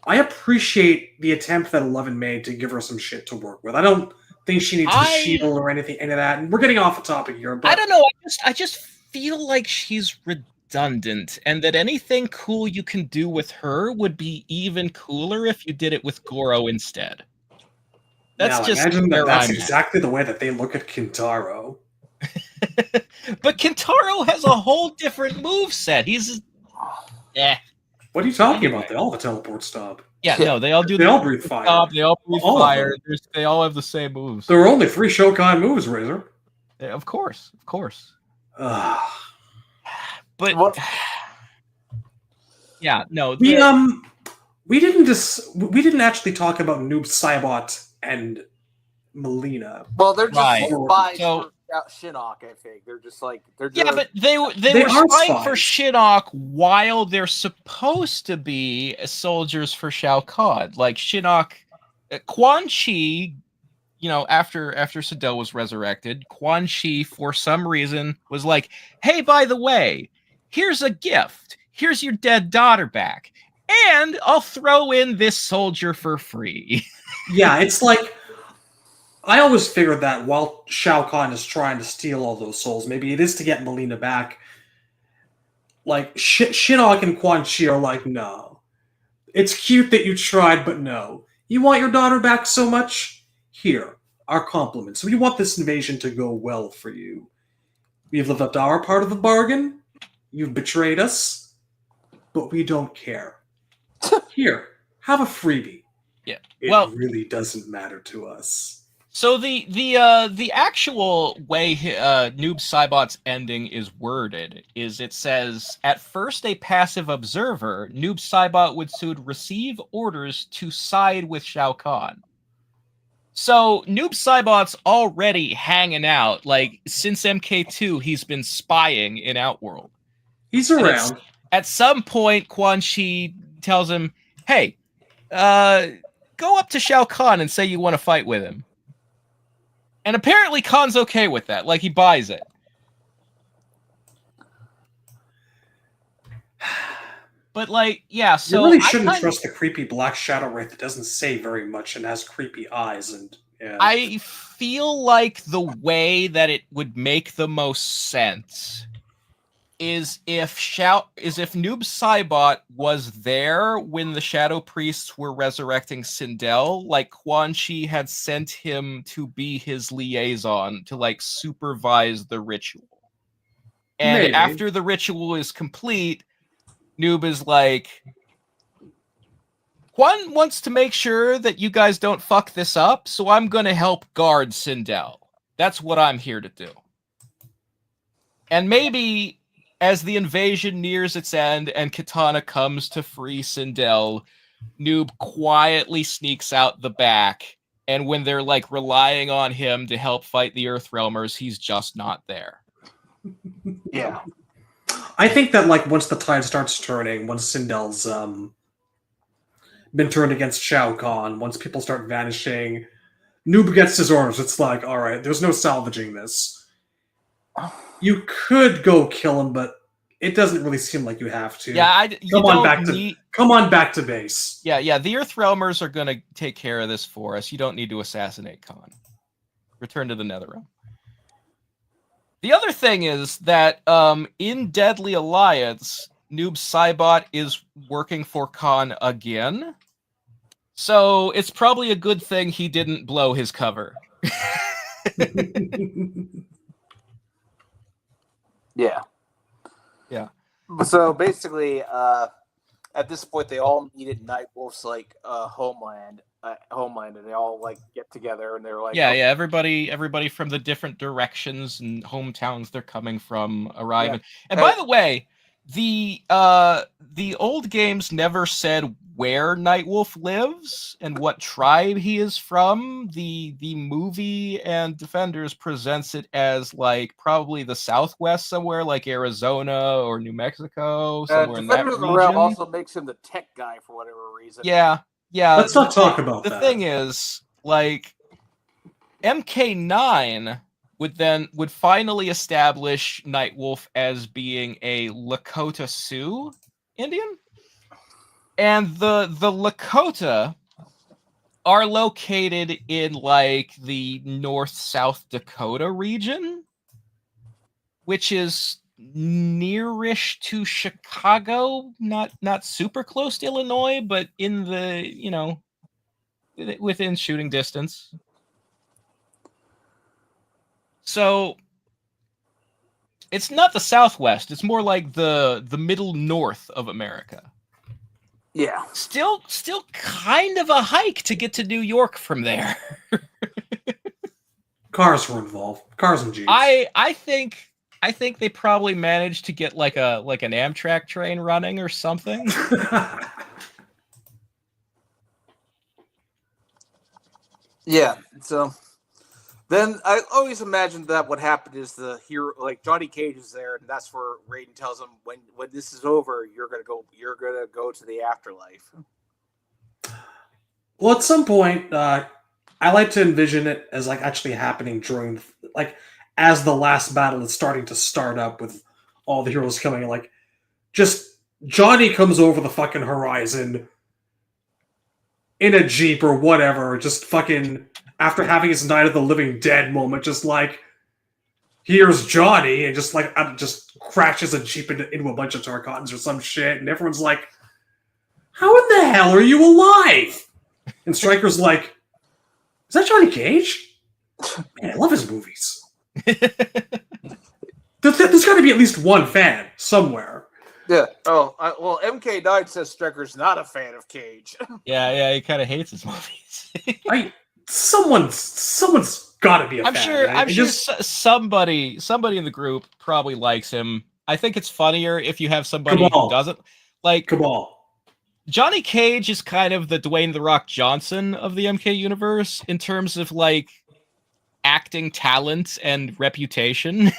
Speaker 3: I appreciate the attempt that 11 made to give her some shit to work with. I don't think she needs a shield or any of that. And we're getting off the topic here, but
Speaker 2: I don't know. I just feel like she's redundant, and that anything cool you can do with her would be even cooler if you did it with Goro instead. That's
Speaker 3: imagine that's exactly the way that they look at Kintaro.
Speaker 2: But Kintaro has a whole different moveset. He's
Speaker 3: What are you talking about? They all have a teleport stop.
Speaker 2: Yeah, no, they all do.
Speaker 3: They all breathe fire.
Speaker 2: They all breathe fire. They all have the same moves.
Speaker 3: There are only 3 Shokan moves, Razor.
Speaker 2: Yeah, of course.
Speaker 1: But
Speaker 2: what? Yeah, no.
Speaker 3: We didn't actually talk about Noob Saibot and Melina.
Speaker 1: Well, they're just spies for Shinnok, I think. They're just like
Speaker 2: but they were spying for Shinnok while they're supposed to be soldiers for Shao Kahn. Like Shinnok, Quan Chi, after Sindel was resurrected, Quan Chi for some reason was like, "Hey, by the way, here's a gift. Here's your dead daughter back, and I'll throw in this soldier for free."
Speaker 3: Yeah, it's like, I always figured that while Shao Kahn is trying to steal all those souls, maybe it is to get Melina back. Like, Shinnok and Quan Chi are like, no. It's cute that you tried, but no. You want your daughter back so much? Here, our compliments. We want this invasion to go well for you. We've lived up to our part of the bargain. You've betrayed us, but we don't care. Here, have a freebie.
Speaker 2: Yeah.
Speaker 3: It really doesn't matter to us.
Speaker 2: So the actual way Noob Saibot's ending is worded is it says, at first a passive observer, Noob Saibot would soon receive orders to side with Shao Kahn. So Noob Saibot's already hanging out. Like, since MK2, he's been spying in Outworld.
Speaker 3: He's around.
Speaker 2: At some point, Quan Chi tells him, "Hey, go up to Shao Kahn and say you want to fight with him." And apparently Khan's okay with that. Like, he buys it. But, like, yeah, so...
Speaker 3: You really shouldn't trust the creepy black shadow wraith that doesn't say very much and has creepy eyes. And
Speaker 2: I feel like the way that it would make the most sense is if Noob Saibot was there when the Shadow Priests were resurrecting Sindel, like Quan Chi had sent him to be his liaison to like supervise the ritual. And after the ritual is complete, Noob is like, Quan wants to make sure that you guys don't fuck this up, so I'm going to help guard Sindel. That's what I'm here to do. And maybe as the invasion nears its end and Katana comes to free Sindel, Noob quietly sneaks out the back, and when they're like relying on him to help fight the Earthrealmers, he's just not there.
Speaker 1: Yeah.
Speaker 3: I think that like once the tide starts turning, once Sindel's been turned against Shao Kahn, once people start vanishing, Noob gets his orders. It's like, all right, there's no salvaging this. You could go kill him, but it doesn't really seem like you have to.
Speaker 2: Yeah,
Speaker 3: come on back to base.
Speaker 2: Yeah. The Earthrealmers are going to take care of this for us. You don't need to assassinate Khan. Return to the Netherrealm. The other thing is that in Deadly Alliance, Noob Saibot is working for Khan again. So it's probably a good thing he didn't blow his cover.
Speaker 1: Yeah.
Speaker 2: Yeah.
Speaker 1: So basically, at this point they all needed Nightwolf's like homeland, and they all like get together and they're like,
Speaker 2: Yeah,
Speaker 1: okay,
Speaker 2: yeah. Everybody from the different directions and hometowns they're coming from arriving.
Speaker 1: Yeah.
Speaker 2: And by the way, the old games never said where Nightwolf lives and what tribe he is from. The movie and Defenders presents it as like probably the Southwest somewhere, like Arizona or New Mexico, somewhere in that
Speaker 1: Defenders of the Realm
Speaker 2: region.
Speaker 1: also makes him the tech guy for whatever reason.
Speaker 2: Yeah, yeah.
Speaker 3: Let's not talk about
Speaker 2: the
Speaker 3: that.
Speaker 2: thing is, like, MK9 would finally establish Nightwolf as being a Lakota Sioux Indian, and the Lakota are located in like the North-South Dakota region, which is nearish to Chicago, not super close to Illinois, but in the within shooting distance. So it's not the Southwest. It's more like the middle north of America.
Speaker 1: Yeah.
Speaker 2: Still kind of a hike to get to New York from there.
Speaker 3: Cars were involved. Cars and Jeeps.
Speaker 2: I think they probably managed to get like an Amtrak train running or something.
Speaker 1: Yeah. So then I always imagined that what happened is the hero, like Johnny Cage, is there, and that's where Raiden tells him, when this is over, you're gonna go to the afterlife.
Speaker 3: Well, at some point, I like to envision it as like actually happening during, like, as the last battle is starting to start up with all the heroes coming. Like, just Johnny comes over the fucking horizon in a Jeep or whatever, just fucking after having his Night of the Living Dead moment, just like, here's Johnny, and just like just crashes a Jeep into a bunch of Tarkatans or some shit, and everyone's like, how in the hell are you alive? And Stryker's like, is that Johnny Cage? Man, I love his movies. There's got to be at least one fan somewhere.
Speaker 1: Yeah. Oh, well, MK9 says Stryker's not a fan of Cage.
Speaker 2: Yeah, he kind of hates his movies.
Speaker 3: Someone's got to be a fan.
Speaker 2: I'm sure somebody in the group probably likes him. I think it's funnier if you have somebody who doesn't like.
Speaker 3: Cabal.
Speaker 2: Johnny Cage is kind of the Dwayne "The Rock" Johnson of the MK universe in terms of like acting talent and reputation.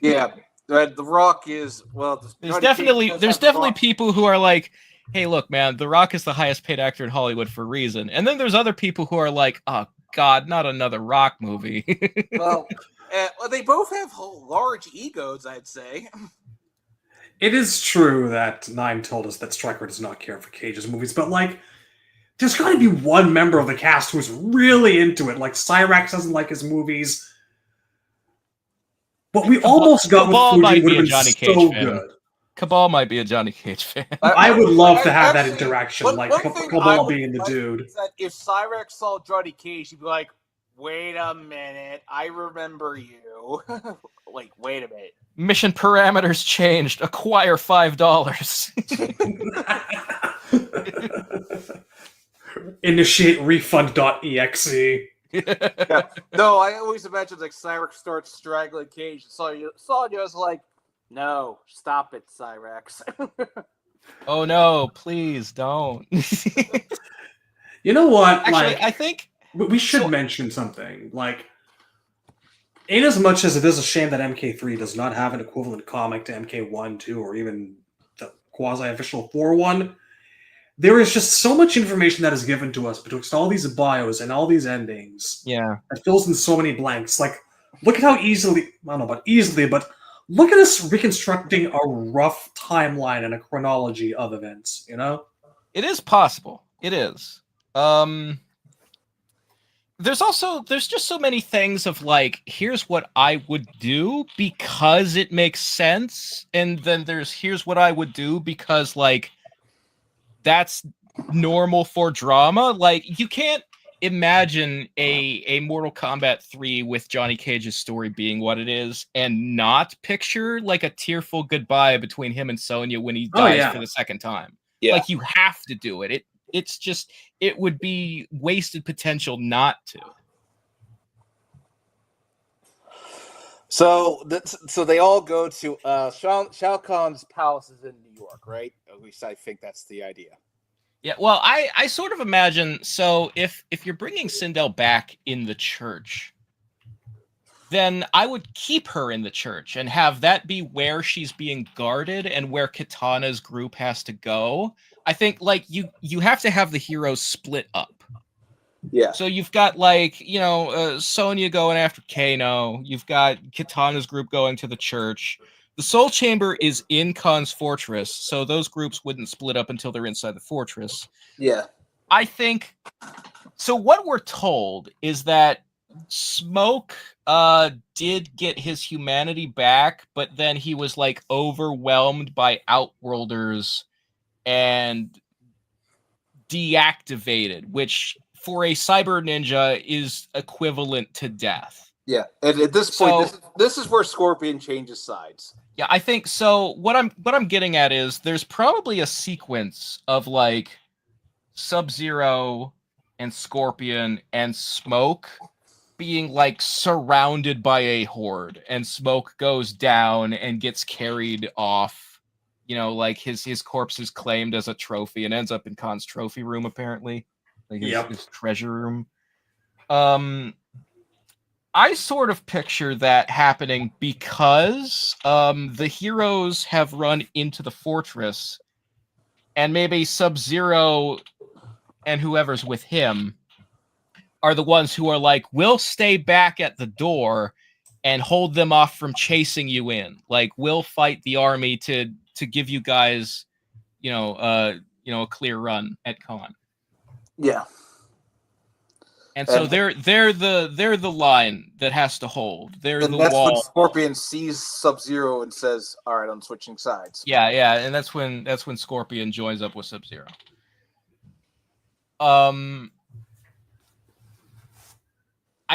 Speaker 1: Yeah, The Rock is, well.
Speaker 2: There's definitely people who are like, hey, look, man, The Rock is the highest paid actor in Hollywood for a reason. And then there's other people who are like, oh God, not another Rock movie.
Speaker 1: Well, they both have large egos, I'd say.
Speaker 3: It is true that Nine told us that Stryker does not care for Cage's movies, but like, there's got to be one member of the cast who's really into it. Like, Cyrax doesn't like his movies. What we almost got with Fuji would have been
Speaker 2: Johnny
Speaker 3: so
Speaker 2: Cage fan.
Speaker 3: good.
Speaker 2: Cabal might be a Johnny Cage fan.
Speaker 3: I would love to have that interaction,
Speaker 1: one
Speaker 3: like
Speaker 1: thing
Speaker 3: Cabal being the dude.
Speaker 1: Is that if Cyrax saw Johnny Cage, he'd be like, wait a minute, I remember you. Like, wait a minute.
Speaker 2: Mission parameters changed. Acquire $5.
Speaker 3: Initiate refund.exe.
Speaker 1: Yeah. No, I always imagine like Cyrax starts straggling Cage. Sonya's like, no, stop it, Cyrax.
Speaker 2: Oh no, please don't.
Speaker 3: You know what?
Speaker 2: Actually,
Speaker 3: like,
Speaker 2: I think
Speaker 3: we should mention something. Like, in as much as it is a shame that MK3 does not have an equivalent comic to MK1, 2, or even the quasi-official 4-1, there is just so much information that is given to us betwixt all these bios and all these endings.
Speaker 2: Yeah.
Speaker 3: That fills in so many blanks. Like, look at how easily, I don't know about easily, but look at us reconstructing a rough timeline and a chronology of events, you know?
Speaker 2: It is possible. It is. There's just so many things of like, here's what I would do because it makes sense. And then here's what I would do because like, that's normal for drama. Like, you can't imagine a Mortal Kombat 3 with Johnny Cage's story being what it is and not picture like a tearful goodbye between him and Sonya when he dies for the second time.
Speaker 1: Yeah.
Speaker 2: Like, you have to do it. It's just, it would be wasted potential not to.
Speaker 1: So they all go to Shao Kahn's palace is in New York, right? At least I think that's the idea.
Speaker 2: Yeah, well, I sort of imagine, so if you're bringing Sindel back in the church, then I would keep her in the church and have that be where she's being guarded and where Kitana's group has to go. I think, like, you have to have the heroes split up.
Speaker 1: Yeah.
Speaker 2: So you've got, like, Sonya going after Kano. You've got Kitana's group going to the church. The Soul Chamber is in Khan's fortress, so those groups wouldn't split up until they're inside the fortress.
Speaker 1: Yeah.
Speaker 2: I think, so what we're told is that Smoke did get his humanity back, but then he was, like, overwhelmed by Outworlders and deactivated, which for a cyber ninja is equivalent to death.
Speaker 1: Yeah, and at this point, this is where Scorpion changes sides.
Speaker 2: Yeah, I think so. What I'm getting at is there's probably a sequence of, like, Sub-Zero and Scorpion and Smoke being, like, surrounded by a horde, and Smoke goes down and gets carried off. Like, his corpse is claimed as a trophy and ends up in Khan's trophy room, apparently. Like, his treasure room. I sort of picture that happening because the heroes have run into the fortress, and maybe Sub-Zero and whoever's with him are the ones who are like, we'll stay back at the door and hold them off from chasing you in. Like, we'll fight the army to give you guys, a clear run at Khan.
Speaker 1: Yeah.
Speaker 2: And so they're the line that has to hold. They're the
Speaker 1: that's
Speaker 2: wall.
Speaker 1: when Scorpion sees Sub-Zero and says, "All right, I'm switching sides."
Speaker 2: Yeah, and that's when Scorpion joins up with Sub-Zero. I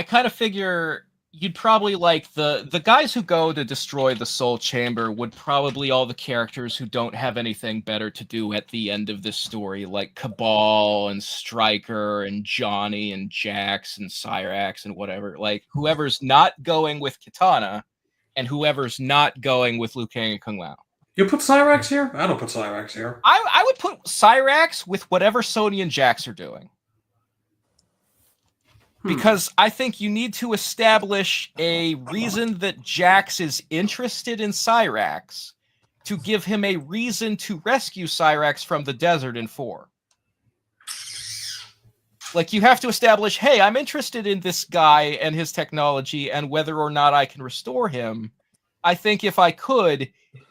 Speaker 2: kind of figure you'd probably, like, the guys who go to destroy the Soul Chamber would probably all the characters who don't have anything better to do at the end of this story, like Cabal and Stryker and Johnny and Jax and Cyrax and whatever. Like, whoever's not going with Kitana and whoever's not going with Liu Kang and Kung Lao.
Speaker 3: You put Cyrax here? I don't put Cyrax here.
Speaker 2: I would put Cyrax with whatever Sonya and Jax are doing. Because I think you need to establish a reason that Jax is interested in Cyrax to give him a reason to rescue Cyrax from the desert in 4. Like, you have to establish, hey, I'm interested in this guy and his technology and whether or not I can restore him. I think if I could,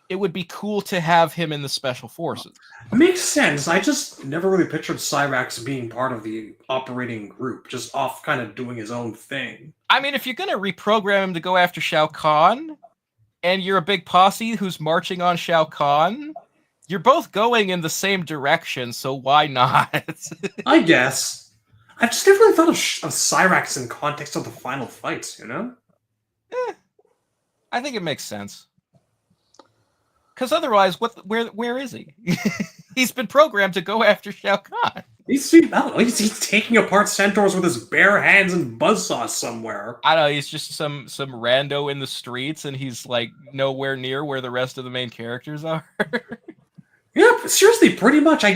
Speaker 2: it would be cool to have him in the Special Forces.
Speaker 3: Makes sense. I just never really pictured Cyrax being part of the operating group, just off kind of doing his own thing.
Speaker 2: I mean, if you're going to reprogram him to go after Shao Kahn, and you're a big posse who's marching on Shao Kahn, you're both going in the same direction, so why not?
Speaker 3: I guess. I've just never really thought of Cyrax in context of the final fights,
Speaker 2: I think it makes sense. Because otherwise, where is he? He's been programmed to go after Shao Kahn.
Speaker 3: He's taking apart centaurs with his bare hands and buzzsaws somewhere.
Speaker 2: I don't know, he's just some rando in the streets, and he's, like, nowhere near where the rest of the main characters are.
Speaker 3: Yeah, seriously, pretty much. I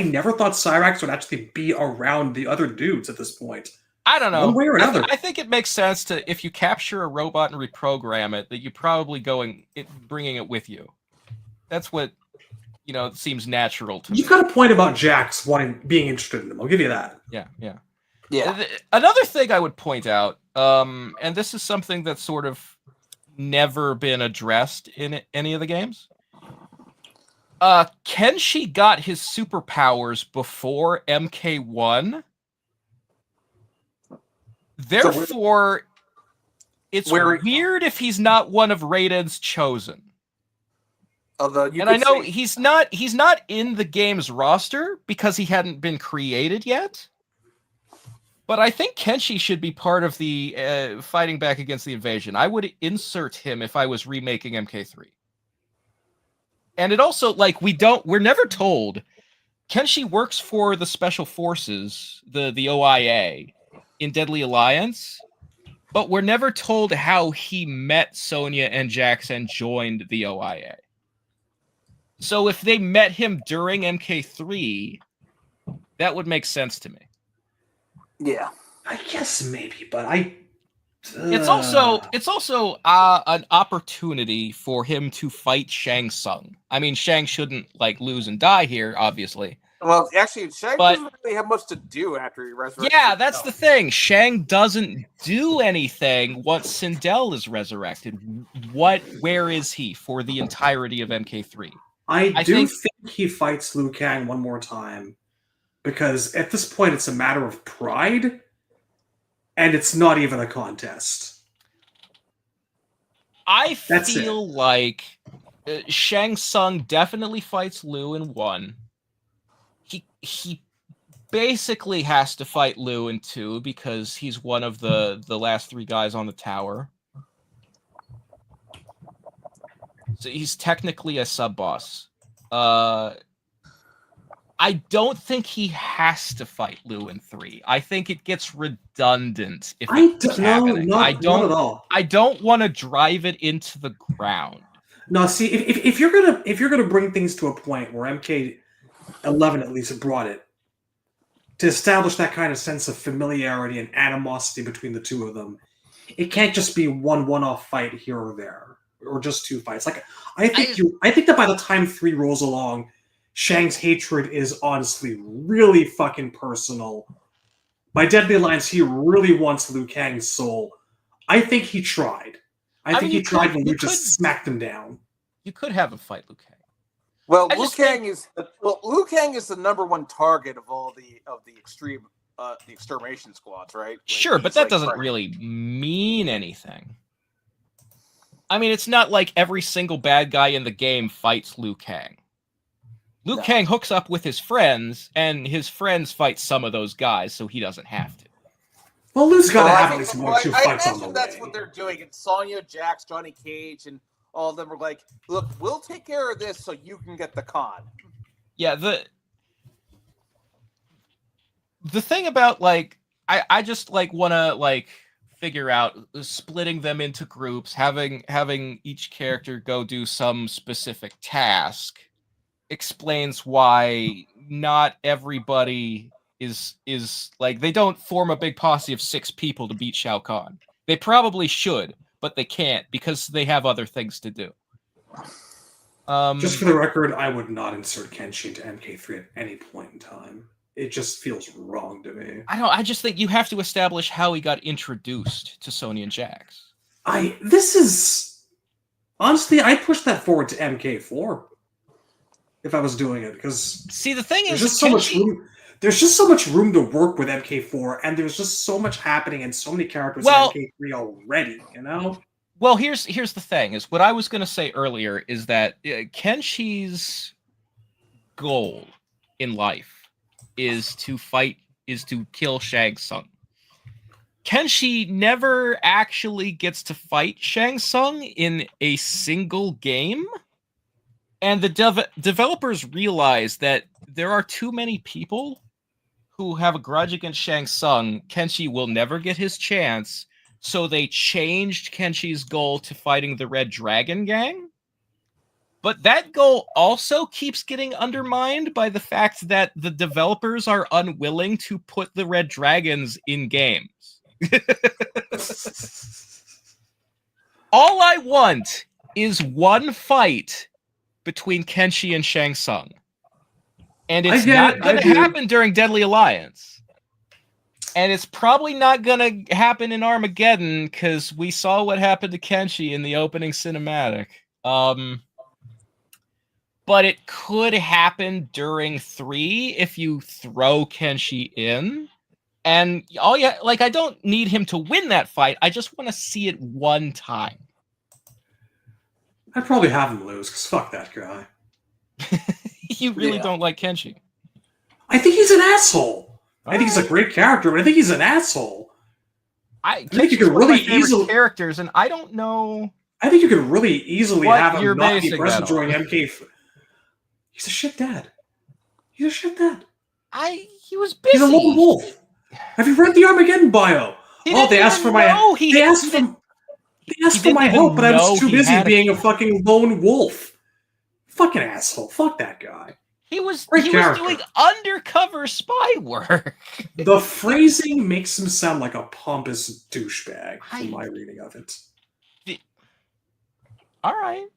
Speaker 3: never thought Cyrax would actually be around the other dudes at this point.
Speaker 2: I don't know.
Speaker 3: One way or another.
Speaker 2: I think it makes sense to, if you capture a robot and reprogram it, that you probably bringing it with you. That's what, seems natural to me.
Speaker 3: You've got a point about Jax being interested in him. I'll give you that.
Speaker 2: Yeah.
Speaker 1: Yeah.
Speaker 2: Another thing I would point out, and this is something that's sort of never been addressed in any of the games. Kenshi got his superpowers before MK1. Therefore, it's weird if he's not one of Raiden's chosen. And I know he's not in the game's roster because he hadn't been created yet. But I think Kenshi should be part of the fighting back against the invasion. I would insert him if I was remaking MK3. And it also, like, we're never told Kenshi works for the Special Forces, the OIA, in Deadly Alliance, but we're never told how he met Sonya and Jax and joined the OIA. So if they met him during MK3, that would make sense to me.
Speaker 1: Yeah.
Speaker 3: I guess maybe, but
Speaker 2: It's also an opportunity for him to fight Shang Tsung. I mean, Shang shouldn't like lose and die here, obviously.
Speaker 1: Well, actually, Shang
Speaker 2: But-
Speaker 1: doesn't really have much to do after he resurrects.
Speaker 2: Yeah, that's the thing. Shang doesn't do anything once Sindel is resurrected. Where is he for the entirety of MK3?
Speaker 3: I think he fights Liu Kang one more time, because at this point it's a matter of pride, and it's not even a contest.
Speaker 2: I feel like Shang Tsung definitely fights Liu in 1. He basically has to fight Liu in 2 because he's one of the last 3 guys on the tower. So he's technically a sub-boss. I don't think he has to fight Liu in 3. I think it gets redundant if it keeps happening.
Speaker 3: Not at all.
Speaker 2: I don't want to drive it into the ground.
Speaker 3: No, see, if you're gonna bring things to a point where MK11 at least brought it to establish that kind of sense of familiarity and animosity between the two of them, it can't just be one-off fight here or there, or just 2 fights. Like I think that by the time 3 rolls along, Shang's hatred is honestly really fucking personal. By Deadly Alliance, he really wants Liu Kang's soul. I think he tried. I think he tried when Liu just smacked him down.
Speaker 2: You could have a fight Liu Kang.
Speaker 1: Well, Liu Kang is the #1 target of all the extermination squads, right? Like,
Speaker 2: sure, but that doesn't really mean anything. I mean, it's not like every single bad guy in the game fights Liu Kang. Liu Kang hooks up with his friends, and his friends fight some of those guys, so he doesn't have to.
Speaker 3: Well, Liu's got to have at least 1 or 2 fights on the way.
Speaker 1: That's what they're doing. And Sonya, Jax, Johnny Cage, and all of them are like, look, we'll take care of this so you can get the con.
Speaker 2: Yeah, the thing about, like, I just, like, want to, like, figure out splitting them into groups, having each character go do some specific task explains why not everybody is like, they don't form a big posse of 6 people to beat Shao Kahn. They probably should, but they can't because they have other things to do.
Speaker 3: Just for the record, I would not insert Kenshi into MK3 at any point in time. It just feels wrong to me.
Speaker 2: I just think you have to establish how he got introduced to Sonya and Jax.
Speaker 3: Honestly, I'd push that forward to MK4 if I was doing it, because
Speaker 2: see, the thing is,
Speaker 3: there's just so much room to work with MK4, and there's just so much happening and so many characters in MK3 already, you know?
Speaker 2: Well, here's the thing, is what I was going to say earlier is that Kenshi's goal in life is to kill Shang Tsung. Kenshi never actually gets to fight Shang Tsung in a single game. And the developers realize that there are too many people who have a grudge against Shang Tsung. Kenshi will never get his chance, so they changed Kenshi's goal to fighting the Red Dragon Gang. But that goal also keeps getting undermined by the fact that the developers are unwilling to put the Red Dragons in games. All I want is 1 fight between Kenshi and Shang Tsung. And it's not going to happen during Deadly Alliance. And it's probably not going to happen in Armageddon, because we saw what happened to Kenshi in the opening cinematic. But it could happen during 3 if you throw Kenshi in. And I don't need him to win that fight. I just want to see it 1 time.
Speaker 3: I'd probably have him lose, because fuck that guy.
Speaker 2: You really don't like Kenshi?
Speaker 3: I think he's an asshole. I think he's a great character, but I think he's an assohole.
Speaker 2: I think you could really easily characters, and I don't know.
Speaker 3: I think you could really easily have him not be present
Speaker 2: during
Speaker 3: MK. He's a shit dad. He's a shit dad.
Speaker 2: He was busy.
Speaker 3: He's a lone wolf. Have you read the Armageddon bio? They asked for my help, but I was too busy being a fucking lone wolf. Fucking asshole. Fuck that guy.
Speaker 2: He was doing undercover spy work.
Speaker 3: The phrasing makes him sound like a pompous douchebag from my reading of it.
Speaker 2: All right.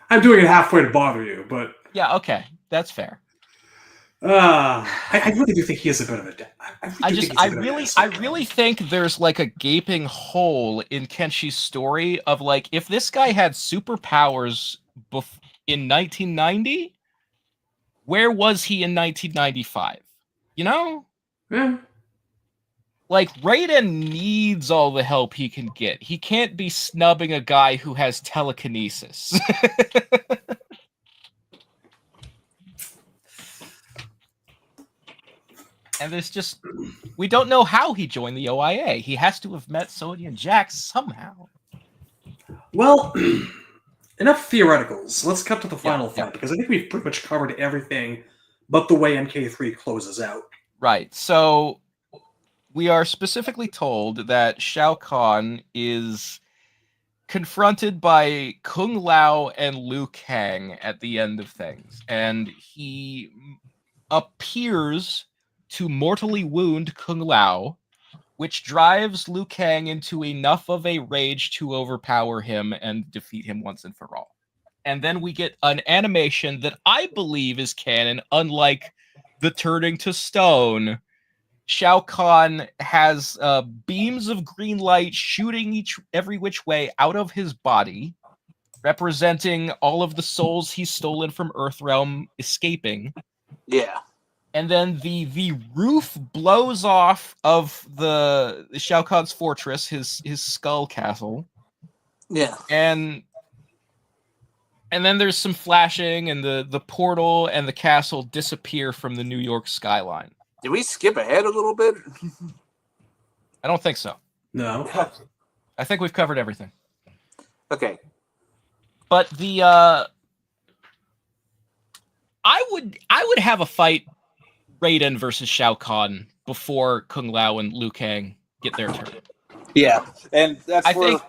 Speaker 3: I'm doing it halfway to bother you, but...
Speaker 2: Yeah, okay. That's fair.
Speaker 3: I really do think he is a bit of a...
Speaker 2: I really think there's like a gaping hole in Kenshi's story of like, if this guy had superpowers in 1990, where was he in 1995? You know?
Speaker 3: Yeah.
Speaker 2: Like, Raiden needs all the help he can get. He can't be snubbing a guy who has telekinesis. And there's just... We don't know how he joined the OIA. He has to have met Sonya and Jax somehow.
Speaker 3: Well, enough theoreticals. Let's cut to the final fight, because I think we've pretty much covered everything but the way MK3 closes out.
Speaker 2: Right. So, we are specifically told that Shao Kahn is confronted by Kung Lao and Liu Kang at the end of things. And he appears to mortally wound Kung Lao, which drives Liu Kang into enough of a rage to overpower him and defeat him once and for all. And then we get an animation that I believe is canon, unlike the turning to stone. Shao Kahn has beams of green light shooting every which way out of his body, representing all of the souls he's stolen from Earthrealm escaping.
Speaker 1: Yeah.
Speaker 2: And then the roof blows off of the Shao Kahn's fortress, his skull castle.
Speaker 1: Yeah.
Speaker 2: And then there's some flashing, and the portal and the castle disappear from the New York skyline.
Speaker 1: Did we skip ahead a little bit?
Speaker 2: I don't think so.
Speaker 3: No.
Speaker 2: I think we've covered everything.
Speaker 1: Okay.
Speaker 2: But the I would have a fight Raiden versus Shao Kahn before Kung Lao and Liu Kang get their turn.
Speaker 1: Yeah, and that's where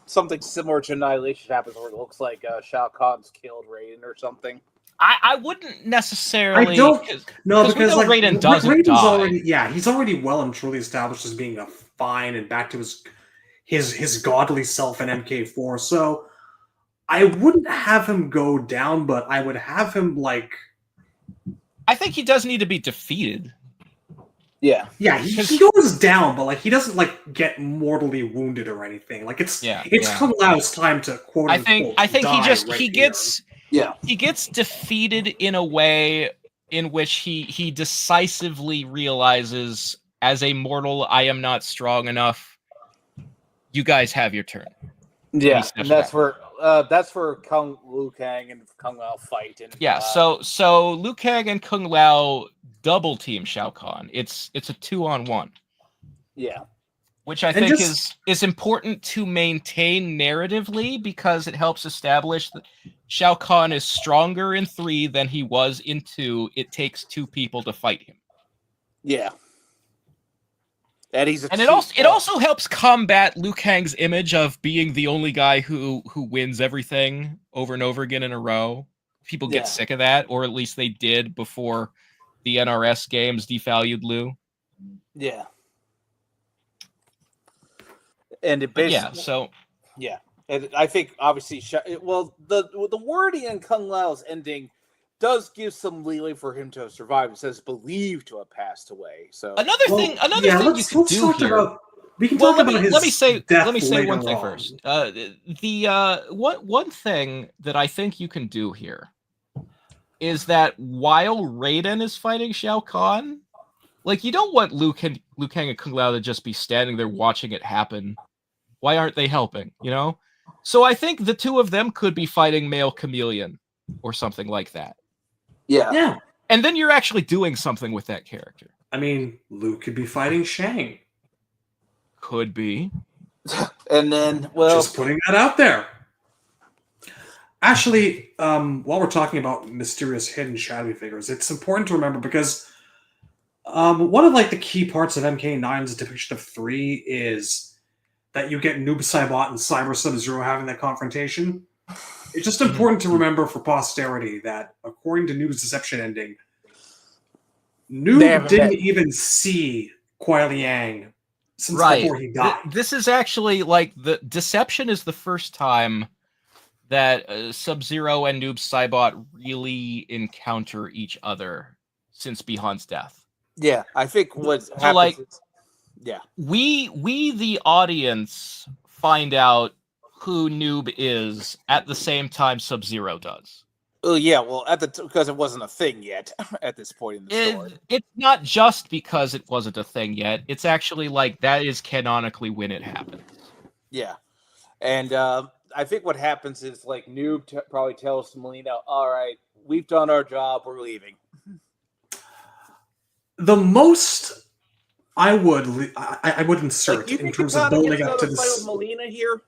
Speaker 1: something similar to Annihilation happens, where it looks like Shao Kahn's killed Raiden or something.
Speaker 2: I wouldn't necessarily.
Speaker 3: I don't. No, because like
Speaker 2: Raiden doesn't
Speaker 3: Raiden's
Speaker 2: die.
Speaker 3: he's already well and truly established as being a fine and back to his godly self in MK4. So I wouldn't have him go down, but I would have him like.
Speaker 2: I think he does need to be defeated.
Speaker 3: Yeah, he goes down, but like he doesn't like get mortally wounded or anything. Like it's Kung Lao's time to quote.
Speaker 2: I think he gets defeated in a way in which he decisively realizes, as a mortal, I am not strong enough. You guys have your turn.
Speaker 1: Yeah, and that's where Liu Kang and Kung Lao fight. And
Speaker 2: so Liu Kang and Kung Lao double team Shao Kahn. It's a 2-on-1.
Speaker 1: Yeah.
Speaker 2: Which I think is important to maintain narratively, because it helps establish that Shao Kahn is stronger in 3 than he was in 2. It takes 2 people to fight him.
Speaker 1: Yeah. And
Speaker 2: it also helps combat Liu Kang's image of being the only guy who wins everything over and over again in a row. People get sick of that, or at least they did before the NRS games devalued Liu.
Speaker 1: Yeah. And it basically, and I think obviously, the wording in Kung Lao's ending does give some leeway for him to have survived. It says believed to have passed away. So
Speaker 2: another thing you could do here.
Speaker 3: We can talk about his
Speaker 2: let me say one thing
Speaker 3: on.
Speaker 2: first. One thing that I think you can do here is that while Raiden is fighting Shao Kahn, like, you don't want Liu Kang and Kung Lao to just be standing there watching it happen. Why aren't they helping? You know? So I think the two of them could be fighting Male Chameleon or something like that.
Speaker 3: Yeah.
Speaker 2: And then you're actually doing something with that character.
Speaker 3: I mean, Liu could be fighting Shang.
Speaker 2: Could be.
Speaker 1: And then,
Speaker 3: just putting that out there. Actually, while we're talking about mysterious hidden shadowy figures, it's important to remember because one of like the key parts of MK9's depiction of 3 is that you get Noob Saibot and Cyber Sub-Zero having that confrontation. It's just important to remember for posterity that according to Noob's deception ending, Noob didn't even see Kuai Liang since before he died.
Speaker 2: This is actually like the deception is the first time that Sub-Zero and Noob Saibot really encounter each other since Bihan's death.
Speaker 1: Yeah, I think what happens is, yeah.
Speaker 2: We the audience find out who Noob is at the same time Sub-Zero does.
Speaker 1: Oh yeah, well, because it wasn't a thing yet at this point in the story.
Speaker 2: It's not just because it wasn't a thing yet. It's actually like that is canonically when it happens.
Speaker 1: Yeah, and I think what happens is like Noob probably tells Melina, "All right, we've done our job. We're leaving."
Speaker 3: The most I would insert
Speaker 1: like,
Speaker 3: in terms of building up to this.
Speaker 1: Fight with Melina here.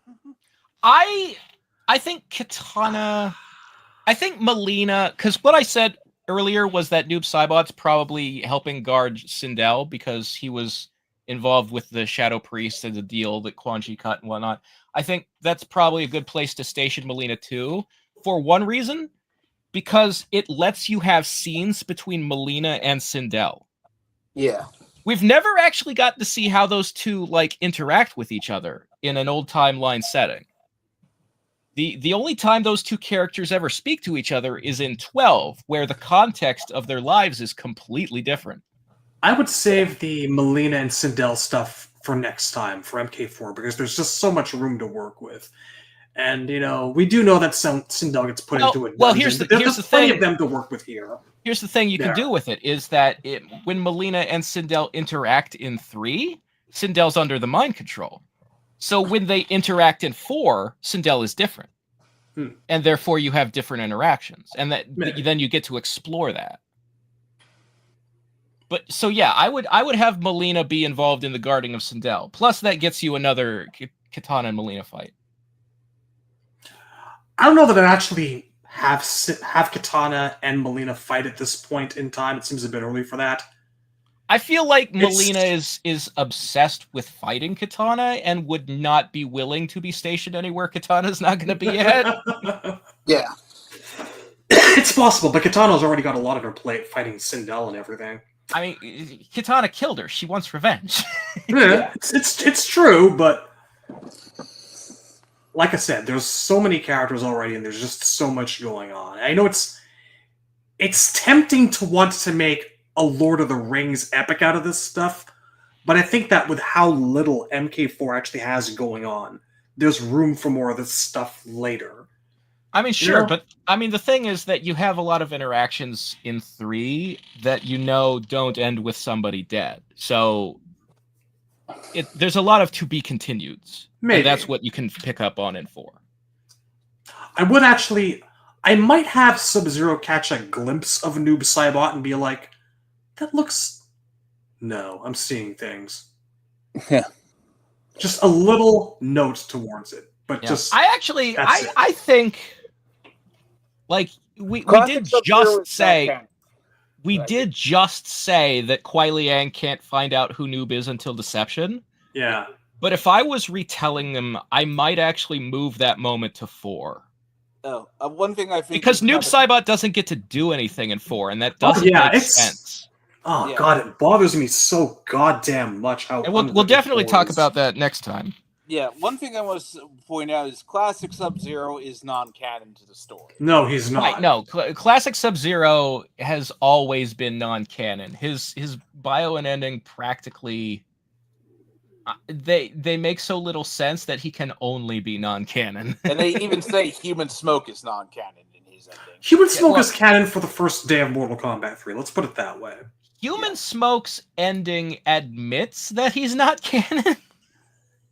Speaker 2: I think Kitana. I think Melina, because what I said earlier was that Noob Saibot's probably helping guard Sindel because he was involved with the Shadow Priest and the deal that Quan Chi cut and whatnot. I think that's probably a good place to station Melina too, for one reason, because it lets you have scenes between Melina and Sindel.
Speaker 1: Yeah.
Speaker 2: We've never actually got to see how those two like interact with each other in an old timeline setting. The only time those two characters ever speak to each other is in 12, where the context of their lives is completely different.
Speaker 3: I would save the Melina and Sindel stuff for next time, for MK4, because there's just so much room to work with. And, you know, we do know that Sindel gets put into a dungeon.
Speaker 2: Well, here's the
Speaker 3: plenty
Speaker 2: thing.
Speaker 3: of them to work with here.
Speaker 2: Here's the thing you can do with it, is that when Melina and Sindel interact in 3, Sindel's under the mind control. So when they interact in 4, Sindel is different. And therefore you have different interactions. And then you get to explore that. But so yeah, I would have Melina be involved in the guarding of Sindel. Plus that gets you another Kitana and Melina fight.
Speaker 3: I don't know that I actually have Kitana and Melina fight at this point in time. It seems a bit early for that.
Speaker 2: I feel like Melina is obsessed with fighting Kitana and would not be willing to be stationed anywhere Kitana's not going to be at.
Speaker 1: Yeah.
Speaker 3: It's possible, but Kitana's already got a lot on her plate fighting Sindel and everything.
Speaker 2: I mean, Kitana killed her. She wants revenge.
Speaker 3: Yeah, it's true, but like I said, there's so many characters already, and there's just so much going on. I know it's tempting to want to make a Lord of the Rings epic out of this stuff, but I think that with how little MK4 actually has going on, there's room for more of this stuff later.
Speaker 2: I mean, sure, but I mean, the thing is that you have a lot of interactions in 3 that don't end with somebody dead. So there's a lot of to be continueds. Maybe. And that's what you can pick up on in 4.
Speaker 3: I might have Sub-Zero catch a glimpse of Noob Saibot and be like, that looks... No, I'm seeing things.
Speaker 1: Yeah.
Speaker 3: Just a little note towards it. But just...
Speaker 2: I think... Like, we did just say... We did just say that Kuai Liang can't find out who Noob is until Deception.
Speaker 3: Yeah.
Speaker 2: But if I was retelling them, I might actually move that moment to 4.
Speaker 1: Oh, one thing I think...
Speaker 2: Because Noob Saibot doesn't get to do anything in 4, and that doesn't make sense.
Speaker 3: Oh, yeah. God, it bothers me so goddamn much how...
Speaker 2: And we'll definitely talk about that next time.
Speaker 1: Yeah, one thing I want to point out is Classic Sub-Zero is non-canon to the story.
Speaker 3: No, he's not.
Speaker 2: Right, no, Classic Sub-Zero has always been non-canon. His bio and ending practically... They make so little sense that he can only be non-canon.
Speaker 1: And they even say Human Smoke is non-canon in his ending.
Speaker 3: Human Smoke is canon for the first day of Mortal Kombat 3. Let's put it that way.
Speaker 2: Human Smoke's ending admits that he's not canon.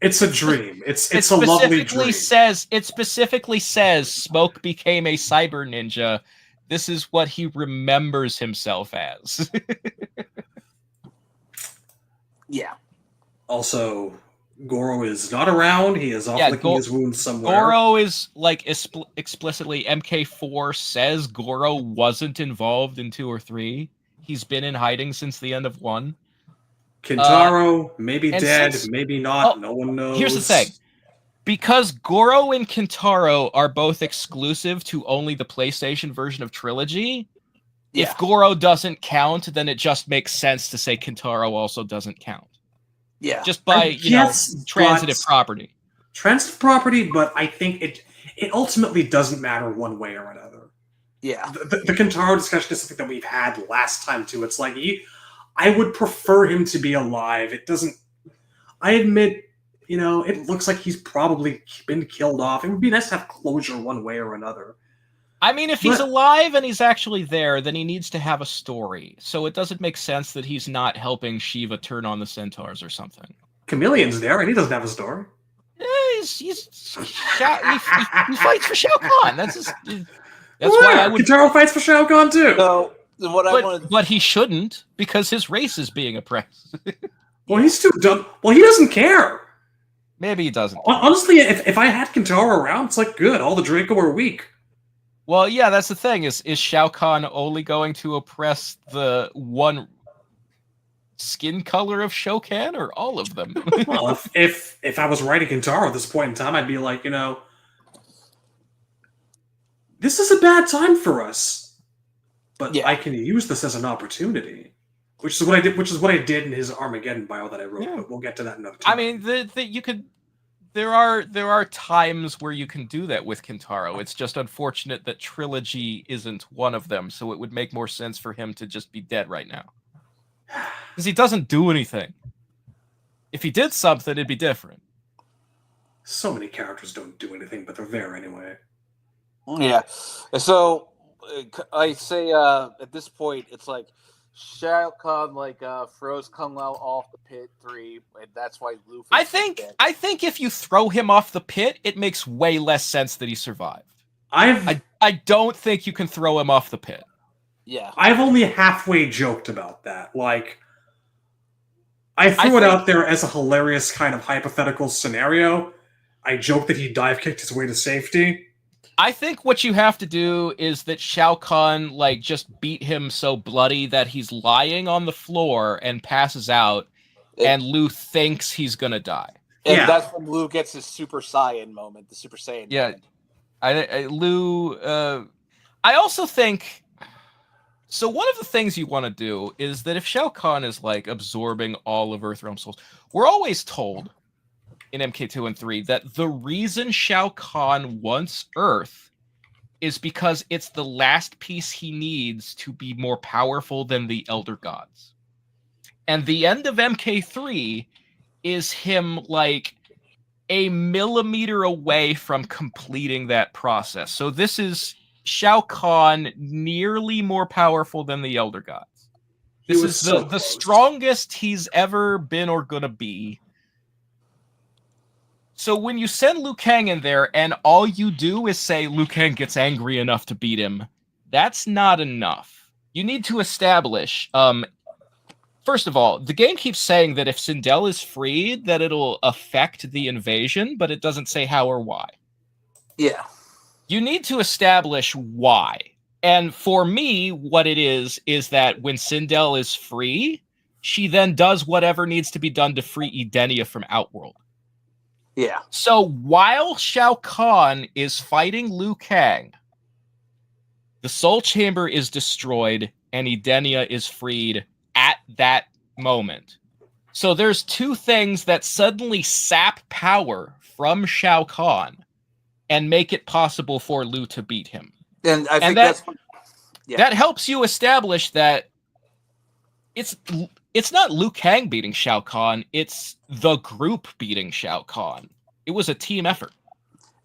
Speaker 3: It's a dream. It's a lovely dream.
Speaker 2: It specifically says Smoke became a cyber ninja. This is what he remembers himself as.
Speaker 1: Yeah.
Speaker 3: Also, Goro is not around. He is off licking his wounds somewhere.
Speaker 2: Goro is like explicitly MK4 says Goro wasn't involved in 2 or 3. He's been in hiding since the end of 1.
Speaker 3: Kintaro, maybe dead, maybe not. No one knows.
Speaker 2: Here's the thing. Because Goro and Kintaro are both exclusive to only the PlayStation version of Trilogy, if Goro doesn't count, then it just makes sense to say Kintaro also doesn't count.
Speaker 1: Yeah.
Speaker 2: Just by, transitive property.
Speaker 3: Transitive property, but I think it ultimately doesn't matter one way or another.
Speaker 1: Yeah.
Speaker 3: The Kintaro discussion is something that we've had last time, too. It's like, I would prefer him to be alive. It doesn't... I admit, it looks like he's probably been killed off. It would be nice to have closure one way or another.
Speaker 2: I mean, if he's alive and he's actually there, then he needs to have a story. So it doesn't make sense that he's not helping Shiva turn on the centaurs or something.
Speaker 3: Chameleon's there, and he doesn't have a story.
Speaker 2: Yeah, he fights for Shao Kahn. That's why I would...
Speaker 3: Kintaro fights for Shao Kahn, too.
Speaker 1: So,
Speaker 2: but he shouldn't, because his race is being oppressed.
Speaker 3: Well, he's too dumb. Well, he doesn't care.
Speaker 2: Maybe he doesn't.
Speaker 3: Honestly, if I had Kintaro around, it's like, good. All the Draco are weak.
Speaker 2: Well, yeah, that's the thing. Is Shao Kahn only going to oppress the one skin color of Shokan, or all of them?
Speaker 3: Well, if I was writing Kintaro at this point in time, I'd be like, this is a bad time for us, but I can use this as an opportunity. Which is what I did. Which is what I did in his Armageddon bio that I wrote. Yeah. But we'll get to that another time.
Speaker 2: I mean, you could. There are times where you can do that with Kintaro. It's just unfortunate that Trilogy isn't one of them. So it would make more sense for him to just be dead right now, because he doesn't do anything. If he did something, it'd be different.
Speaker 3: So many characters don't do anything, but they're there anyway.
Speaker 1: Yeah. So I say at this point, it's like Shao Kahn throws Kung Lao off the pit 3, and that's why Luffy.
Speaker 2: I think if you throw him off the pit, it makes way less sense that he survived. I don't think you can throw him off the pit.
Speaker 3: Yeah, I've only halfway joked about that. Like, I threw it out there as a hilarious kind of hypothetical scenario. I joked that he dive kicked his way to safety.
Speaker 2: I think what you have to do is that Shao Kahn just beat him so bloody that he's lying on the floor and passes out, and Lu thinks he's gonna die.
Speaker 1: And that's when Lu gets his Super Saiyan moment, the Super Saiyan.
Speaker 2: Yeah,
Speaker 1: moment.
Speaker 2: I also think. So one of the things you want to do is that if Shao Kahn is absorbing all of Earthrealm souls, we're always told in MK2 and 3 that the reason Shao Kahn wants Earth is because it's the last piece he needs to be more powerful than the Elder Gods. And the end of MK3 is him a millimeter away from completing that process. So this is Shao Kahn nearly more powerful than the Elder Gods. This is the strongest he's ever been or gonna be. So when you send Liu Kang in there and all you do is say Liu Kang gets angry enough to beat him, that's not enough. You need to establish, first of all, the game keeps saying that if Sindel is freed, that it'll affect the invasion, but it doesn't say how or why.
Speaker 1: Yeah.
Speaker 2: You need to establish why. And for me, what it is that when Sindel is free, she then does whatever needs to be done to free Edenia from Outworld.
Speaker 1: Yeah.
Speaker 2: So while Shao Kahn is fighting Liu Kang, the Soul Chamber is destroyed and Edenia is freed at that moment. So there's two things that suddenly sap power from Shao Kahn and make it possible for Liu to beat him.
Speaker 1: And I think
Speaker 2: that helps you establish that it's not Liu Kang beating Shao Kahn, it's the group beating Shao Kahn. It was a team effort.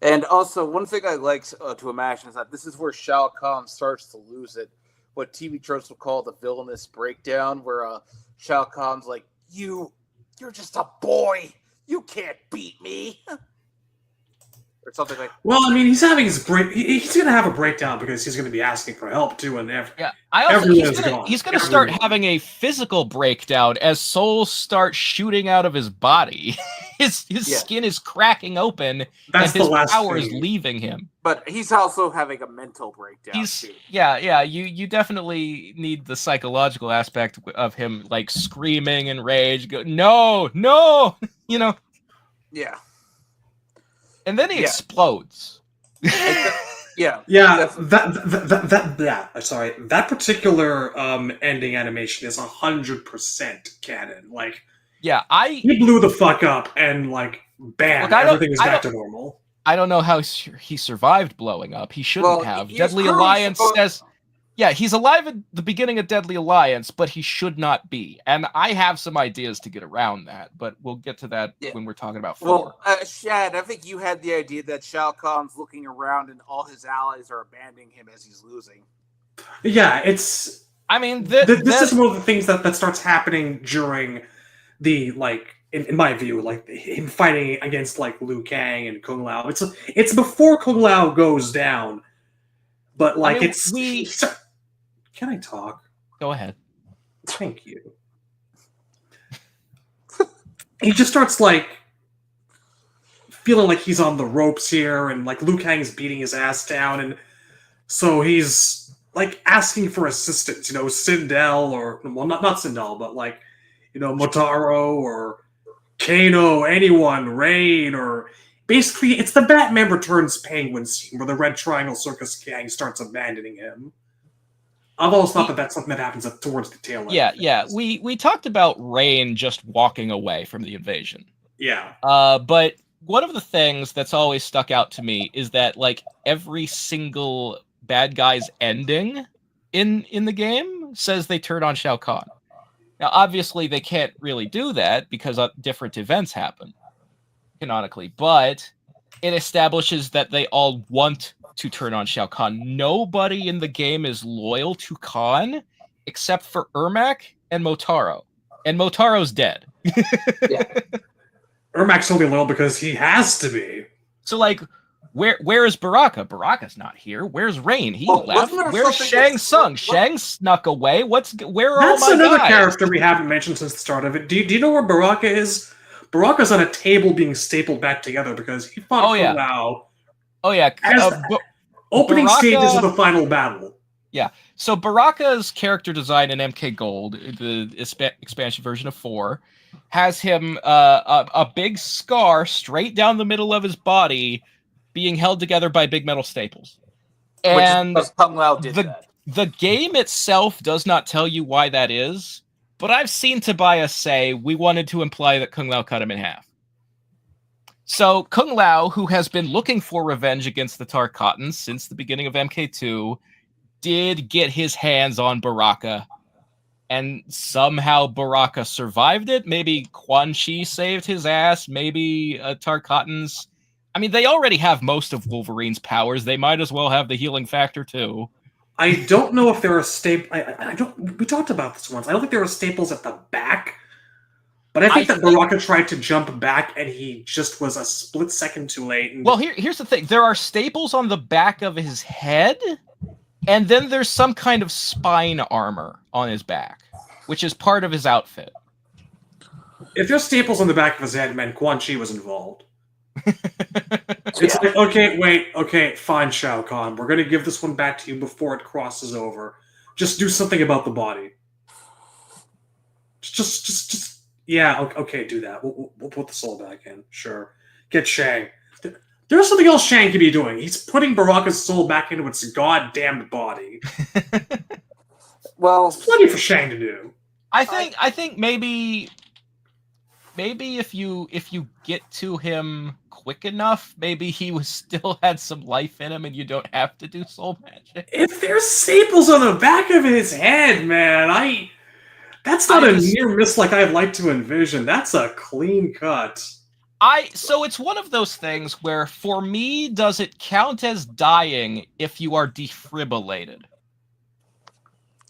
Speaker 1: And also, one thing I like to imagine is that this is where Shao Kahn starts to lose it. What TV tropes will call the villainous breakdown, where Shao Kahn's like, you're just a boy. You can't beat me. Or something like that.
Speaker 3: Well, I mean, he's having his break. He's going to have a breakdown because he's going to be asking for help, too. And
Speaker 2: he's going to start having a physical breakdown as souls start shooting out of his body. His
Speaker 1: Yeah.
Speaker 2: skin is cracking open,
Speaker 3: That's
Speaker 2: and his
Speaker 3: the last
Speaker 2: power is
Speaker 3: thing.
Speaker 2: leaving him.
Speaker 1: But he's also having a mental breakdown too.
Speaker 2: Yeah. You definitely need the psychological aspect of him, like screaming in rage, go no, you know,
Speaker 1: Yeah.
Speaker 2: and then he explodes.
Speaker 1: Yeah.
Speaker 3: Yeah,
Speaker 1: That's-
Speaker 3: sorry, that particular ending animation is 100% canon. Like,
Speaker 2: Yeah,
Speaker 3: he blew the fuck up, and like, bam,
Speaker 2: Look,
Speaker 3: everything is back to normal.
Speaker 2: I don't know how he survived blowing up. He shouldn't have.
Speaker 1: he's
Speaker 2: Deadly
Speaker 1: clearly
Speaker 2: Alliance
Speaker 1: supposed-
Speaker 2: says, yeah, he's alive at the beginning of Deadly Alliance, but he should not be. And I have some ideas to get around that, but we'll get to that when we're talking about 4.
Speaker 1: Well, Shad, I think you had the idea that Shao Kahn's looking around and all his allies are abandoning him as he's losing.
Speaker 3: Yeah, it's.
Speaker 2: I mean,
Speaker 3: this is one of the things that starts happening during the like. In my view, like him fighting against like Liu Kang and Kung Lao, it's before Kung Lao goes down, but like Can I talk?
Speaker 2: Go ahead.
Speaker 3: Thank you. He just starts like feeling like he's on the ropes here, and like Liu Kang's beating his ass down, and so he's like asking for assistance. You know, Sindel or not Sindel, but like Motaro or Kano, anyone, Rain, or basically it's the Batman Returns Penguin scene where the Red Triangle Circus gang starts abandoning him. I've always thought that that's something that happens towards the tail end.
Speaker 2: Yeah. We talked about Rain just walking away from the invasion.
Speaker 3: Yeah.
Speaker 2: But one of the things that's always stuck out to me is that like every single bad guy's ending in the game says they turn on Shao Kahn. Now, obviously, they can't really do that because different events happen canonically, but it establishes that they all want to turn on Shao Kahn. Nobody in the game is loyal to Kahn except for Ermac and Motaro. And Motaro's dead.
Speaker 3: Ermac's only loyal because he has to be.
Speaker 2: So, like, where is Baraka? Baraka's not here. Where's Rain? He left. Where's Shang Tsung? Shang snuck away. Where are all my guys?
Speaker 3: That's another character we haven't mentioned since the start of it. Do you know where Baraka is? Baraka's on a table being stapled back together because he fought Kung Lao.
Speaker 2: Oh yeah.
Speaker 3: Opening stages of the final battle.
Speaker 2: Yeah. So Baraka's character design in MK Gold, the expansion version of 4, has him a big scar straight down the middle of his body, being held together by big metal staples. And
Speaker 1: Kung Lao did that.
Speaker 2: The game itself does not tell you why that is, but I've seen Tobias say we wanted to imply that Kung Lao cut him in half. So Kung Lao, who has been looking for revenge against the Tarkatans since the beginning of MK2, did get his hands on Baraka, and somehow Baraka survived it. Maybe Quan Chi saved his ass. Maybe Tarkatans. I mean, they already have most of Wolverine's powers. They might as well have the healing factor too.
Speaker 3: I don't know if there are staples. I don't. We talked about this once. I don't think there are staples at the back. But I think that Baraka tried to jump back, and he just was a split second too late.
Speaker 2: Well, here's the thing. There are staples on the back of his head, and then there's some kind of spine armor on his back, which is part of his outfit.
Speaker 3: If there's staples on the back of his head, man, Quan Chi was involved. It's like, okay, fine, Shao Kahn. We're going to give this one back to you before it crosses over. Just do something about the body. Just yeah, okay, do that. We'll put the soul back in. Sure. Get Shang. There's something else Shang could be doing. He's putting Baraka's soul back into its goddamn body.
Speaker 1: Well,
Speaker 3: it's plenty for Shang to do.
Speaker 2: I think maybe if you get to him quick enough, maybe he still had some life in him, and you don't have to do soul magic.
Speaker 3: If there's staples on the back of his head, man, that's not a near miss like I'd like to envision. That's a clean cut.
Speaker 2: So it's one of those things where, for me, does it count as dying if you are defibrillated?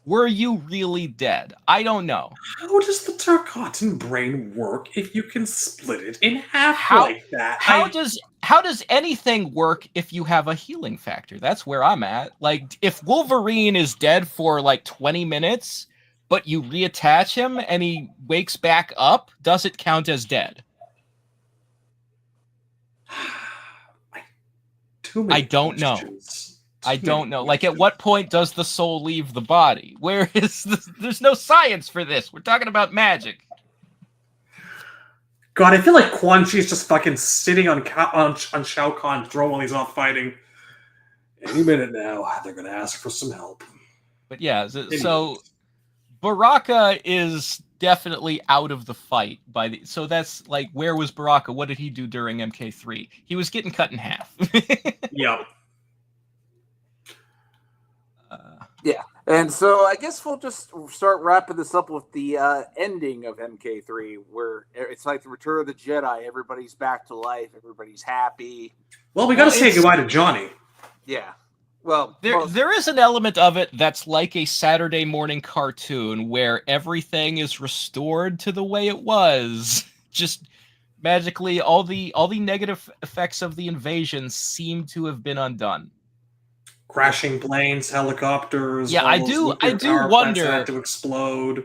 Speaker 2: Were you really dead? I don't know. How
Speaker 3: does the Tarkatan brain work if you can split it in half like that?
Speaker 2: How does anything work if you have a healing factor? That's where I'm at. Like, if Wolverine is dead for like 20 minutes, but you reattach him and he wakes back up, does it count as dead?
Speaker 3: Too many
Speaker 2: I don't know.
Speaker 3: questions.
Speaker 2: I
Speaker 3: Too many
Speaker 2: don't know. Like, at
Speaker 3: questions.
Speaker 2: what point does the soul leave the body? Where is this? There's no science for this. We're talking about magic.
Speaker 3: God, I feel like Quan Chi's just fucking sitting on Shao Kahn's throne while he's off fighting. Any minute now, they're gonna ask for some help.
Speaker 2: But yeah,
Speaker 3: Any
Speaker 2: so
Speaker 3: minute.
Speaker 2: Baraka is definitely out of the fight by the. So that's like, where was Baraka? What did he do during MK3? He was getting cut in half.
Speaker 3: Yep.
Speaker 1: Yeah, and so I guess we'll just start wrapping this up with the ending of MK3, where it's like the Return of the Jedi. Everybody's back to life. Everybody's happy.
Speaker 3: Well, we gotta say goodbye to Johnny.
Speaker 1: Yeah. Well,
Speaker 2: there is an element of it that's like a Saturday morning cartoon where everything is restored to the way it was. Just magically, all the negative effects of the invasion seem to have been undone.
Speaker 3: Crashing planes, helicopters.
Speaker 2: Yeah,
Speaker 3: all those nuclear power plants that had to explode.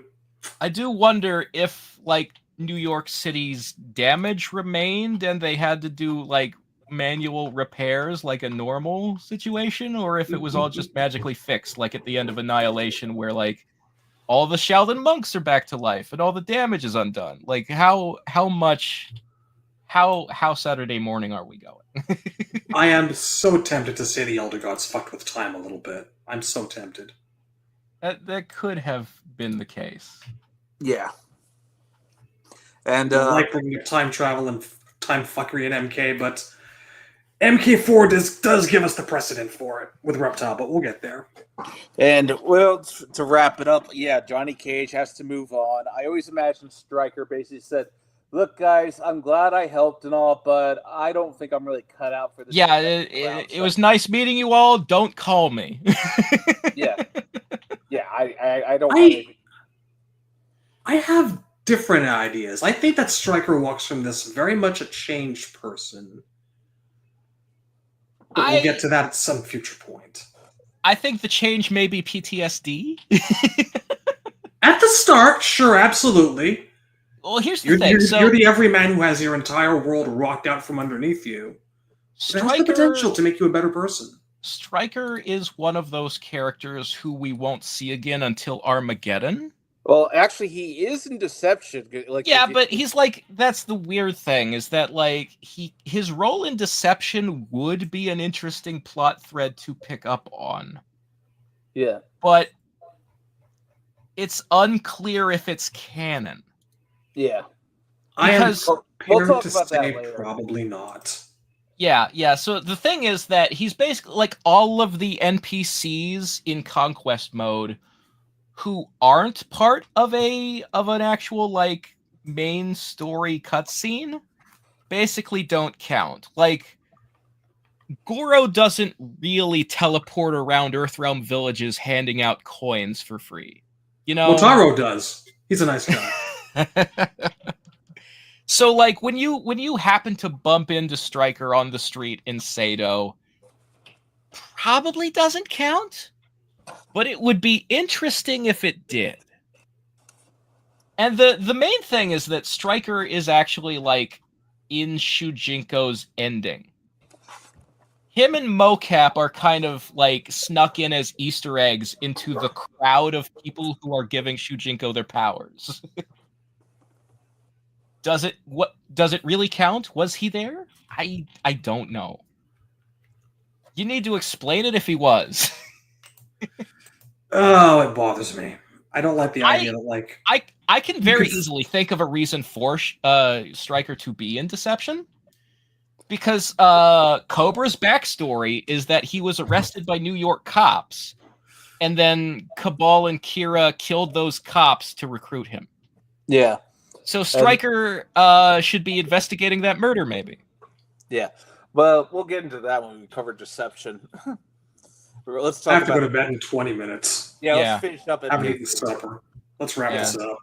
Speaker 2: I do wonder if, like, New York City's damage remained and they had to do, like, manual repairs like a normal situation, or if it was all just magically fixed, like at the end of Annihilation, where, like, all the Shaolin monks are back to life and all the damage is undone. Like, how Saturday morning are we going?
Speaker 3: I am so tempted to say the Elder Gods fucked with time a little bit. I'm so tempted.
Speaker 2: That could have been the case.
Speaker 1: Yeah. And
Speaker 3: I like bringing up time travel and time fuckery in MK, but MK4 does give us the precedent for it with Reptile, but we'll get there.
Speaker 1: And, well, to wrap it up, yeah, Johnny Cage has to move on. I always imagine Stryker basically said, look, guys, I'm glad I helped and all, but I don't think I'm really cut out for this.
Speaker 2: Yeah, it was nice meeting you all. Don't call me.
Speaker 1: Yeah. Yeah, I don't
Speaker 3: I have different ideas. I think that Stryker walks from this very much a changed person. But we'll get to that at some future point.
Speaker 2: I think the change may be PTSD.
Speaker 3: At the start, sure, absolutely.
Speaker 2: Well, here's the thing.
Speaker 3: You're the everyman who has your entire world rocked out from underneath you. It has the potential to make you a better person. Stryker
Speaker 2: is one of those characters who we won't see again until Armageddon.
Speaker 1: Well, actually, he is in Deception. Like,
Speaker 2: yeah, but he's like, that's the weird thing, is that, like, his role in Deception would be an interesting plot thread to pick up on.
Speaker 1: Yeah.
Speaker 2: But it's unclear if it's canon.
Speaker 1: Yeah.
Speaker 3: Because we'll talk about that later. Probably not.
Speaker 2: Yeah. So the thing is that he's basically like all of the NPCs in Conquest mode who aren't part of an actual, like, main story cutscene basically don't count. Like, Goro doesn't really teleport around Earthrealm villages handing out coins for free. You know,
Speaker 3: Motaro does. He's a nice guy.
Speaker 2: So, like, when you happen to bump into Stryker on the street in Sado, probably doesn't count, but it would be interesting if it did. And the main thing is that Stryker is actually, like, in Shujinko's ending. Him and Mocap are kind of, like, snuck in as Easter eggs into the crowd of people who are giving Shujinko their powers. Does it really count? Was he there? I don't know. You need to explain it if he was.
Speaker 3: Oh, it bothers me. I don't like the idea that, like,
Speaker 2: I can very easily think of a reason for Stryker to be in Deception. Because Cobra's backstory is that he was arrested by New York cops, and then Cabal and Kira killed those cops to recruit him.
Speaker 1: Yeah.
Speaker 2: So Stryker should be investigating that murder, maybe.
Speaker 1: Yeah. Well, we'll get into that when we cover Deception. Let's talk.
Speaker 3: I have to go to bed in 20 minutes.
Speaker 1: Yeah, let's finish up.
Speaker 3: I'm eating supper. Let's wrap this up.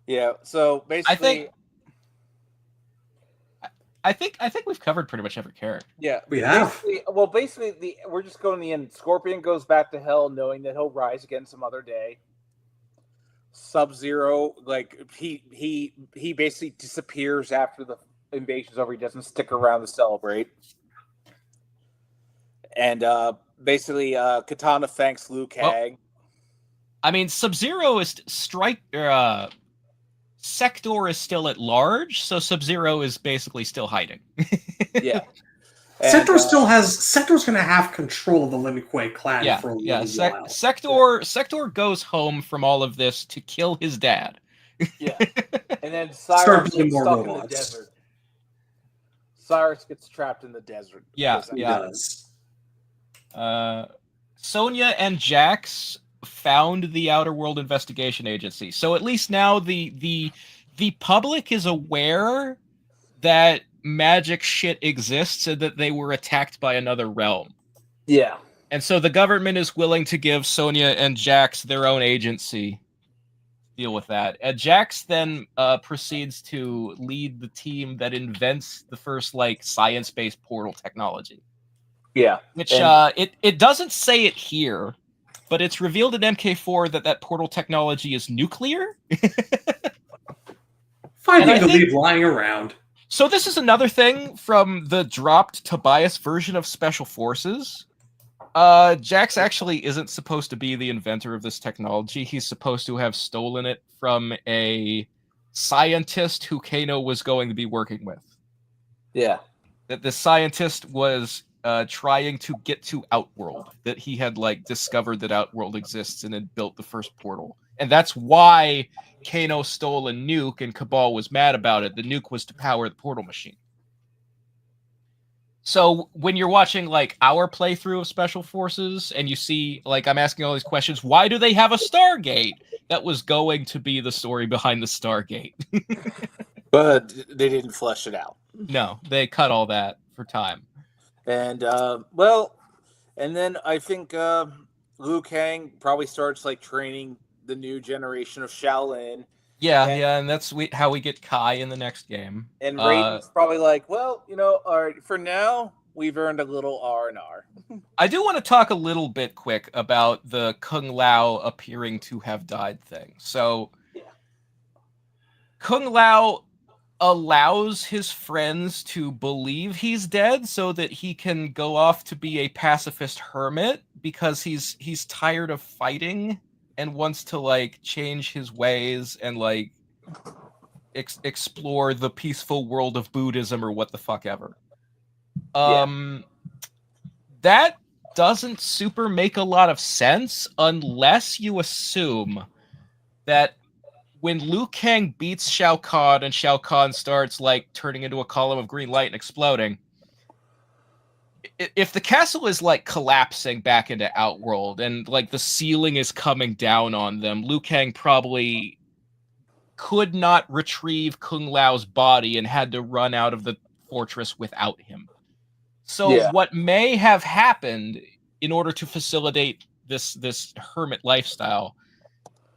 Speaker 1: Yeah. So basically,
Speaker 2: I think we've covered pretty much every character.
Speaker 3: Yeah, we have.
Speaker 1: Basically, we're just going to the end. Scorpion goes back to hell, knowing that he'll rise again some other day. Sub-Zero, like he basically disappears after invasion's over, he doesn't stick around to celebrate. And basically, Katana thanks Liu Kang.
Speaker 2: I mean, Sub-Zero is Sector is still at large, so Sub-Zero is basically still hiding.
Speaker 1: Yeah.
Speaker 3: Sector's going to have control of the Lin Kuei clan for a little while.
Speaker 2: Sector goes home from all of this to kill his dad.
Speaker 1: Yeah. And then Cyrus gets stuck in the desert. Cyrus gets trapped in the desert.
Speaker 2: Yeah,
Speaker 3: he does.
Speaker 2: Sonya and Jax found the Outer World Investigation Agency. So at least now the public is aware that magic shit exists and that they were attacked by another realm.
Speaker 1: Yeah.
Speaker 2: And so the government is willing to give Sonya and Jax their own agency. Deal with that. Jax then proceeds to lead the team that invents the first science-based portal technology.
Speaker 1: Yeah.
Speaker 2: Which it doesn't say it here, but it's revealed in MK4 that portal technology is nuclear.
Speaker 3: Finding the lead lying around.
Speaker 2: So this is another thing from the dropped Tobias version of Special Forces. Jax actually isn't supposed to be the inventor of this technology. He's supposed to have stolen it from a scientist who Kano was going to be working with.
Speaker 1: Yeah.
Speaker 2: That the scientist was trying to get to Outworld. That he had discovered that Outworld exists and had built the first portal. And that's why Kano stole a nuke and Cabal was mad about it. The nuke was to power the portal machine. So when you're watching our playthrough of Special Forces and you see I'm asking all these questions, why do they have a Stargate? That was going to be the story behind the Stargate.
Speaker 1: But they didn't flesh it out.
Speaker 2: No, they cut all that for time.
Speaker 1: And and then I think Liu Kang probably starts training the new generation of Shaolin.
Speaker 2: And that's how we get Kai in the next game.
Speaker 1: And Raiden's probably all right, for now, we've earned a little R&R.
Speaker 2: I do want to talk a little bit quick about the Kung Lao appearing to have died thing. So, Kung Lao allows his friends to believe he's dead so that he can go off to be a pacifist hermit because he's tired of fighting and wants to change his ways and explore the peaceful world of Buddhism or what the fuck ever. That doesn't super make a lot of sense unless you assume that when Liu Kang beats Shao Kahn and Shao Kahn starts turning into a column of green light and exploding, if the castle is collapsing back into Outworld and the ceiling is coming down on them, Liu Kang probably could not retrieve Kung Lao's body and had to run out of the fortress without him. So what may have happened in order to facilitate this hermit lifestyle,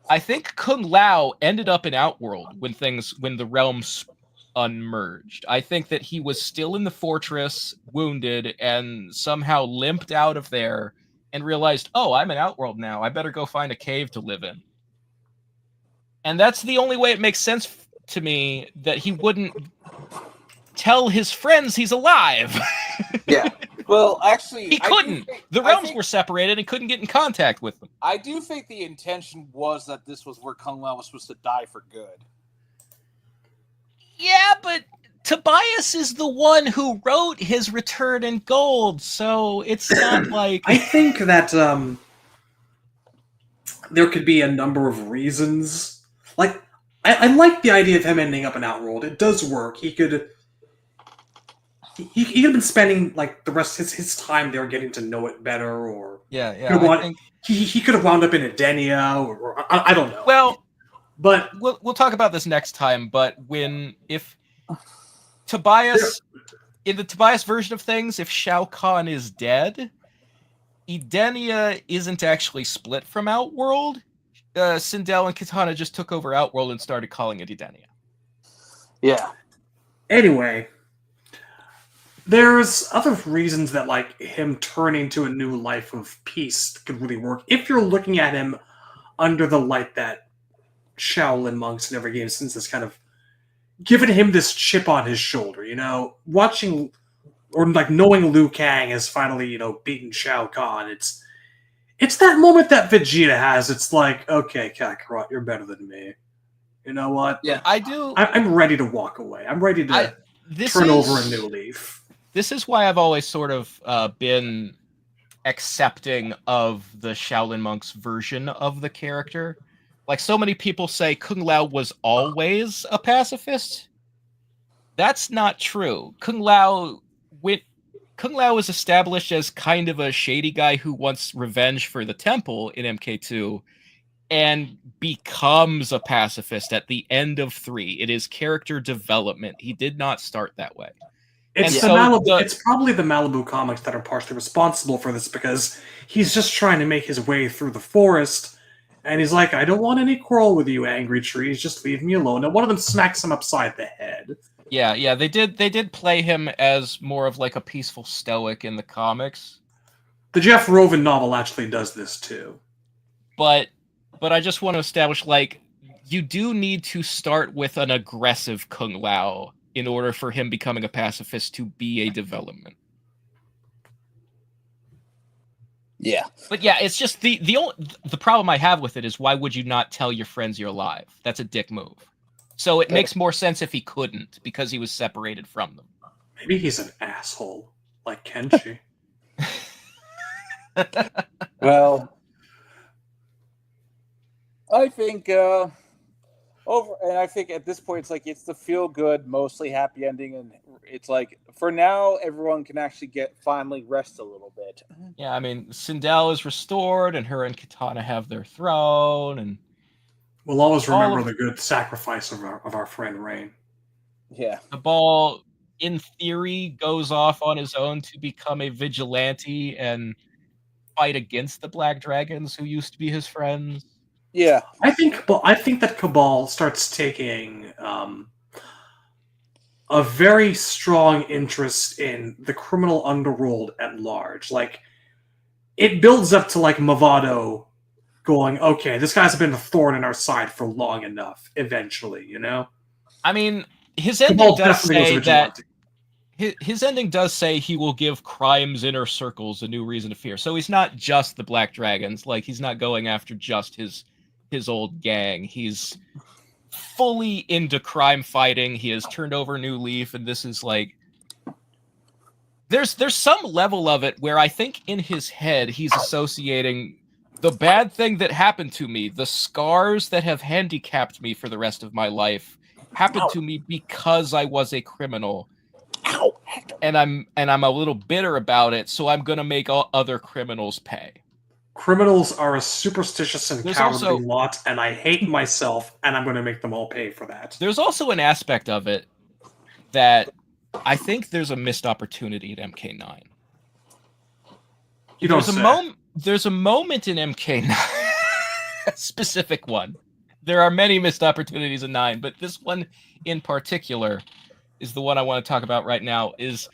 Speaker 2: I think Kung Lao ended up in Outworld when the realms unmerged. I think that he was still in the fortress, wounded, and somehow limped out of there and realized, oh, I'm in Outworld now. I better go find a cave to live in. And that's the only way it makes sense to me that he wouldn't tell his friends he's alive.
Speaker 1: Yeah. Well, actually,
Speaker 2: he couldn't. The realms were separated and couldn't get in contact with them.
Speaker 1: I do think the intention was that this was where Kung Lao was supposed to die for good.
Speaker 2: Yeah, but Tobias is the one who wrote his Return in Gold, so it's not
Speaker 3: I think that there could be a number of reasons. I like the idea of him ending up in Outworld. It does work. He could have been spending the rest of his time there getting to know it better, or he could have wound up in Edenia, or I don't know.
Speaker 2: Well,
Speaker 3: but
Speaker 2: we'll talk about this next time. But if Tobias in the Tobias version of things, if Shao Kahn is dead, Edenia isn't actually split from Outworld. Sindel and Katana just took over Outworld and started calling it Edenia.
Speaker 1: Yeah.
Speaker 3: Anyway, there's other reasons that him turning to a new life of peace could really work if you're looking at him under the light that Shaolin monks in every game, since this kind of given him this chip on his shoulder, watching or like knowing Liu Kang has finally, beaten Shao Kahn. It's that moment that Vegeta has. It's like, okay, Kakarot, you're better than me. You know what?
Speaker 1: Yeah.
Speaker 2: I do.
Speaker 3: I'm ready to walk away. I'm ready to turn over a new leaf.
Speaker 2: This is why I've always sort of been accepting of the Shaolin monks version of the character. Like, so many people say Kung Lao was always a pacifist. That's not true. Kung Lao was established as kind of a shady guy who wants revenge for the temple in MK2 and becomes a pacifist at the end of 3. It is character development. He did not start that way.
Speaker 3: It's probably the Malibu comics that are partially responsible for this, because he's just trying to make his way through the forest, and he's like, I don't want any quarrel with you, angry trees, just leave me alone. And one of them smacks him upside the head.
Speaker 2: Yeah, they did play him as more of like a peaceful stoic in the comics.
Speaker 3: The Jeff Roven novel actually does this too.
Speaker 2: But I just want to establish, like, you do need to start with an aggressive Kung Lao in order for him becoming a pacifist to be a development.
Speaker 1: Yeah.
Speaker 2: But yeah, it's just the problem I have with it is, why would you not tell your friends you're alive? That's a dick move. So it makes more sense if he couldn't, because he was separated from them.
Speaker 3: Maybe he's an asshole, like Kenshi.
Speaker 1: Well, I think and I think at this point it's the feel good, mostly happy ending, and it's like, for now everyone can actually finally rest a little bit.
Speaker 2: Yeah, I mean, Sindel is restored, and her and Kitana have their throne, and
Speaker 3: we'll always remember the good sacrifice of our friend Rain.
Speaker 1: Yeah.
Speaker 2: Cabal, in theory, goes off on his own to become a vigilante and fight against the Black Dragons who used to be his friends.
Speaker 1: Yeah.
Speaker 3: I think that Cabal starts taking a very strong interest in the criminal underworld at large. Like, it builds up to like Movado going, okay, this guy's been a thorn in our side for long enough, eventually,
Speaker 2: I mean, his ending does say that his ending does say he will give crime's inner circles a new reason to fear. So he's not just the Black Dragons. Like, he's not going after just his old gang. He's fully into crime fighting. He has turned over a new leaf, and this is like, there's some level of it where I think in his head he's associating the bad thing that happened to me, the scars that have handicapped me for the rest of my life, happened to me because I was a criminal. And I'm a little bitter about it, so I'm gonna make all other criminals pay.
Speaker 3: Criminals are a superstitious and cowardly lot, and I hate myself, and I'm going to make them all pay for that.
Speaker 2: There's also an aspect of it that I think there's a missed opportunity at MK9. There's a moment in MK9, a specific one. There are many missed opportunities in 9, but this one in particular is the one I want to talk about right now. Is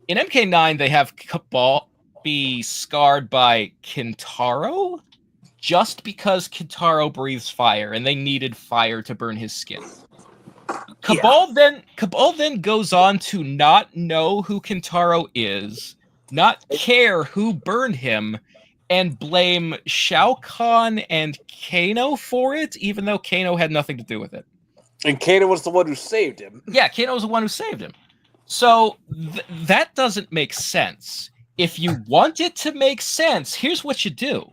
Speaker 2: in MK9 they have Cabal be scarred by Kintaro just because Kintaro breathes fire, and they needed fire to burn his skin. Cabal then goes on to not know who Kintaro is, not care who burned him, and blame Shao Kahn and Kano for it, even though Kano had nothing to do with it.
Speaker 1: And Kano was the one who saved him.
Speaker 2: Yeah, Kano was the one who saved him. So that doesn't make sense. If you want it to make sense, here's what you do.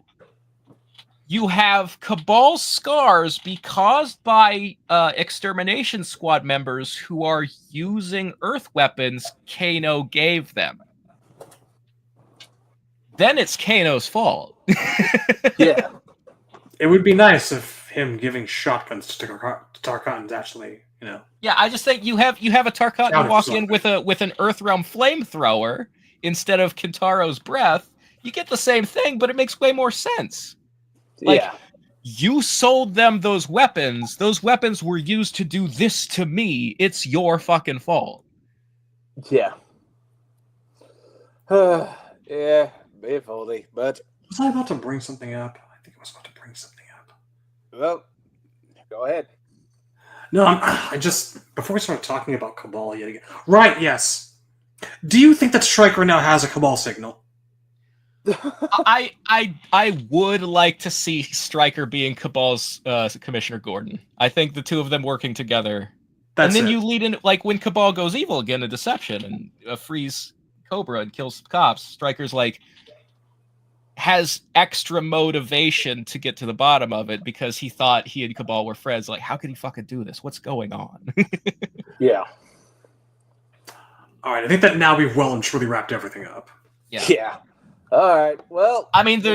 Speaker 2: You have Cabal's scars be caused by extermination squad members who are using earth weapons Kano gave them. Then it's Kano's fault.
Speaker 1: Yeah.
Speaker 3: It would be nice if him giving shotguns to Tarkatans actually,
Speaker 2: Yeah, I just think you have a Tarkatan walk in with an Earthrealm flamethrower instead of Kintaro's breath. You get the same thing, but it makes way more sense. Like,
Speaker 1: yeah.
Speaker 2: You sold them those weapons. Those weapons were used to do this to me. It's your fucking fault.
Speaker 1: Yeah. Yeah, if only, but...
Speaker 3: Was I about to bring something up? I think I was about to bring something up.
Speaker 1: Well, go ahead.
Speaker 3: No, I just before we start talking about Cabal yet again. Right? Yes. Do you think that Stryker now has a Cabal signal?
Speaker 2: I would like to see Stryker being Cabal's Commissioner Gordon. I think the two of them working together.
Speaker 3: That's
Speaker 2: and then
Speaker 3: it.
Speaker 2: you lead in, like, when Cabal goes evil again, a deception, and frees Cobra and kills cops. Stryker's like, has extra motivation to get to the bottom of it because he thought he and Cabal were friends. Like, how could he fucking do this? What's going on?
Speaker 1: Yeah.
Speaker 3: All right, I think that now we've well and truly wrapped everything up.
Speaker 1: Yeah. All right. Well,
Speaker 2: I mean, there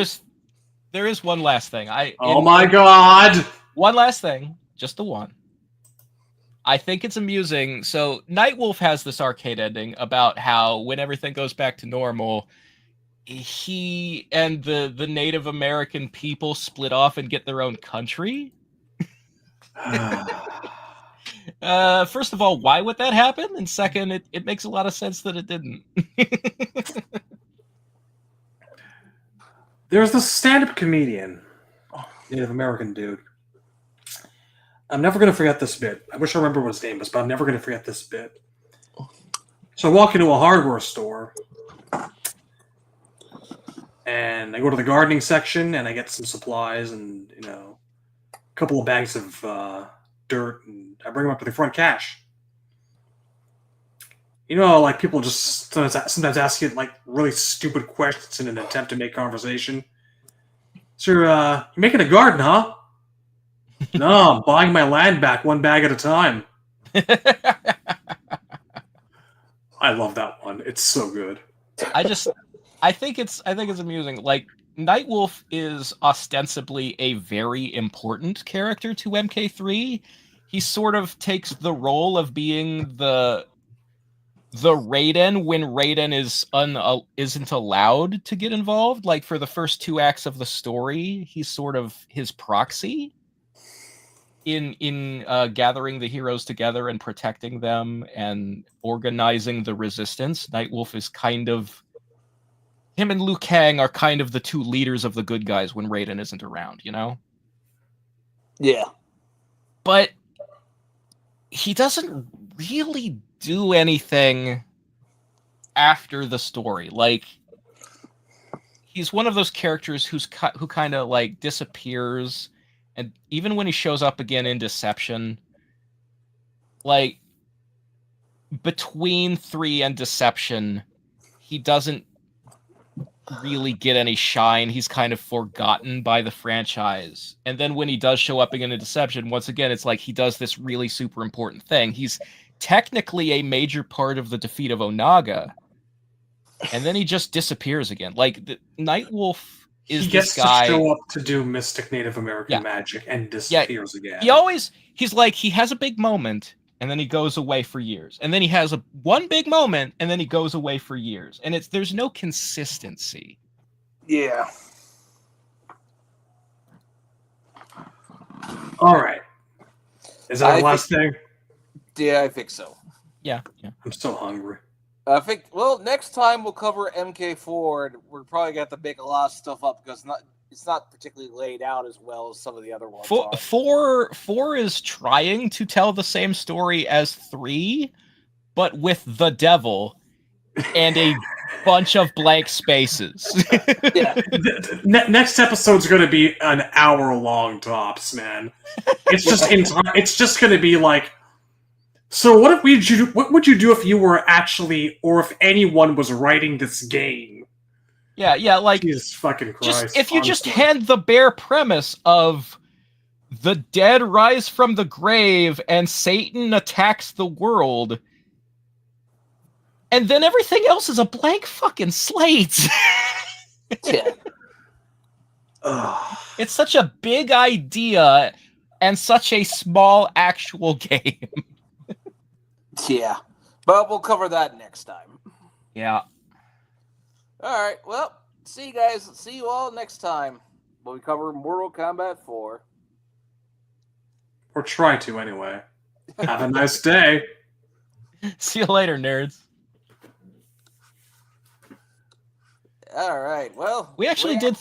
Speaker 2: is one last thing.
Speaker 3: Oh my god!
Speaker 2: One last thing, just the one. I think it's amusing. So Nightwolf has this arcade ending about how when everything goes back to normal, he and the Native American people split off and get their own country. First of all, why would that happen? And second, it makes a lot of sense that it didn't.
Speaker 3: There's this stand-up comedian, Native American dude. I'm never going to forget this bit. I wish I remember what his name was, but I'm never going to forget this bit. So I walk into a hardware store, and I go to the gardening section, and I get some supplies and, a couple of bags of dirt, and I bring them up to the front cash. Like people just sometimes ask you like really stupid questions in an attempt to make conversation. So you're making a garden, huh? No, I'm buying my land back one bag at a time. I love that one. It's so good.
Speaker 2: I think it's amusing. Like, Nightwolf is ostensibly a very important character to MK3. He sort of takes the role of being the Raiden when Raiden isn't allowed to get involved. Like, for the first 2 acts of the story, he's sort of his proxy in gathering the heroes together and protecting them and organizing the resistance. Nightwolf is kind of, him and Liu Kang are kind of the 2 leaders of the good guys when Raiden isn't around,
Speaker 1: Yeah.
Speaker 2: But he doesn't really do anything after the story. Like, he's one of those characters who kind of like disappears, and even when he shows up again in Deception, like between 3 and Deception, he doesn't really get any shine. He's kind of forgotten by the franchise. And then when he does show up again in Deception, once again, it's like he does this really super important thing. He's technically a major part of the defeat of Onaga, and then he just disappears again. Like, the Nightwolf is this guy.
Speaker 3: He gets to show up to do mystic Native American magic and disappears again.
Speaker 2: He has a big moment, and then he goes away for years. And then he has one big moment, and then he goes away for years. And there's no consistency.
Speaker 1: Yeah.
Speaker 3: All right. Is that the last thing?
Speaker 1: Yeah, I think so.
Speaker 2: Yeah.
Speaker 3: I'm so hungry.
Speaker 1: I think, next time we'll cover MK4, and we're probably going to have to make a lot of stuff up because it's not particularly laid out as well as some of the other ones.
Speaker 2: Four is trying to tell the same story as 3, but with the devil and a bunch of blank spaces.
Speaker 1: Yeah.
Speaker 3: Next episode's going to be an hour long tops, man. It's just it's just going to be like, so what would you do if you were actually, or if anyone was writing this game?
Speaker 2: Yeah, like,
Speaker 3: Jesus fucking Christ.
Speaker 2: If you just hand the bare premise of the dead rise from the grave and Satan attacks the world, and then everything else is a blank fucking slate.
Speaker 1: Yeah.
Speaker 2: It's such a big idea and such a small actual game.
Speaker 1: Yeah. But we'll cover that next time.
Speaker 2: Yeah.
Speaker 1: All right. Well, see you guys. See you all next time when we cover Mortal Kombat 4.
Speaker 3: Or try to, anyway. Have a nice day.
Speaker 2: See you later, nerds.
Speaker 1: All right. Well,
Speaker 2: we actually did